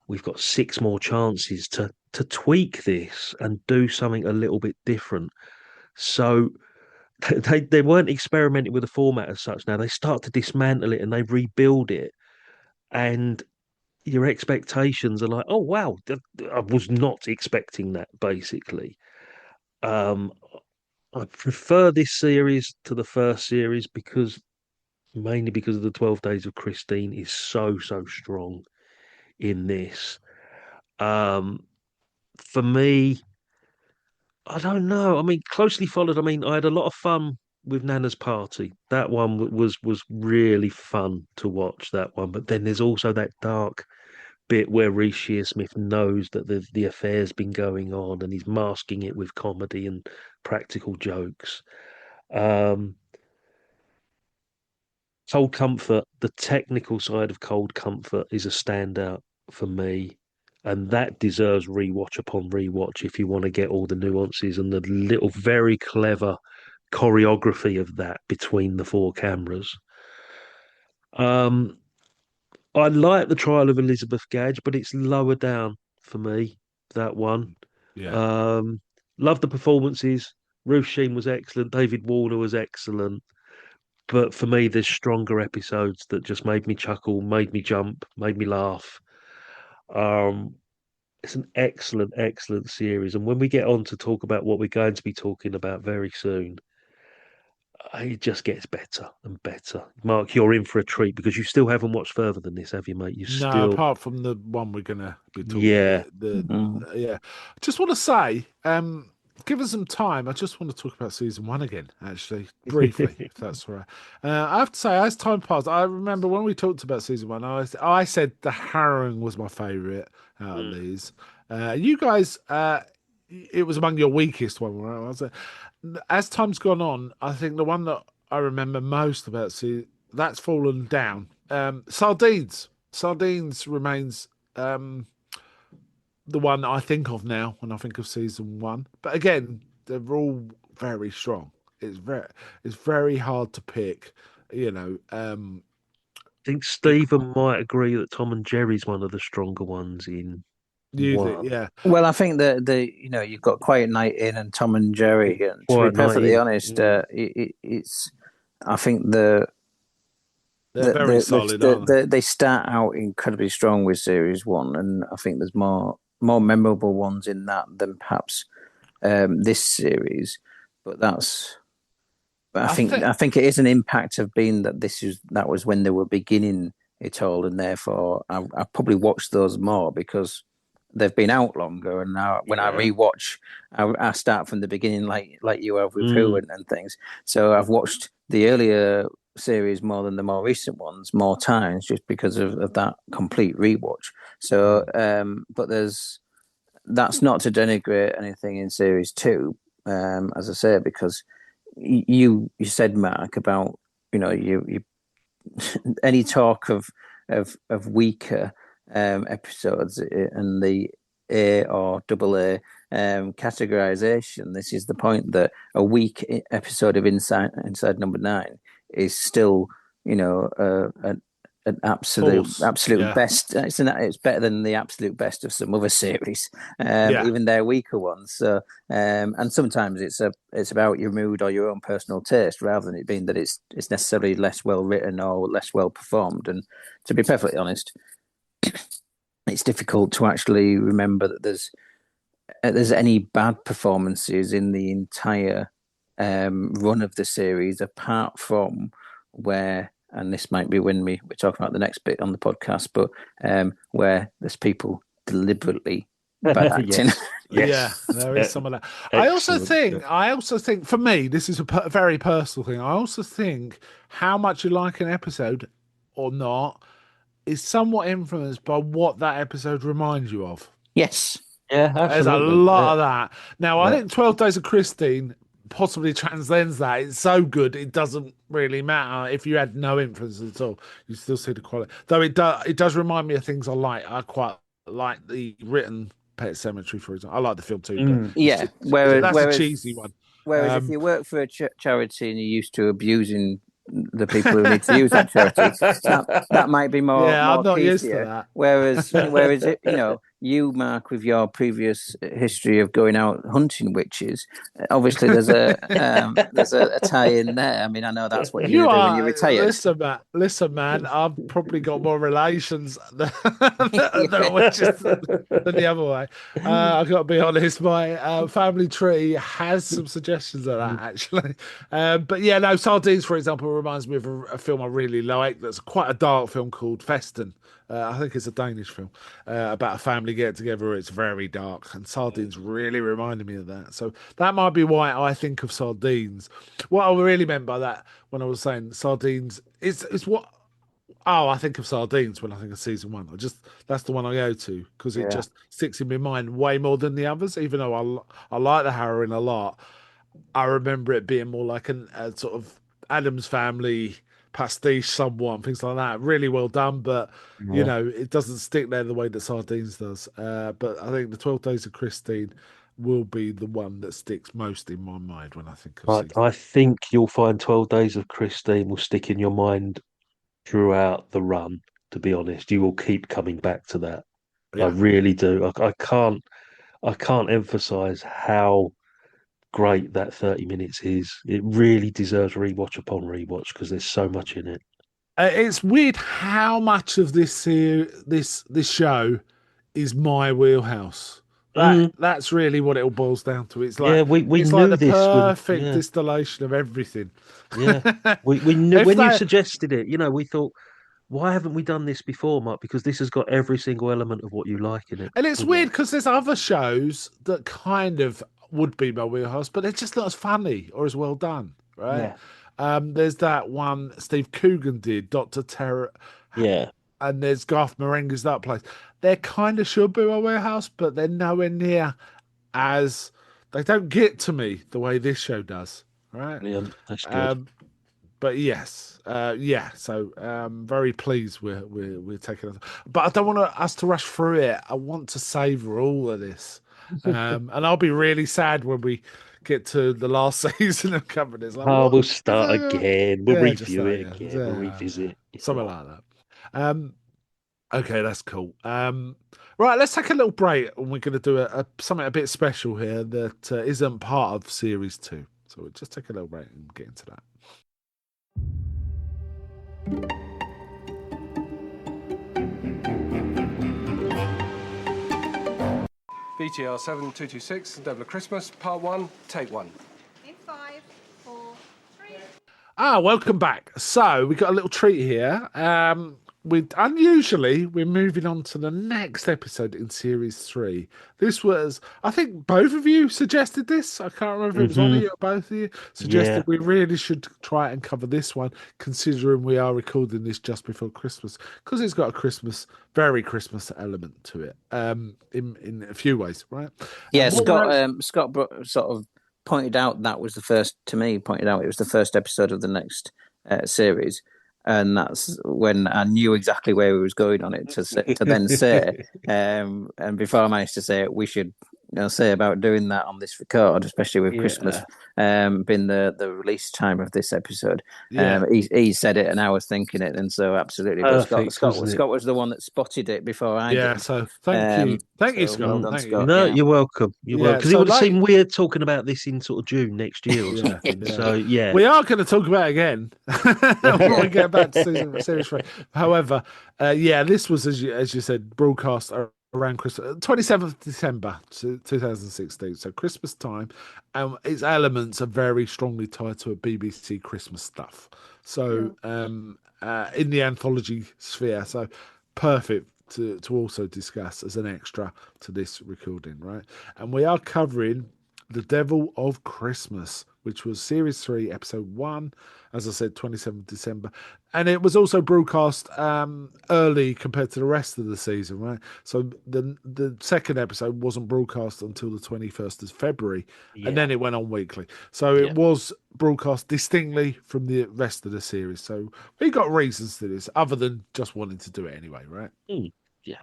we've got six more chances to tweak this and do something a little bit different. So they weren't experimenting with the format as such now. They start to dismantle it and they rebuild it. And your expectations are like, oh wow, I was not expecting that basically. Um, I prefer this series to the first series because mainly because of the 12 Days of Christine is so strong in this. Um, for me, I don't know. I mean, closely followed. I mean, I had a lot of fun with Nana's Party. That one was really fun to watch. That one, but then there's also that dark bit where Reece Shearsmith knows that the affair's been going on, and he's masking it with comedy and practical jokes. Um, Cold Comfort, the technical side of Cold Comfort is a standout for me. And that deserves rewatch upon rewatch if you want to get all the nuances and the little very clever choreography of that between the four cameras. Um, I like the Trial of Elizabeth Gadge, but it's lower down for me, that one. Yeah. Um, love the performances. Ruth Sheen was excellent. David Warner was excellent. But for me, there's stronger episodes that just made me chuckle, made me jump, made me laugh. Um, it's an excellent series. And when we get on to talk about what we're going to be talking about very soon, it just gets better and better. Mark, you're in for a treat because you still haven't watched further than this, have you, mate? You No, still, apart from the one we're gonna be talking, yeah. the Mm. yeah. I just want to say, give us some time. I just want to talk about season one again, actually, briefly, if that's all right. I have to say, as time passed, I remember when we talked about season one, I said the harrowing was my favourite out of Mm. these. You guys, it was among your weakest one, right? As time's gone on, I think the one that I remember most about that's fallen down. Sardines. Sardines remains the one I think of now when I think of season one. But again, they're all very strong. It's very hard to pick. You know, I think you, Stephen might agree that Tom and Jerry's one of the stronger ones in you think, one. yeah, Well, I think that you've got Quiet Night In and Tom and Jerry, and to be Quiet Night perfectly In. honest, Mm. it's I think the they're very solid, aren't they start out incredibly strong with series one, and I think there's more memorable ones in that than perhaps this series. But but they? I think, I think it is an impact of being that that was when they were beginning it all, and therefore I probably watched those more because they've been out longer. And now when I Yeah. rewatch, I start from the beginning, like you have with Who Mm. and things. So I've watched the earlier series more than the more recent ones more times just because of that complete rewatch. So, but that's not to denigrate anything in series two, as I say, because you said, Mark, about you any talk of weaker episodes in the A or double A categorization. This is the point that a weak episode of Inside Number Nine is still, an force, absolute yeah, best. It's better than the absolute best of some other series, yeah, even their weaker ones. So, and sometimes it's about your mood or your own personal taste, rather than it being that it's necessarily less well written or less well performed. And to be perfectly honest, it's difficult to actually remember that there's any bad performances in the entire run of the series, apart from where, and this might be when we're talking about the next bit on the podcast, but where there's people deliberately bad acting. Yes, Yeah, yes, there is some of that. excellent. Yeah. I also think, for me, this is a very personal thing. I also think how much you like an episode or not is somewhat influenced by what that episode reminds you of. Yes. Yeah, There's a absolutely. lot Yeah, of that. Now, I yeah. think 12 Days of Christine possibly transcends that. It's so good, it doesn't really matter if you had no influence at all. You still see the quality. Though it does remind me of things I like. I quite like the written Pet Cemetery, for example. I like the film too, but Mm. Yeah. Whereas, that's a whereas, cheesy one. whereas if Um, you work for a charity and you're used to abusing the people who need to use that charity, that might be yeah, I'm more not key to used to you. that. Whereas it, you, Mark, with your previous history of going out hunting witches, obviously there's a tie in there. I mean, I know that's what you're You going to do when are you're retired. listen, man. I've probably got more relations than, Yeah. which is than the other way. I've got to be honest. My family tree has some suggestions of that actually. But yeah, no, Sardines, for example, reminds me of a film I really like. That's quite a dark film called Festen. I think it's a Danish film about a family get together. It's very dark, and Sardines really reminded me of that. So that might be why I think of Sardines. What I really meant by that when I was saying Sardines is what. Oh, I think of Sardines when I think of season one. That's the one I go to because it Yeah. just sticks in my mind way more than the others. Even though I like the heroine a lot, I remember it being more like a sort of Adam's Family pastiche, somewhat, and things like that. Really well done, but Yeah. it doesn't stick there the way that Sardines does. But I think the 12 Days of Christine will be the one that sticks most in my mind when I think of But season. I think you'll find 12 Days of Christine will stick in your mind throughout the run, to be honest. You will keep coming back to that. I Yeah. really do. I can't emphasize how great that 30 minutes is. It really deserves rewatch upon rewatch because there's so much in it. It's weird how much of this show is my wheelhouse. Mm, That's really what it all boils down to. yeah, we It's like knew the this when perfect distillation of everything. yeah. We knew If when you they suggested it, we thought, why haven't we done this before, Mark? Because this has got every single element of what you like in it. And it's weird because there's other shows that kind of would be my wheelhouse, but they're just not as funny or as well done, right? Yeah. There's that one Steve Coogan did, Doctor Terror, Yeah. and there's Garth Marenghi's that place. They kind of should be my warehouse, but they're nowhere near as they don't get to me the way this show does, right? Brilliant. That's good. Um, but yes, yeah. So very pleased we're taking it, but I don't want us to rush through it. I want to savor all of this, and I'll be really sad when we get to the last season of covering this. Like Oh, what? we'll start again. We'll Yeah, just review that. it Yeah, again. We'll yeah, revisit. something like that. Um, okay, that's cool. Right, let's take a little break, and we're going to do something a bit special here that isn't part of series two. So we'll just take a little break and get into that. BTR 7226, Devil of Christmas, Part 1, Take 1. In 5, 4, 3. Welcome back. So we got a little treat here. We're moving on to the next episode in series three. This was, I think, both of you suggested this. I can't remember if it was one of Hmm. you or both of you Yeah. suggested we really should try and cover this one, considering we are recording this just before Christmas, because it's got a very Christmas element to it. In a few ways, right? Yeah, And what we're Scott sort of pointed out that was the first, to me, pointed out it was the first episode of the next series. And that's when I knew exactly where he was going on it to then say. And before I managed to say it, we should say about doing that on this record, especially with Christmas being the release time of this episode. Yeah. He said it and I was thinking it, and so absolutely. Perfect, But wasn't it? Scott was the one that spotted it before I Yeah, did. so thank you, So Scott. well done, Thank you. Scott. No, Yeah. you're welcome. You're welcome. Yeah, Because it so would have like, seemed weird talking about this in sort of June next year or yeah, something. yeah. So yeah. We are going to talk about it again when we get back to series three. However, yeah, this was as you said, broadcast around Christmas, 27th December 2016. So Christmas time, and its elements are very strongly tied to a BBC Christmas stuff. So in the anthology sphere, so perfect to also discuss as an extra to this recording, right? And we are covering The Devil of Christmas, which was Series 3, Episode 1, as I said, 27th December. And it was also broadcast early compared to the rest of the season, right? So the second episode wasn't broadcast until the 21st of February, and then Yeah. it went on weekly. So it Yeah. was broadcast distinctly from the rest of the series. So we got reasons to this, other than just wanting to do it anyway, right? Mm, yeah.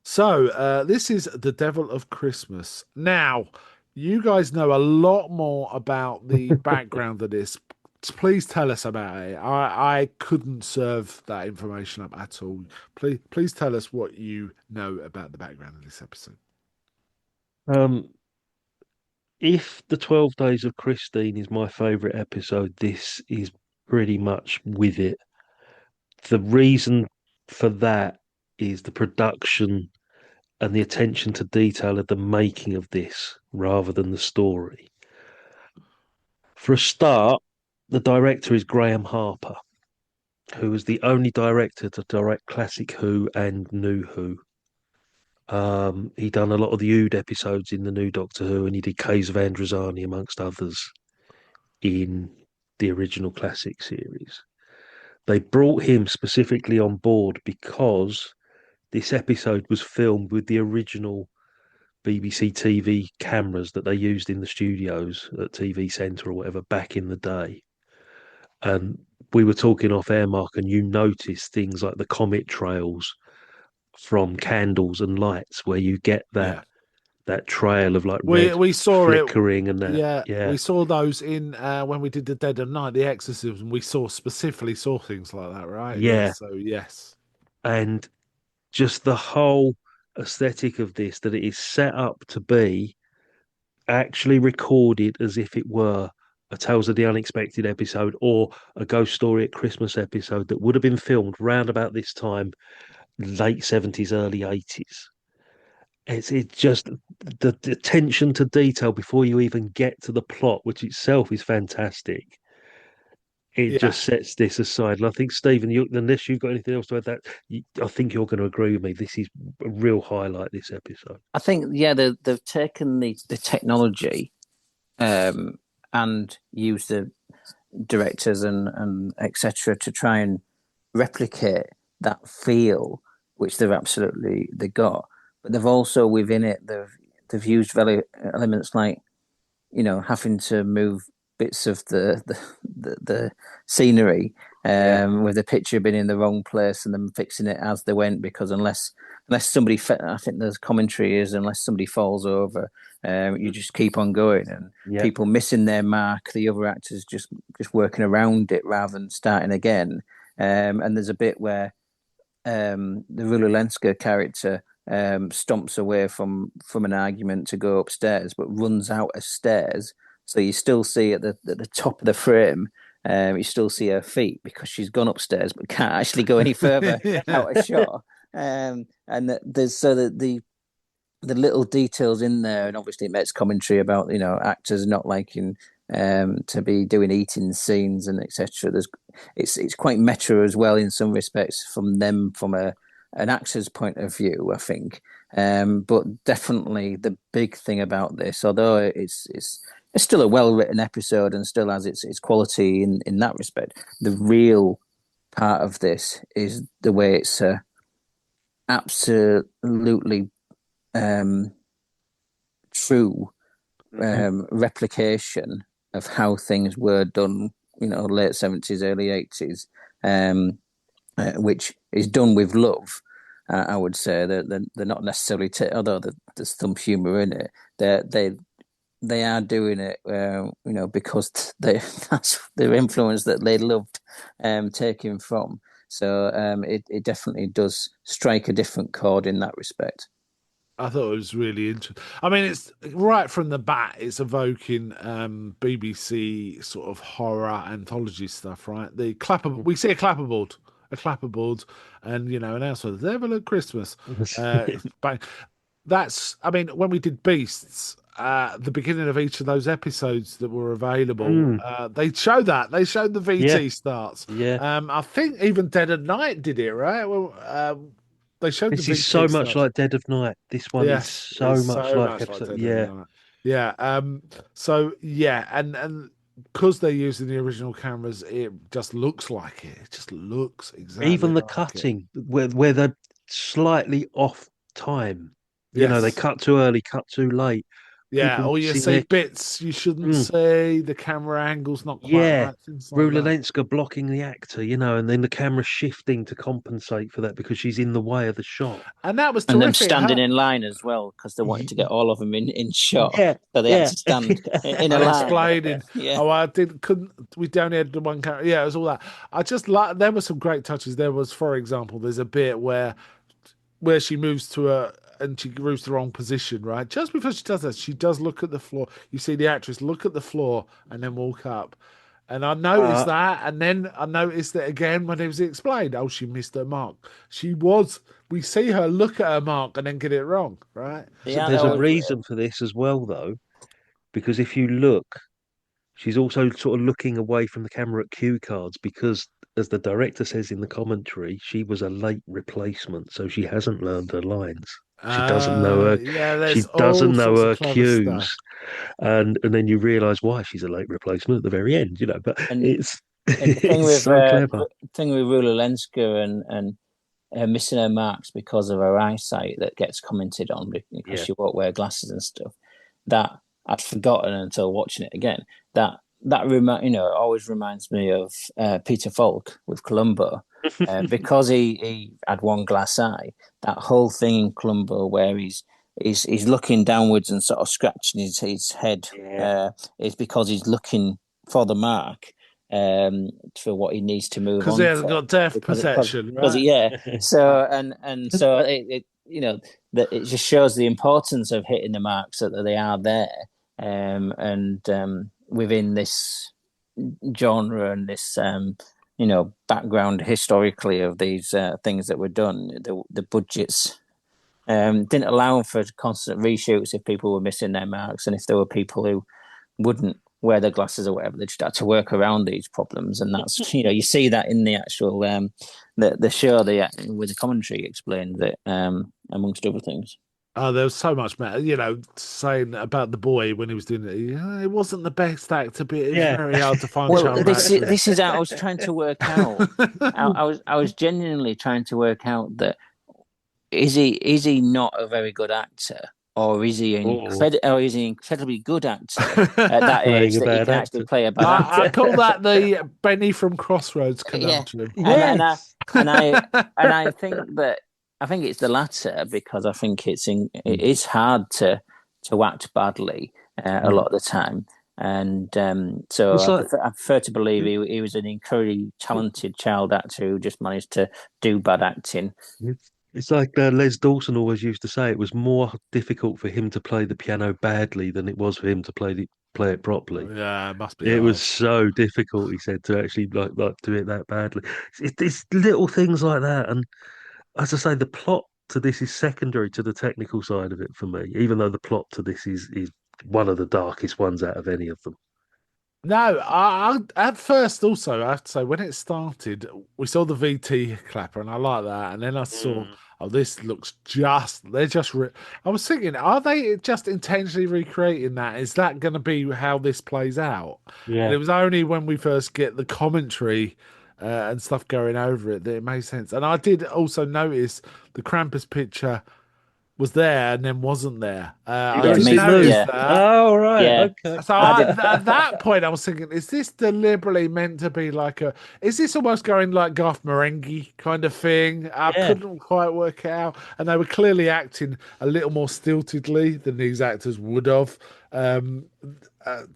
So this is The Devil of Christmas. Now, you guys know a lot more about the background of this. Please tell us about it. I couldn't serve that information up at all. Please tell us what you know about the background of this episode. Um, if the 12 Days of Christine is my favourite episode, this is pretty much with it. The reason for that is the production and the attention to detail of the making of this rather than the story. For a start, the director is Graham Harper, who was the only director to direct Classic Who and New Who. He done a lot of the Ood episodes in the new Doctor Who, and he did Caves of Androzani, amongst others, in the original classic series. They brought him specifically on board because this episode was filmed with the original BBC TV cameras that they used in the studios at TV Centre or whatever back in the day. And we were talking off air, Mark, and you noticed things like the comet trails from candles and lights, where you get Yeah, that trail of like we red we saw it. flickering and that. Yeah, Yeah, we saw those in when we did the Dead of Night, the Exorcism. We specifically saw things like that, right? Yeah. yeah. So yes, And just the whole aesthetic of this, that it is set up to be actually recorded as if it were a Tales of the Unexpected episode or a Ghost Story at Christmas episode that would have been filmed round about this time, late 70s, early 80s. It's just the attention to detail before you even get to the plot, which itself is fantastic. It yeah. just sets this aside. And I think, Stephen, unless you've got anything else to add, I think you're going to agree with me. This is a real highlight, this episode. I think, yeah, they've taken the technology and used the directors and etc. to try and replicate that feel, which they got. But they've also within it they've used elements like, having to move bits of the scenery with the picture being in the wrong place and then fixing it as they went, because unless somebody, I think there's commentary is, unless somebody falls over, you just keep on going, and Yeah, people missing their mark, the other actors just working around it rather than starting again. And there's a bit where the Rululenska character stomps away from an argument to go upstairs, but runs out of stairs. So you still see at the top of the frame, you still see her feet because she's gone upstairs, but can't actually go any further Yeah. out of shot. And there's so that the little details in there, and obviously it makes commentary about actors not liking to be doing eating scenes and etc. It's quite meta as well in some respects from an actor's point of view, I think. But definitely the big thing about this, although it's still a well written episode and still has its quality in that respect, the real part of this is the way it's absolutely true replication of how things were done, late 70s, early 80s, which is done with love. I would say that they're not necessarily, although there's some humour in it, they are doing it, because that's their influence that they loved taking from. So it definitely does strike a different chord in that respect. I thought it was really interesting. I mean, it's right from the bat, it's evoking BBC sort of horror anthology stuff, right? We see a clapperboard, and an announcement, the Devil at Christmas. Bang. I mean, when we did Beasts, the beginning of each of those episodes that were available, they showed the yeah, VT starts. yeah. I think even Dead at Night did it, right? Well, they showed the This is big so much kickstart. like Dead of Night. This one is Yes, it's so much so like much like episode. Dead of Yeah, Night. Yeah. So yeah, and because they're using the original cameras, it just looks like it. It just looks exactly even the like it. cutting where they're slightly off time. They Yes. cut too early, cut too late. Yeah. People Or you missing see their bits you shouldn't mm, see. The camera angle's not quite yeah. right. Things like that. Rulenska blocking the actor, and then the camera shifting to compensate for that because she's in the way of the shot. And that was And them terrific. standing in line as well because they wanted to get all of them in shot, Yeah, so they had yeah. to stand in a And line. explaining, Yeah, oh, I didn't, couldn't, we only had the one camera. Yeah, it was all that. I just like, there were some great touches. There was, for example, there's a bit where she moves to a, and she moves to the wrong position, right? Just before she does that, she does look at the floor. You see the actress look at the floor and then walk up. And I noticed Uh, that, and then I noticed it again when it was explained. Oh, she missed her mark. She was. We see her look at her mark and then get it wrong, right? yeah. They there's a always, reason for this as well, though, because if you look, she's also sort of looking away from the camera at cue cards because, as the director says in the commentary, she was a late replacement, so she hasn't learned her lines. She doesn't know her. Yeah. She There's all doesn't know sorts of her clever stuff. cues, and then you realise why she's a late replacement at the very end. But and it's and the thing it's with so clever. Rula Lenska and missing her marks because of her eyesight that gets commented on because Yeah, she won't wear glasses and stuff. That I'd forgotten until watching it again. Always reminds me of Peter Falk with Columbo because he had one glass eye. That whole thing in Columbo where he's looking downwards and sort of scratching his head yeah. is because he's looking for the mark for what he needs to move Because he on hasn't for got depth because perception, right? yeah. So and so it that it just shows the importance of hitting the marks that they are there, and within this genre and this background historically of these things that were done, the budgets didn't allow for constant reshoots if people were missing their marks and if there were people who wouldn't wear their glasses or whatever. They just had to work around these problems, and that's you see that in the actual the show with the commentary explained that amongst other things. Oh, there was so much matter, saying about the boy when he was doing it. Yeah, it wasn't the best actor, but it's Yeah. very hard to find Well, child actors. this is I was trying to work out. I was genuinely trying to work out that is he not a very good actor, or is he Or is he an incredibly good actor at that age playing a that he bad can actually actor. play a bad I actor? call that the Benny from Crossroads Yeah, conundrum. Yes. and I think that I think it's the latter because I think it is hard to act badly a lot of the time, and so It's like I prefer to believe he was an incredibly talented child actor who just managed to do bad acting. it's like Les Dawson always used to say. It was more difficult for him to play the piano badly than it was for him to play it properly. Yeah, it must be It was hard. so difficult, he said, to actually like do it that badly. It's little things like that, and as I say, the plot to this is secondary to the technical side of it for me. Even though the plot to this is one of the darkest ones out of any of them. No, at first also I have to say when it started, we saw the VT clapper and I like that, and then I saw, oh, this looks I was thinking, are they just intentionally recreating that? Is that going to be how this plays out? And Yeah. it was only when we first get the commentary and stuff going over it that it made sense. And I did also notice the Krampus picture was there and then wasn't there. I Yeah, Yeah, did because it notice moved. yeah, that. Oh, right. yeah. Okay. So I did. at that point, I was thinking, is this deliberately meant to be like a? Is this almost going like Garth Marenghi kind of thing? I Yeah. couldn't quite work it out, and they were clearly acting a little more stiltedly than these actors would have. Um,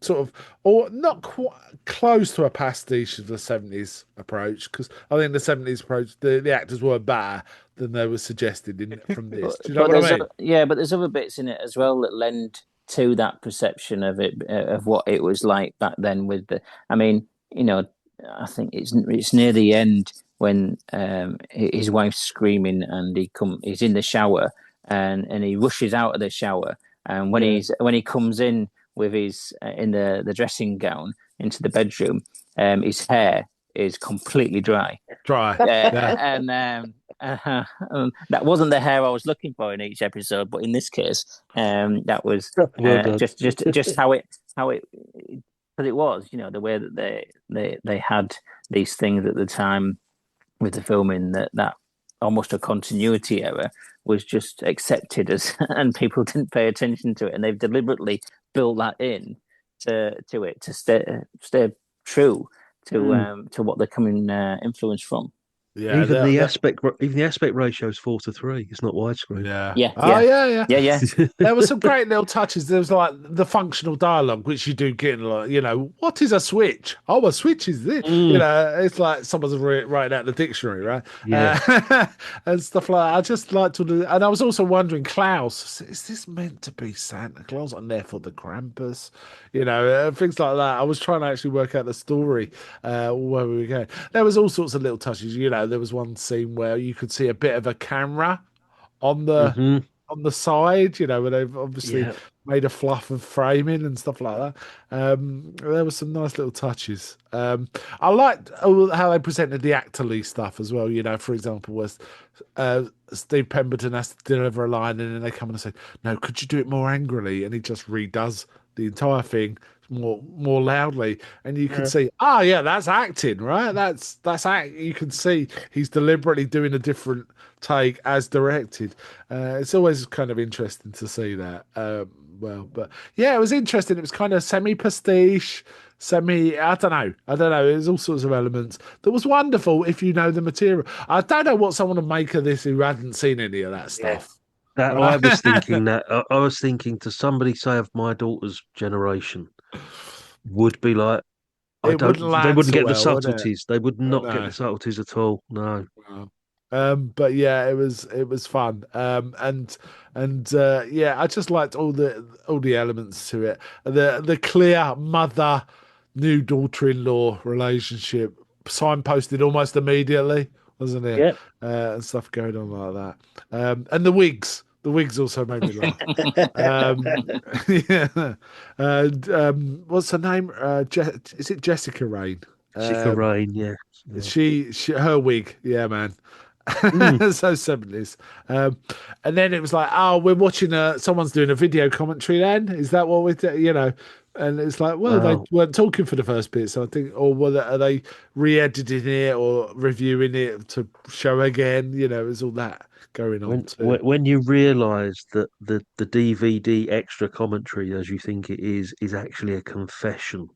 Sort of, or not quite close to a pastiche of the 70s approach, because I think the 70s approach, the actors were better than they were suggested in from this. Do you know But what I mean? but there's other bits in it as well that lend to that perception of it of what it was like back then. With the, I mean, I think it's near the end when his wife's screaming and he's in the shower and he rushes out of the shower, and Yeah. when he comes in with his in the dressing gown into the bedroom, his hair is completely dry. Try, yeah. That wasn't the hair I was looking for in each episode, but in this case, that was Well done. just how it because it was, the way that they had these things at the time with the filming, that almost a continuity error was just accepted as, and people didn't pay attention to it, and they've deliberately built that in to it to stay true to what they're coming influence from. Yeah, that Even the aspect ratio is 4:3. It's not widescreen. yeah. Yeah, Oh yeah, yeah, yeah. yeah, yeah. There were some great little touches. There was like the functional dialogue, which you do get, like, what is a switch? Oh, a switch is this. Mm, It's like someone's writing out the dictionary, right? yeah. And stuff like that. I just like to, and I was also wondering, Klaus, is this meant to be Santa Claus and therefore the Krampus? Things like that. I was trying to actually work out the story, where we were going. There was all sorts of little touches. There was one scene where you could see a bit of a camera on the Hmm. on the side, where they've obviously Yeah. made a fluff of framing and stuff like that. There were some nice little touches. I liked how they presented the actorly stuff as well. For example, was Steve Pemberton has to deliver a line, and then they come in and say, "No, could you do it more angrily?" And he just redoes the entire thing more loudly, and you can Yeah. see, yeah, that's acting, right? That's act. You can see he's deliberately doing a different take as directed. It's always kind of interesting to see that. But yeah, it was interesting. It was kind of semi pastiche, semi. I don't know. There's all sorts of elements that was wonderful if you know the material. I don't know what someone would make of this who hadn't seen any of that Yeah. stuff. That I Right? was thinking that I was thinking to somebody, say, of my daughter's generation, would be like, I It don't. wouldn't They land wouldn't so get the well, would it? subtleties. They would Oh not get the no. subtleties at all. No. Wow. But yeah, it was fun. And yeah, I just liked all the elements to it. The clear mother new daughter-in-law relationship signposted almost immediately, wasn't it? Yeah. And stuff going on like that. And the wigs. The wigs also made me laugh. Yeah. And what's her name? Is it Jessica Rain? Jessica Rain. Yeah. Yeah. She her wig, yeah, man. Mm. So 70s. And then it was like, oh, we're watching someone's doing a video commentary then. Is that what we're And it's like, well, they Wow. weren't talking for the first bit, so I think, or are they re-editing it or reviewing it to show again? There's all that going on too. When you realise that the DVD extra commentary, as you think it is actually a confession.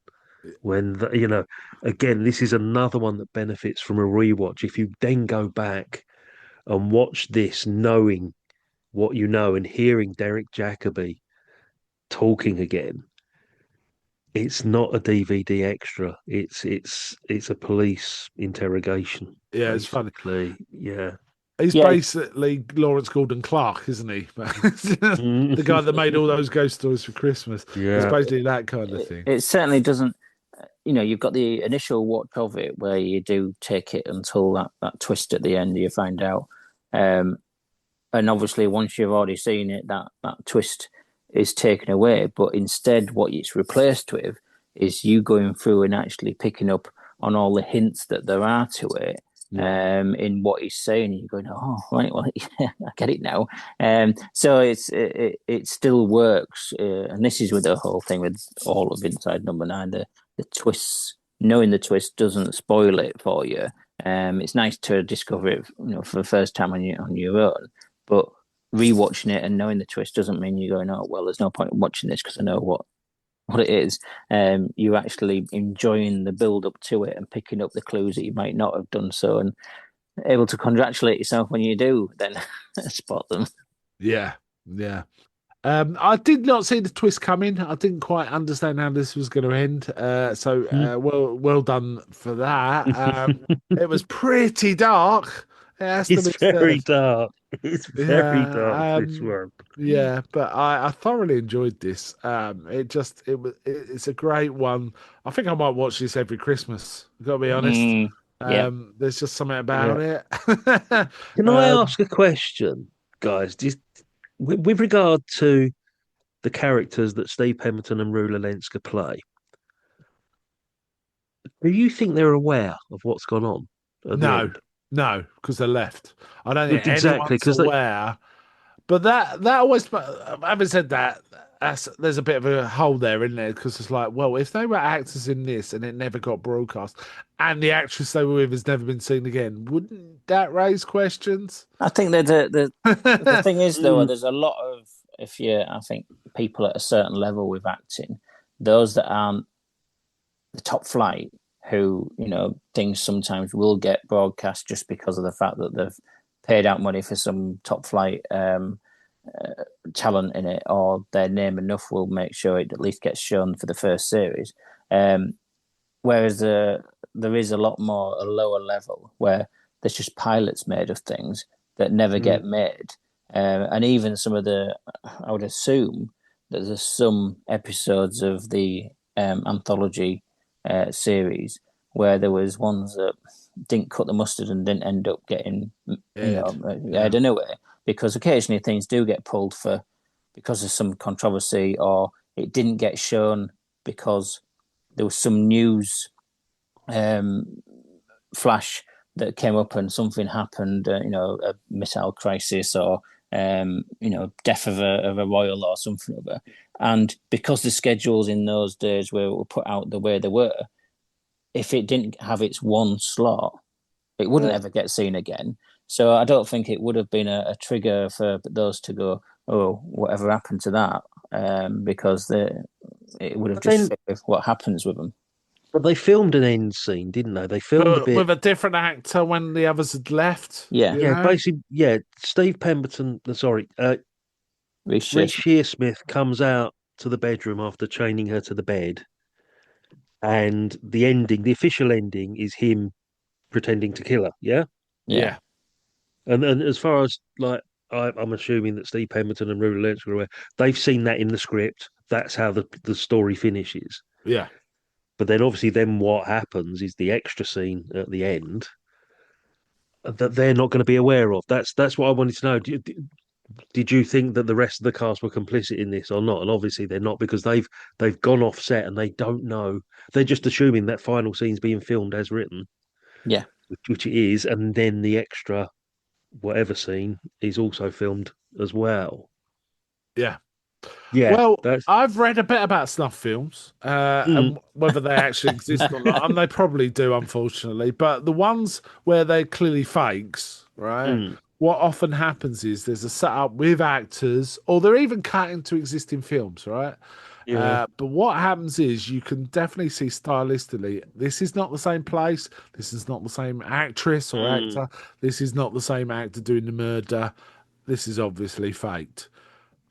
Again, this is another one that benefits from a rewatch. If you then go back and watch this, knowing what you know and hearing Derek Jacobi talking again, it's not a DVD extra. It's a police interrogation, Yeah, it's funny. basically. Yeah. He's Yeah, basically Lawrence Gordon Clark, isn't he? The guy that made all those ghost stories for Christmas. It's Yeah. basically that kind of thing. it certainly doesn't. You've got the initial watch of it where you do take it until that twist at the end, you find out. And obviously, once you've already seen it, that twist is taken away. But instead, what it's replaced with is you going through and actually picking up on all the hints that there are to it. Yeah. In what he's saying, you're going, oh, right, well, yeah, I get it now. So it still works, and this is with the whole thing with all of Inside Number Nine. The twists, knowing the twist doesn't spoil it for you. It's nice to discover it, for the first time on your own. But rewatching it and knowing the twist doesn't mean you're going, oh, well, there's no point in watching this because I know what it is. You're actually enjoying the build up to it and picking up the clues that you might not have done so, and able to congratulate yourself when you do then spot them. Yeah, yeah. I did not see the twist coming. I didn't quite understand how this was going to end. Well done for that. It was pretty dark. It has to It's be very said. dark. It's very dark, Yeah, this one. yeah, but I thoroughly enjoyed this. It's a great one. I think I might watch this every Christmas. I've got to be honest. Yeah. There's just something about Yeah. it. Can I ask a question, guys? Just with regard to the characters that Steve Pemberton and Rula Lenska play, do you think they're aware of what's gone on at the No, end? No, because they left. I don't think Exactly, anyone's because they aware. But that always, having said that, there's a bit of a hole there in there because it's like, well, if they were actors in this and it never got broadcast, and the actress they were with has never been seen again, wouldn't that raise questions? I think that the thing is though, Mm, there's a lot of if you I think people at a certain level with acting, those that aren't the top flight, who things sometimes will get broadcast just because of the fact that they've paid out money for some top flight talent in it, or their name enough will make sure it at least gets shown for the first series. Um, Whereas there is a lot more a lower level where there's just pilots made of things that never mm, get made, and even some of I would assume that there's some episodes of the anthology series where there was ones that didn't cut the mustard and didn't end up getting Ed, I yeah, don't know because occasionally things do get pulled for because of some controversy, or it didn't get shown because there was some news um, flash that came up and something happened, a missile crisis or death of a royal or something other. And because the schedules in those days were put out the way they were, if it didn't have its one slot, it wouldn't yeah. ever get seen again. So I don't think it would have been a trigger for those to go, oh, whatever happened to that, because it would have But just then, fit with what happens with them. but they filmed an end scene, didn't they? They filmed a but bit. with a different actor when the others had left. Yeah, You Yeah, know, basically, yeah. Steve Pemberton, sorry, Reece reshape. Shearsmith comes out to the bedroom after chaining her to the bed, and the ending, the official ending, is him pretending to kill her. Yeah, Yeah, yeah, and as far as like, I'm assuming that Steve Pemberton and Rudy Lynch were aware. They've seen that in the script. That's how the story finishes. yeah. But then, obviously, then what happens is the extra scene at the end that they're not going to be aware of. That's what I wanted to know. Did you think that the rest of the cast were complicit in this or not? And obviously they're not because they've gone off set and they don't know. They're just assuming that final scene's being filmed as written, yeah, which it is, and then the extra whatever scene is also filmed as well. Yeah. Yeah, Well, that's I've read a bit about snuff films, mm, and whether they actually exist or not, and they probably do, unfortunately. But the ones where they're clearly fakes, right? mm, What often happens is there's a setup with actors, or they're even cut into existing films, right? yeah, But what happens is you can definitely see stylistically, this is not the same place, this is not the same actress or mm, actor, this is not the same actor doing the murder, this is obviously faked.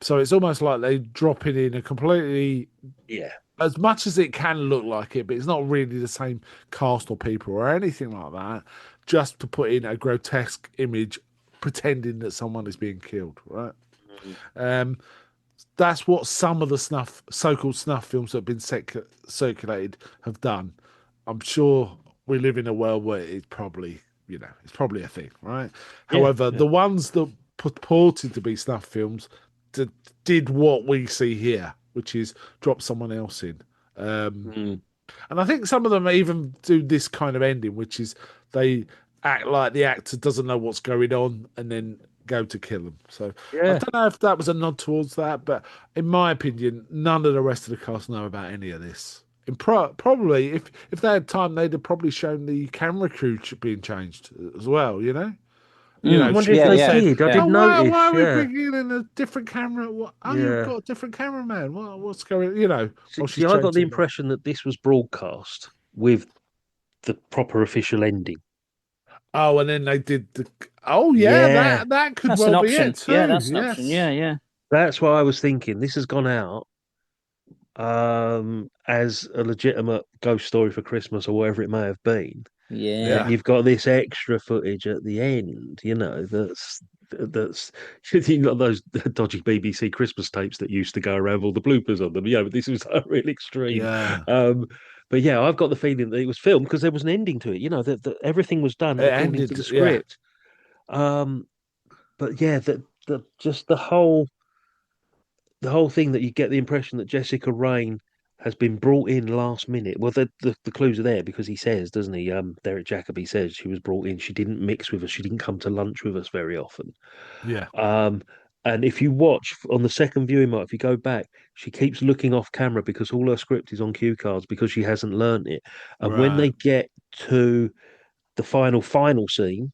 So it's almost like they dropping in a completely, yeah, as much as it can look like it, but it's not really the same cast or people or anything like that, just to put in a grotesque image pretending that someone is being killed, right? mm, Um, that's what some of the so-called snuff films that have been circulated have done. I'm sure we live in a world where it's probably, it's probably a thing, right? yeah, However, yeah. the ones that purported to be snuff films did, did what we see here, which is drop someone else in. Um, Mm, and I think some of them even do this kind of ending, which is they act like the actor doesn't know what's going on and then go to kill them. So I yeah. don't know if that was a nod towards that, but in my opinion, none of the rest of the cast know about any of this. And probably, if they had time, they'd have probably shown the camera crew being changed as well. I wonder if Yeah, they yeah, did. I yeah. did Oh, why notice. are we Yeah, bringing in a different camera? Oh, you've yeah. got a different cameraman. What's going? See, Oh, see, she's I got the changing. impression that this was broadcast with the proper official ending. Oh, and then they did the. Oh, yeah, Yeah, that could That's an well be it option. Yeah, too. that's an option. Yeah, Yes. yeah, that's what I was thinking. This has gone out as a legitimate ghost story for Christmas or whatever it may have been. But yeah. Yeah. you've got this extra footage at the end, that's you got those dodgy BBC Christmas tapes that used to go around with all the bloopers on them. But this was a real extreme. Yeah. Um, but yeah, I've got the feeling that it was filmed because there was an ending to it. That everything was done It according to ended. the Yeah. script. Um, but yeah, the whole thing that you get the impression that Jessica Rain has been brought in last minute. Well, the clues are there because he says, doesn't he? Derek Jacobi says she was brought in. She didn't mix with us. She didn't come to lunch with us very often. Yeah. Um, and if you watch on the second viewing, Mark, if you go back, she keeps looking off camera because all her script is on cue cards because she hasn't learnt it. And when Right. they get to the final scene,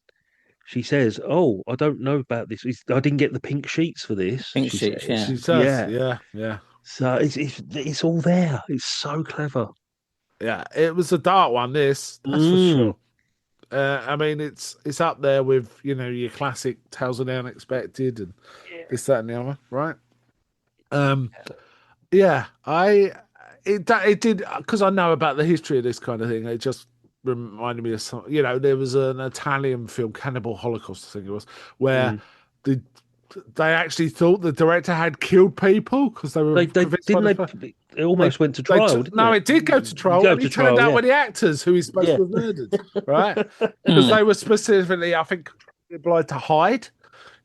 she says, "Oh, I don't know about this. I didn't get the pink sheets for this." Pink She sheets, says, yeah. She does. "Yeah." Yeah. Yeah. So it's all there. It's so clever. Yeah. It was a dark one, that's for Mm, sure. I mean, it's up there with, your classic Tales of the Unexpected and this, that, and the other, right? Um, yeah, it did, because I know about the history of this kind of thing. It just reminded me of some. There was an Italian film, Cannibal Holocaust, I think it was, where mm. the they actually thought the director had killed people because they were They convinced by didn't the they. It they almost went to trial, didn't no, it? it did go to You trial, go and he to turned trial, out yeah, with the actors who he's supposed yeah, to have murdered, right? Because Mm. they were specifically, I think, obliged to hide,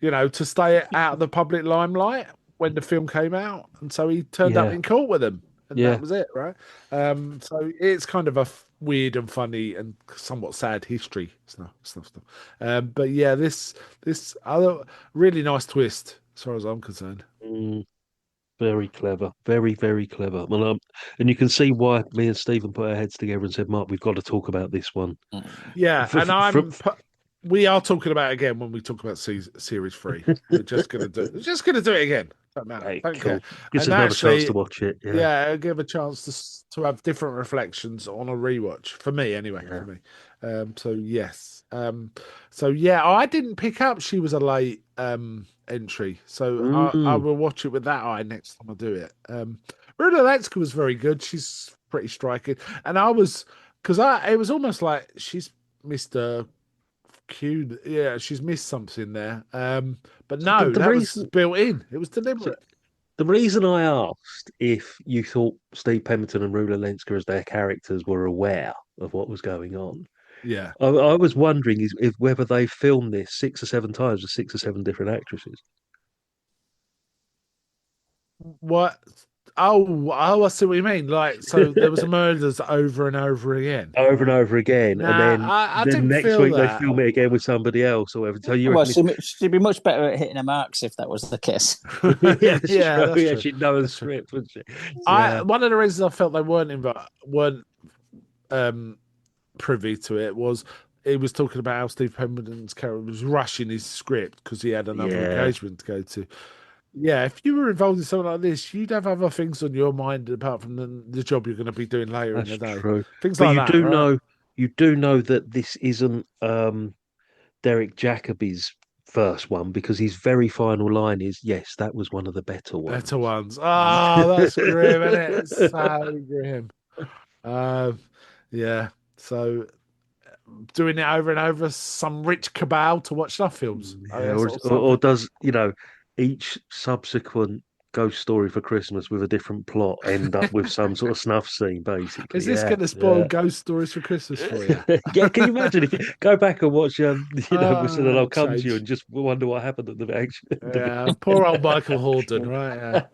to stay out of the public limelight when the film came out, and so he turned up yeah, in court with them, and that yeah. was it, right? So it's kind of a weird and funny and somewhat sad history stuff. But yeah, this other really nice twist, as far as I'm concerned. Mm, very clever, very very clever. Well, and you can see why me and Stephen put our heads together and said, "Mark, we've got to talk about this one." Mm. Yeah, For, and for, we are talking about it again when we talk about series three. We're just gonna do it again. Don't matter. hey, Don't care. cool. Gives And us another chance to actually, watch it. Yeah, yeah, it'll give a chance to have different reflections on a rewatch for me anyway. For yeah. me. So yes. So yeah, I didn't pick up she was a late entry. So I Mm. will watch it with that eye next time I do it. Runa Letska was very good. She's pretty striking. And I was because I it was almost like she's missed a cue. Yeah, she's missed something there. But So the, no, the that was reason, built in. It was so deliberate. the reason I asked if you thought Steve Pemberton and Rula Lenska as their characters were aware of what was going on, Yeah. I was wondering is if whether they filmed this 6 or 7 times with 6 or 7 different actresses What? Oh, I see what you mean. Like, so there was a murders over and over again. over and over again, and Nah, then I the didn't next feel week they that. film it again with somebody else or whatever. So you Well, reckon it's she'd be much better at hitting her marks if that was the case. yeah, that's Yeah, true. that's Yeah, true. she'd know the That's true. script, wouldn't she? I Yeah, one of the reasons I felt they weren't um privy to it was he was talking about how Steve Pemberton's character was rushing his script because he had another yeah, engagement to go to. Yeah, if you were involved in something like this, you'd have other things on your mind apart from the job you're going to be doing later in that's the day. true. Things But like that, right? you do know that this isn't Derek Jacobi's first one because his very final line is, "Yes, that was one of the better ones." Better ones. Oh, that's grim, isn't it? It's so grim. Um, yeah. So doing it over and over, some rich cabal to watch snuff films. I Yeah, guess, or, or or something. does each subsequent ghost story for Christmas with a different plot end up with some sort of snuff scene, Is basically? this Yeah, going to spoil yeah. ghost stories for Christmas for you? Yeah, can you imagine if you go back and watch, we said I'll come to you Change. and just wonder what happened at the action. Yeah, poor old Michael Horden, right?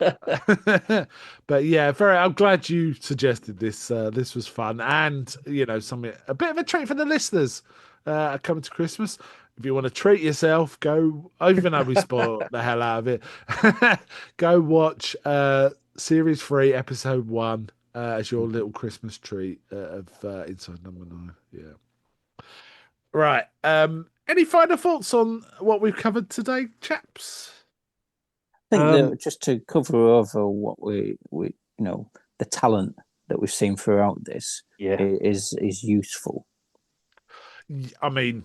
Yeah. But yeah, very. I'm glad you suggested this. This was fun, and something a bit of a treat for the listeners coming to Christmas. If you want to treat yourself, go. Even though we spoiled the hell out of it, go watch series 3, episode 1 as your little Christmas treat of Inside Number 9. Yeah. Right. Any final thoughts on what we've covered today, chaps? I think Um, that just to cover over what we the talent that we've seen throughout this yeah, is useful. I mean,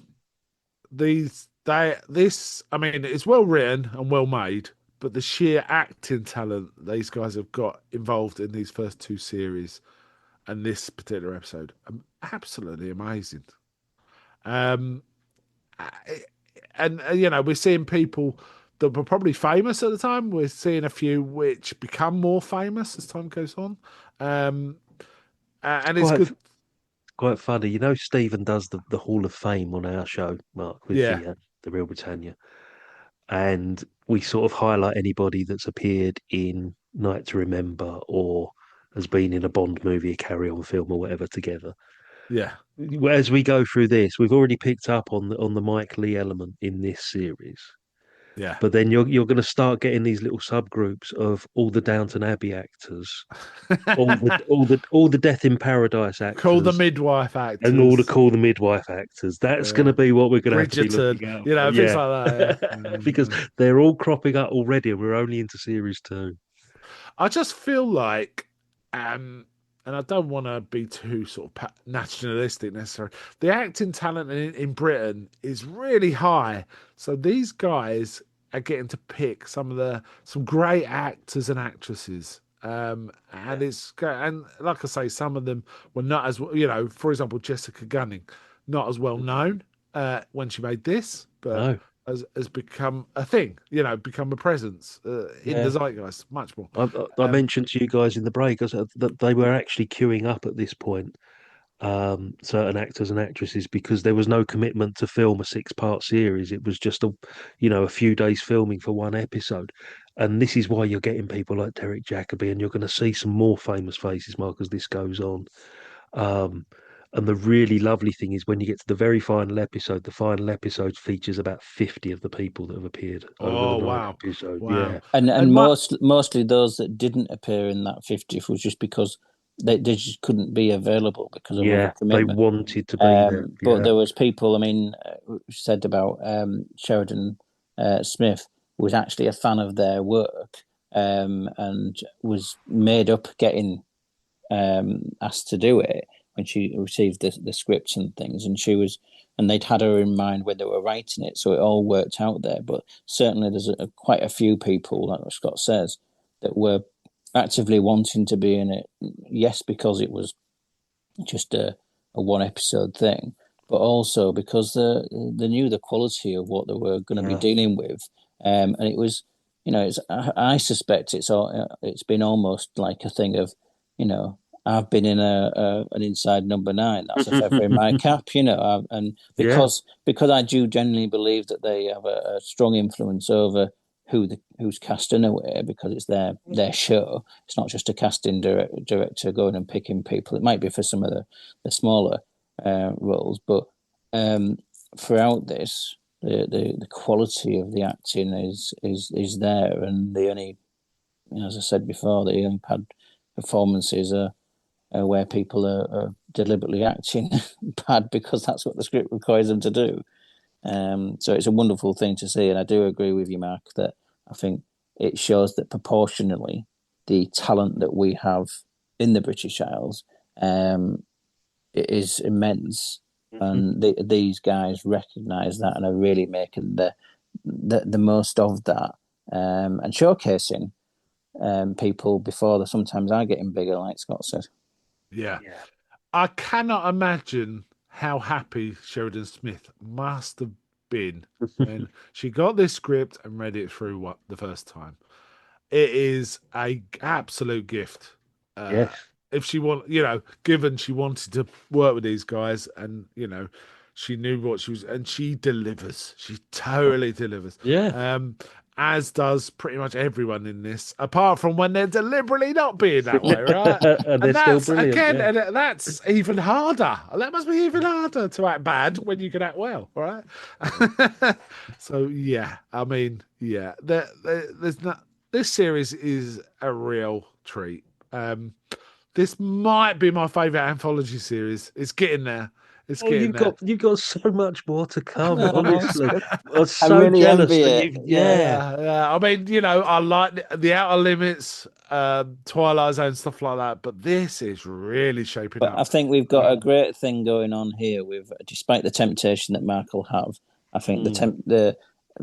I mean, it's well written and well made, but the sheer acting talent these guys have got involved in these first 2 series and this particular episode, absolutely amazing. Um, and we're seeing people that were probably famous at the time. We're seeing a few which become more famous as time goes on, it's and it's good. quite funny. You know, Stephen does the Hall of Fame on our show, Mark, with Yeah, the Real Britannia, and we sort of highlight anybody that's appeared in Night to Remember or has been in a Bond movie, a carry-on film, or whatever together. Yeah. As we go through this, we've already picked up on the Mike Lee element in this series. Yeah. But then you're going to start getting these little subgroups of all the Downton Abbey actors, all the Death in Paradise Call the actors, midwife and all the actors. Call the Midwife actors. That's going to be what we're going to have to be Bridgerton, looking out you know, for. things Yeah, like that. because Yeah. they're all cropping up already, and we're only into series 2. I just feel like, and I don't want to be too sort of nationalistic necessarily. The acting talent in Britain is really high, so these guys are getting to pick some great actors and actresses. And like I say, some of them were not as for example, Jessica Gunning, not as well known when she made this, but No, has become a thing, become a presence in the yeah. zeitgeist much more. I Um, mentioned to you guys in the break that they were actually queuing up at this point, certain actors and actresses, because there was no commitment to film a 6-part series. It was just a few days filming for one episode. And this is why you're getting people like Derek Jacobi, and you're going to see some more famous faces, Mark, as this goes on. Um, and the really lovely thing is when you get to the very final episode, the final episode features about 50 of the people that have appeared over the oh 9 wow, episodes. Yeah. wow, And and my mostly those that didn't appear in that 50th was just because they just couldn't be available because of other Yeah, they commitment. wanted to be there. But Yeah. there was people. I mean, said about Sheridan Smith was actually a fan of their work, and was made up getting asked to do it when she received the scripts and things, and they'd had her in mind when they were writing it, so it all worked out there. But certainly, there's quite a few people, like Scott says, that were actively wanting to be in it. Yes, because it was just a one episode thing, but also because they knew the quality of what they were going to be Yeah. dealing with, and it was, I suspect it's been almost like a thing of, I've been in an inside number 9. That's a feather in my cap, and Yeah. because I do genuinely believe that they have a strong influence over who's cast in a way, because it's their show. It's not just a casting director going and picking people. It might be for some of the smaller roles, but throughout this, the quality of the acting is there, and the only, as I said before, the only pad performances are where people are deliberately acting bad because that's what the script requires them to do. So it's a wonderful thing to see, and I do agree with you, Mark, that I think it shows that proportionally the talent that we have in the British Isles it is immense, and these guys recognise that and are really making the most of that, and showcasing people before they sometimes are getting bigger, like Scott said. yeah, Yeah. I cannot imagine how happy Sheridan Smith must have been when she got this script and read it through the first time. It is a absolute gift. Yes. If she given she wanted to work with these guys, and she knew what she was, and she delivers. She totally delivers. Yeah. As does pretty much everyone in this, apart from when they're deliberately not being that way, right? And they're And still that's brilliant. again, Yeah. and that's even harder. That must be even harder to act bad when you can act well, right? So yeah, I mean, yeah, there's not. This series is a real treat. This might be my favourite anthology series. It's getting there. It's Oh, getting there. you've got so much more to come. No, Honestly, I'm I so really jealous envy that it. you've. Yeah. Yeah. Yeah. I mean, I like the Outer Limits, Twilight Zone, stuff like that. But this is really shaping But I up. think we've got a great thing going on here with, despite the temptation that Mark will have, I think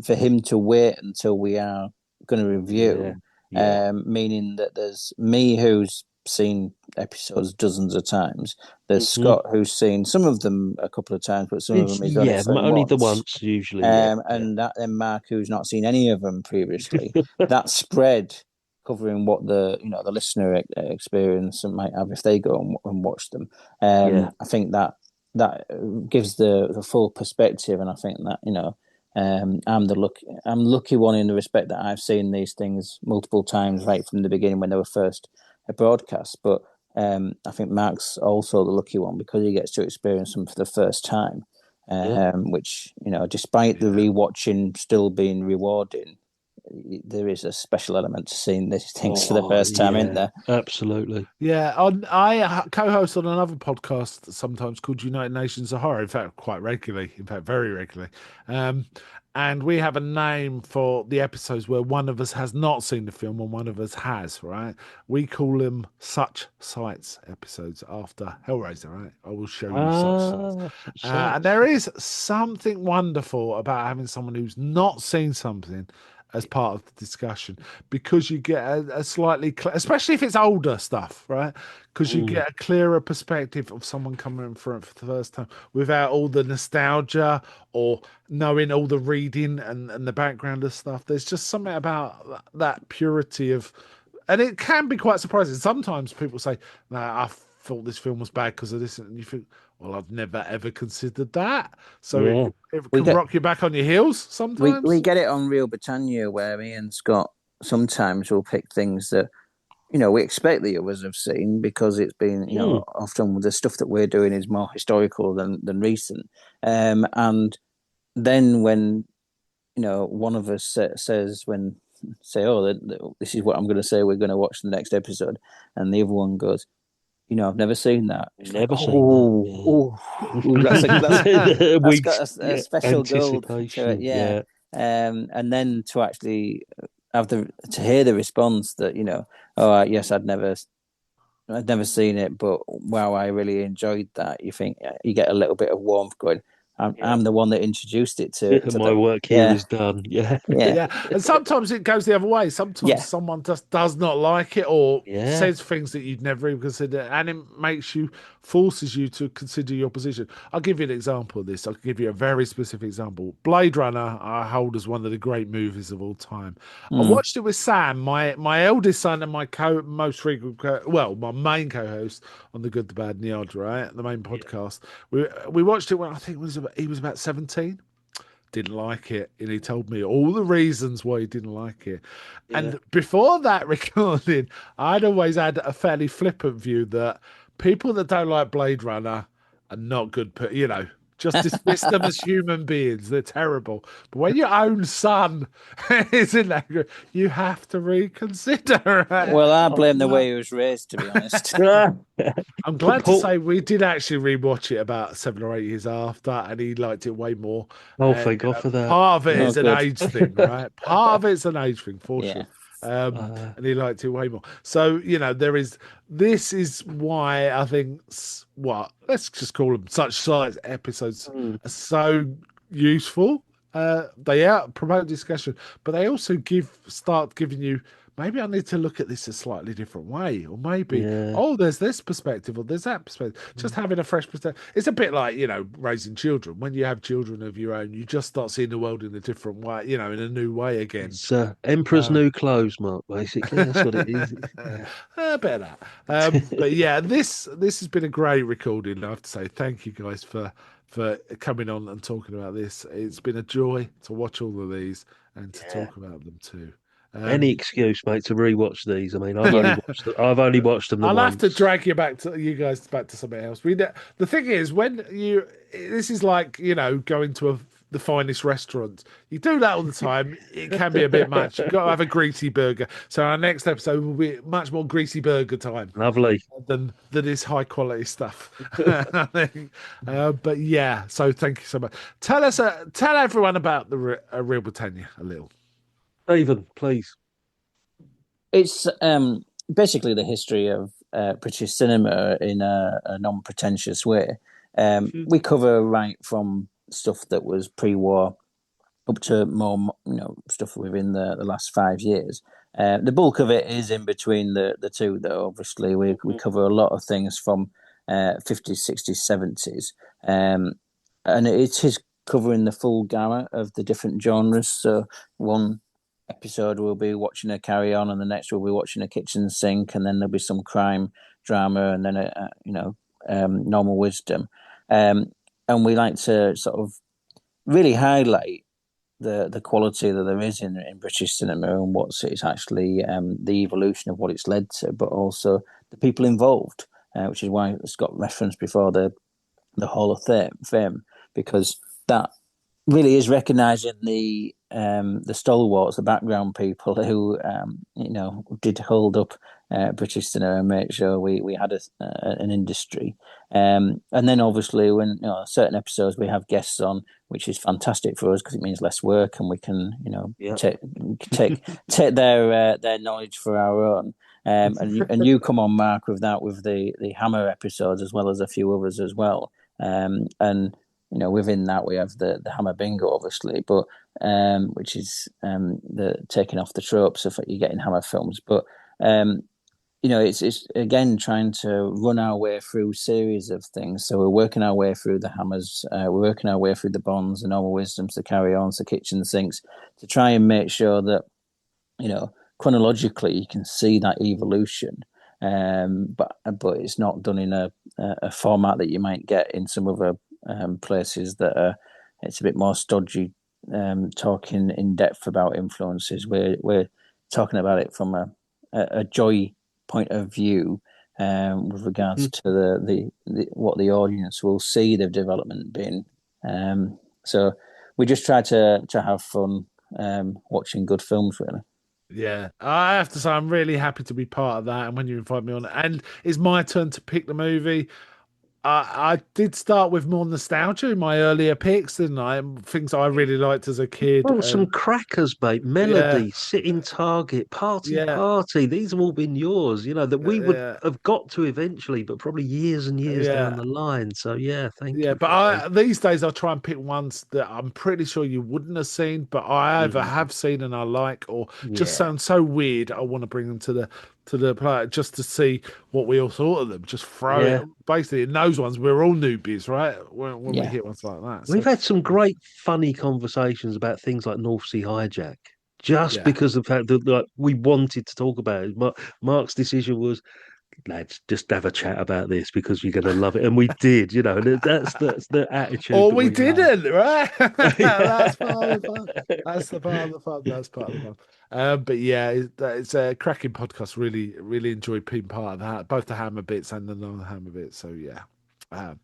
for him to wait until we are going to Yeah. review, Yeah. meaning that there's me who's seen episodes dozens of times. There's Mhm. Scott who's seen some of them a couple of times, but some of them he's only seen Only the once. once usually. Yeah. And then Mark who's not seen any of them previously. That spread covering what the listener experience might have if they go and watch them. Yeah. I think that gives the full perspective, and I think that I'm lucky one in the respect that I've seen these things multiple times right from the beginning when they were first a broadcast. But I think Mark's also the lucky one because he gets to experience them for the first time, which, despite the rewatching still being rewarding, there is a special element to seeing these things for the first time, isn't there? Absolutely. Yeah, I co-host on another podcast sometimes called United Nations of Horror. In fact, quite regularly. In fact, very regularly. And we have a name for the episodes where one of us has not seen the film and one of us has. Right? We call them Such Sights episodes after Hellraiser. Right? I will show you Such Sights. And there is something wonderful about having someone who's not seen something as part of the discussion, because you get a slightly, especially if it's older stuff, right? Because you get a clearer perspective of someone coming in for the first time without all the nostalgia or knowing all the reading and the background of stuff. There's just something about that purity of, and it can be quite surprising. Sometimes people say, "No, I thought this film was bad because of this," and you think, "Well, I've never ever considered that." So it We can get rock you back on your heels sometimes. we get it on Real Britannia where me and Scott sometimes will pick things that we expect the others have seen because it's been often the stuff that we're doing is more historical than recent, and then when one of us says this is what I'm going to say, we're going to watch the next episode, and the other one goes, I've never seen that. It's Never like, seen that. that's got a special gold to it, Anticipation. and then to actually to hear the response that yes, I'd never seen it, but wow, I really enjoyed that. You think you get a little bit of warmth going. I'm the one that introduced it to My them. work here is done. Yeah. Yeah, and sometimes it goes the other way. Sometimes someone just does not like it or says things that you'd never even consider, and it forces you to consider your position. I'll give you an example of this. I'll give you a very specific example. Blade Runner, I hold as one of the great movies of all time. I watched it with Sam, my eldest son, and my most frequent, my main co-host on The Good, the Bad, and the Odd, right? The main podcast. We watched it when I think he was about 17. Didn't like it, and he told me all the reasons why he didn't like it. And before that recording, I'd always had a fairly flippant view that people that don't like Blade Runner are not good, just dismiss them as human beings. They're terrible. But when your own son is in that group, you have to reconsider. Right? Well, I blame the way he was raised, to be honest. I'm glad to say we did actually rewatch it about 7 or 8 years after, and he liked it way more. Thank God for that. Part of it is an age thing, right? Part of it's an age thing, for sure. And he liked it way more. So, this is why I think, let's just call them Such Size episodes are so useful. They promote discussion, but they also start giving you, maybe I need to look at this a slightly different way, or maybe, there's this perspective, or there's that perspective. Just having a fresh perspective. It's a bit like, raising children. When you have children of your own, you just start seeing the world in a different way, in a new way again. It's Emperor's New Clothes, Mark, basically. That's what it is. A bit of that. But yeah, this has been a great recording. I have to say thank you guys for coming on and talking about this. It's been a joy to watch all of these and to talk about them too. Any excuse, mate, to rewatch these. I mean, I've only watched them. I'll have to drag you guys back to something else. The thing is, this is like going to the finest restaurant. You do that all the time, it can be a bit much. You've got to have a greasy burger. So our next episode will be much more greasy burger time. Lovely. Than this high quality stuff. I think. But yeah, so thank you so much. Tell everyone about the Real Britannia a little. Stephen, please. It's basically the history of British cinema in a non-pretentious way. We cover right from stuff that was pre-war up to more, stuff within the last 5 years. The bulk of it is in between the two, though. Obviously, we cover a lot of things from 50s, 60s, 70s, and it is covering the full gamut of the different genres. So one episode we'll be watching a Carry On, and the next we'll be watching a Kitchen Sink, and then there'll be some crime drama, and then Normal Wisdom, and we like to sort of really highlight the quality that there is in British cinema and what's it's actually the evolution of what it's led to, but also the people involved, which is why it's got referenced before the Hall of Fame, because that really is recognising the stalwarts, the background people who did hold up British cinema and make sure we had an industry. And then obviously when certain episodes we have guests on, which is fantastic for us because it means less work and we can Yeah. take their knowledge for our own. And you come on, Mark, with the Hammer episodes as well as a few others as well. And within that we have the Hammer Bingo, obviously, but which is the taking off the tropes of you get in Hammer films. But it's again trying to run our way through series of things. So we're working our way through the Hammers, we're working our way through the Bonds, the Normal Wisdoms, the Carry Ons, the Kitchen Sinks, to try and make sure that chronologically you can see that evolution. But it's not done in a format that you might get in some other places that it's a bit more stodgy, talking in depth about influences. We're talking about it from a joy point of view, with regards to the what the audience will see the development being. So we just try to have fun watching good films, really. Yeah, I have to say I'm really happy to be part of that. And when you invite me on, and it's my turn to pick the movie. I did start with more nostalgia in my earlier picks, didn't I? Things I really liked as a kid. Well, some crackers, mate. Yeah, Melody, Sitting Target, Party yeah, Party. These have all been yours, that we would yeah, have got to eventually, but probably years and years down yeah. the line. So, yeah, thank Yeah, you but for those. these days I try and pick ones that I'm pretty sure you wouldn't have seen, but I either Mhm. have seen and I like, or just Yeah, sound so weird. I want to bring them to the player just to see what we all thought of them. Just throw it. yeah. Basically, in those ones, we're all newbies, right? When we Yeah, hit ones like that. We've So had some great, funny conversations about things like North Sea Hijack, just yeah, because of the fact that we wanted to talk about it. Mark's decision was, lads, just have a chat about this because you're going to love it, and we did. And that's the attitude or that we we love. didn't, right? That's part of the fun. Yeah. That's the part of the fun. That's part of the fun. But yeah, it's a cracking podcast. Really, really enjoyed being part of that, both the Hammer bits and the non-Hammer bits. So yeah. Um,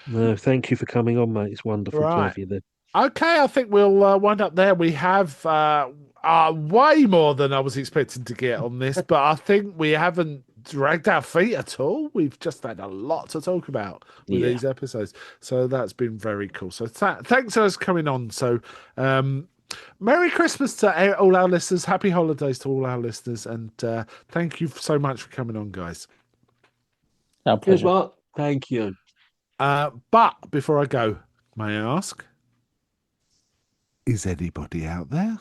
No, thank you for coming on, mate. It's wonderful to right. have you there. Okay, I think we'll wind up there. We have way more than I was expecting to get on this, but I think we haven't dragged our feet at all. We've just had a lot to talk about with Yeah. these episodes, so that's been very cool. So thanks for us coming on. So Merry Christmas to all our listeners. Happy holidays to all our listeners, and thank you so much for coming on, guys. our Cheers, pleasure. Mark. Thank you. But before I go, may I ask, is anybody out there?